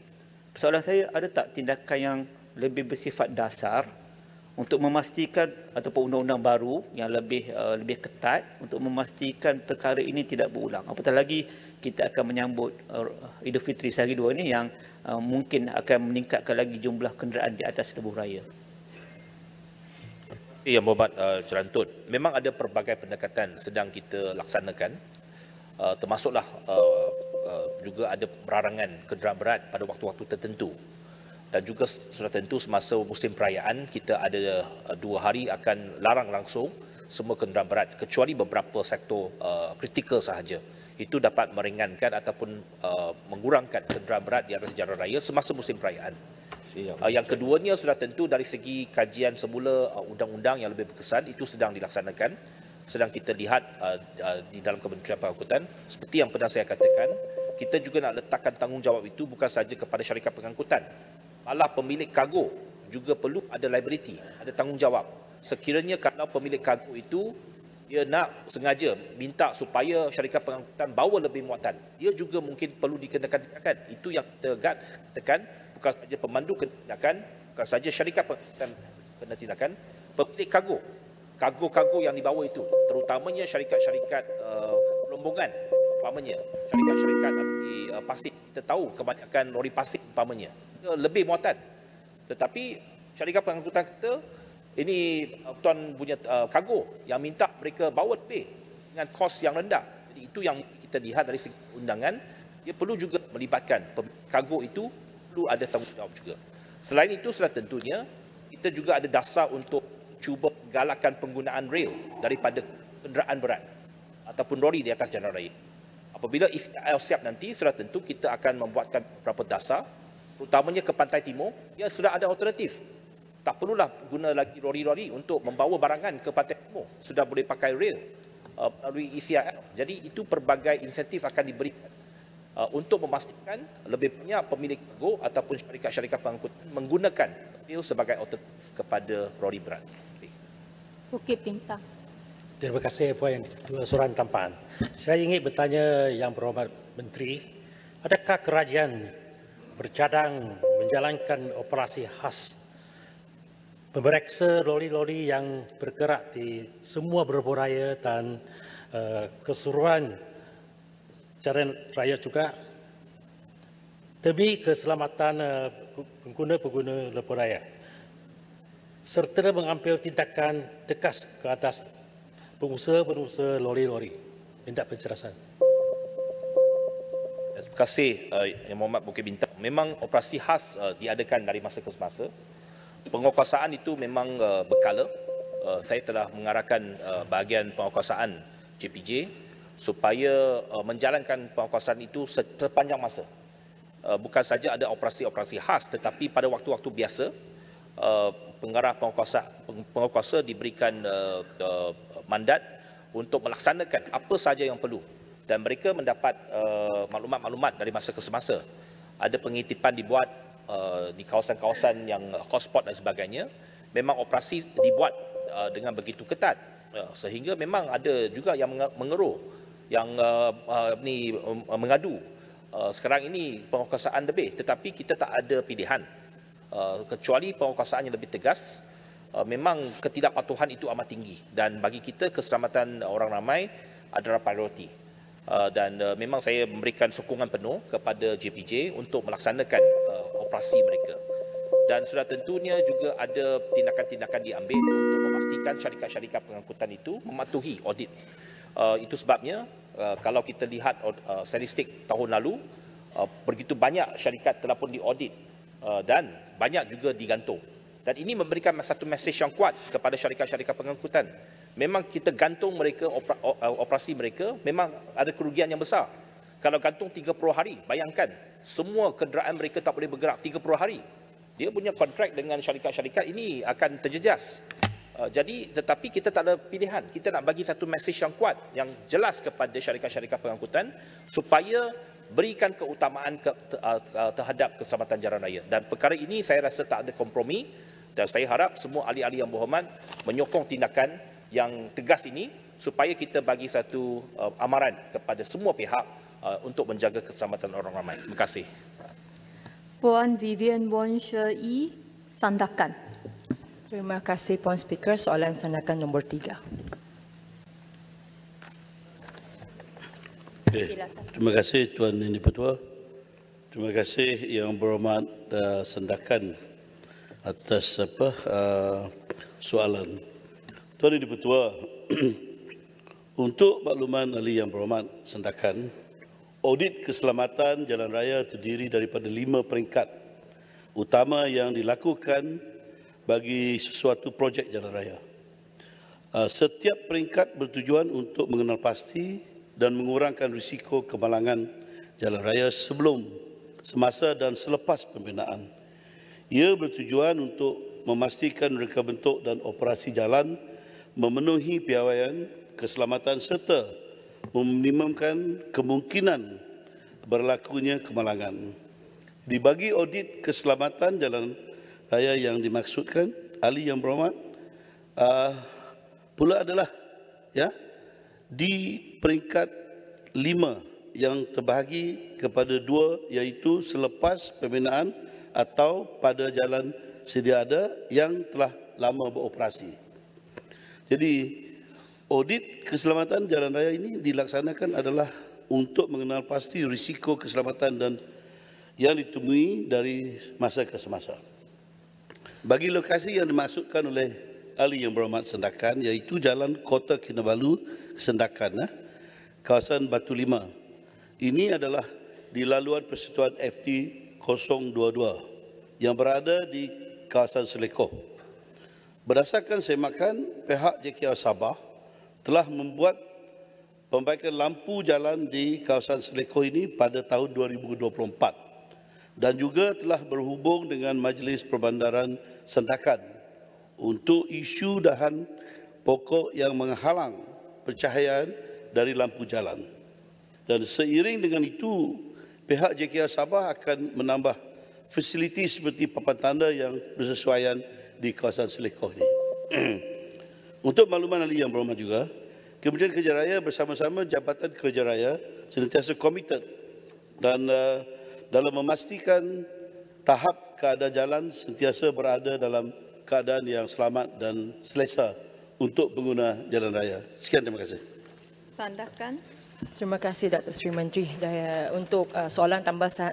soalan saya, ada tak tindakan yang lebih bersifat dasar untuk memastikan ataupun undang-undang baru yang lebih ketat untuk memastikan perkara ini tidak berulang? Apatah lagi kita akan menyambut Aidilfitri sehari dua ini yang mungkin akan meningkatkan lagi jumlah kenderaan di atas lebuh raya.
Yang berhormat Cerantut, memang ada pelbagai pendekatan sedang kita laksanakan, termasuklah juga ada perarangan kenderaan berat pada waktu-waktu tertentu dan juga sudah tentu semasa musim perayaan kita ada 2 hari akan larang langsung semua kenderaan berat kecuali beberapa sektor kritikal sahaja. Itu dapat meringankan ataupun mengurangkan kenderaan berat di atas jalan raya semasa musim perayaan. Yang keduanya sudah tentu dari segi kajian semula undang-undang yang lebih berkesan itu sedang dilaksanakan, sedang kita lihat di dalam Kementerian Pengangkutan. Seperti yang pernah saya katakan, kita juga nak letakkan tanggungjawab itu bukan sahaja kepada syarikat pengangkutan, malah pemilik kargo juga perlu ada liability, ada tanggungjawab. Sekiranya kalau pemilik kargo itu dia nak sengaja minta supaya syarikat pengangkutan bawa lebih muatan, dia juga mungkin perlu dikenakan tindakan. Itu yang kita katakan, bukan saja pemandu kena tindakan, bukan saja syarikat pengangkutan kena tindakan, pemilik kargo yang dibawa itu, terutamanya syarikat-syarikat rombongan, umpamanya syarikat-syarikat di pasir. Kita tahu kebanyakan lori pasir umpamanya lebih muatan, tetapi syarikat pengangkutan kita ini tuan punya kargo yang minta mereka bawa lebih dengan kos yang rendah. Jadi itu yang kita lihat dari segi undangan, dia perlu juga melibatkan kargo itu, perlu ada tanggungjawab juga. Selain itu, sudah tentunya kita juga ada dasar untuk cuba galakkan penggunaan rail daripada kenderaan berat ataupun lori di atas jalan raya. Apabila ICL siap nanti, sudah tentu kita akan membuatkan beberapa dasar, terutamanya ke pantai timur, yang sudah ada alternatif. Tak perlulah guna lagi lori-lori untuk membawa barangan ke pantai timur, sudah boleh pakai rail melalui ICL. Jadi itu pelbagai insentif akan diberikan untuk memastikan lebih banyak pemilik kargo ataupun syarikat-syarikat pengangkutan menggunakan rail sebagai alternatif kepada lori berat.
Bukit Bintang.
Terima kasih Puan Ketua Suruhan Tampan. Saya ingin bertanya Yang Berhormat Menteri, adakah kerajaan bercadang menjalankan operasi khas memeriksa lori-lori yang bergerak di semua beberapa raya dan keseluruhan jalan raya juga demi keselamatan pengguna-pengguna lebuh raya serta mengambil tindakan tegas ke atas pengusaha-pengusaha lori-lori. Minta penjelasan.
Terima kasih Yang Berhormat Bukit Bintang. Memang operasi khas diadakan dari masa ke semasa. Penguasaan itu memang berkala. Saya telah mengarahkan bahagian penguasaan JPJ supaya menjalankan penguasaan itu sepanjang masa. Bukan saja ada operasi-operasi khas, tetapi pada waktu-waktu biasa, pengarah penguasa diberikan mandat untuk melaksanakan apa sahaja yang perlu, dan mereka mendapat maklumat-maklumat dari masa ke semasa. Ada pengitipan dibuat di kawasan-kawasan yang hotspot dan sebagainya. Memang operasi dibuat dengan begitu ketat, sehingga memang ada juga yang mengeruh, yang mengadu. Sekarang ini penguasaan lebih, tetapi kita tak ada pilihan kecuali penguasaan yang lebih tegas. Memang ketidakpatuhan itu amat tinggi, dan bagi kita keselamatan orang ramai adalah prioriti. Dan memang saya memberikan sokongan penuh kepada JPJ untuk melaksanakan operasi mereka. Dan sudah tentunya juga ada tindakan-tindakan diambil untuk memastikan syarikat-syarikat pengangkutan itu mematuhi audit. Itu sebabnya kalau kita lihat statistik tahun lalu, begitu banyak syarikat telah pun diaudit dan banyak juga digantung. Dan ini memberikan satu mesej yang kuat kepada syarikat-syarikat pengangkutan. Memang kita gantung mereka, operasi mereka, memang ada kerugian yang besar. Kalau gantung 30 hari, bayangkan semua kenderaan mereka tak boleh bergerak 30 hari. Dia punya kontrak dengan syarikat-syarikat ini akan terjejas. Jadi, tetapi kita tak ada pilihan. Kita nak bagi satu mesej yang kuat, yang jelas kepada syarikat-syarikat pengangkutan supaya berikan keutamaan terhadap keselamatan jalan raya. Dan perkara ini saya rasa tak ada kompromi. Dan saya harap semua ahli-ahli yang berhormat menyokong tindakan yang tegas ini supaya kita bagi satu amaran kepada semua pihak untuk menjaga keselamatan orang ramai. Terima kasih.
Puan Vivian Won She, Sandakan.
Terima kasih Puan Speaker. Soalan sandakan nombor 3.
Terima kasih Tuan Yang Di-Pertua. Terima kasih Yang Berhormat Sandakan atas soalan. Tuan Yang Di-Pertua, untuk makluman ahli Yang Berhormat Sandakan, audit keselamatan jalan raya terdiri daripada 5 peringkat utama yang dilakukan bagi sesuatu projek jalan raya. Setiap peringkat bertujuan untuk mengenal pasti dan mengurangkan risiko kemalangan jalan raya sebelum, semasa dan selepas pembinaan. Ia bertujuan untuk memastikan reka bentuk dan operasi jalan memenuhi piawaian keselamatan serta meminimumkan kemungkinan berlakunya kemalangan. Dibagi audit keselamatan jalan raya yang dimaksudkan, ahli yang berhormat, pula adalah di peringkat 5 yang terbahagi kepada 2, iaitu selepas pembinaan atau pada jalan sedia ada yang telah lama beroperasi. Jadi, audit keselamatan jalan raya ini dilaksanakan adalah untuk mengenal pasti risiko keselamatan dan yang ditemui dari masa ke semasa. Bagi lokasi yang dimaksudkan oleh ahli yang berhormat Sandakan, iaitu Jalan Kota Kinabalu, Sandakan, kawasan Batu Lima. Ini adalah di laluan persekutuan FT 022 yang berada di kawasan Selekoh. Berdasarkan semakan, pihak JKR Sabah telah membuat pembaikan lampu jalan di kawasan Selekoh ini pada tahun 2024 dan juga telah berhubung dengan Majlis Perbandaran Sandakan untuk isu dahan pokok yang menghalang pencahayaan dari lampu jalan. Dan seiring dengan itu, pihak JKR Sabah akan menambah fasiliti seperti papan tanda yang bersesuaian di kawasan Selekoh ini. Untuk makluman ahli yang berhormat juga, Kementerian Kerja Raya bersama-sama Jabatan Kerja Raya senantiasa komited dan dalam memastikan tahap keadaan jalan sentiasa berada dalam keadaan yang selamat dan selesa untuk pengguna jalan raya. Sekian, terima kasih.
Sandakan.
Terima kasih Datuk Seri Menteri. Untuk soalan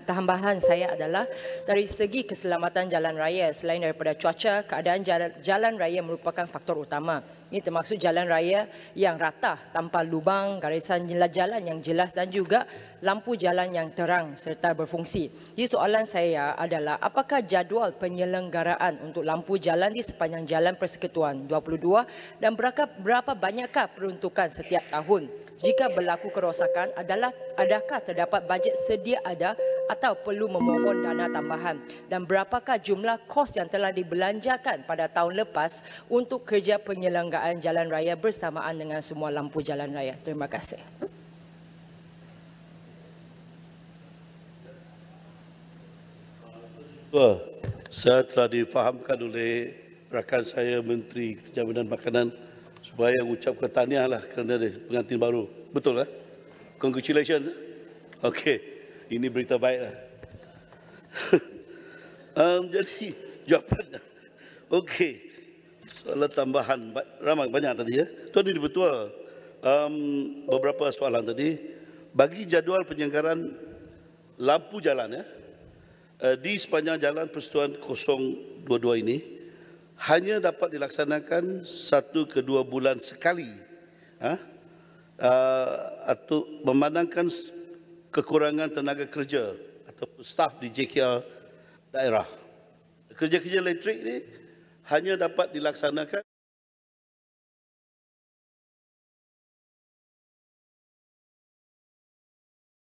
tambahan saya adalah dari segi keselamatan jalan raya, selain daripada cuaca, keadaan jalan raya merupakan faktor utama. Ini termaksud jalan raya yang rata tanpa lubang, garisan jalan yang jelas dan juga lampu jalan yang terang serta berfungsi. Jadi soalan saya adalah apakah jadual penyelenggaraan untuk lampu jalan di sepanjang Jalan Persekutuan 22 dan berapa banyakkah peruntukan setiap tahun? Jika berlaku kerosakan, adakah terdapat bajet sedia ada atau perlu memohon dana tambahan? Dan berapakah jumlah kos yang telah dibelanjakan pada tahun lepas untuk kerja penyelenggaraan
kenderaan jalan raya bersamaan dengan semua lampu jalan raya. Terima kasih.
Saya telah difahamkan oleh rakan saya Menteri Jaminan Makanan supaya mengucapkan tahniah lah kerana ada pengantin baru. Betul lah? Congratulations. Okey, ini berita baik lah. Jadi jawapannya. Okey, soalan tambahan banyak tadi ya. Tuan Ini Bertua, beberapa soalan tadi. Bagi jadual penyelenggaraan lampu jalan ya, di sepanjang jalan Persatuan 022 ini hanya dapat dilaksanakan 1 ke 2 bulan sekali, atau memandangkan kekurangan tenaga kerja atau staf di JKR daerah. Kerja-kerja elektrik ini hanya dapat dilaksanakan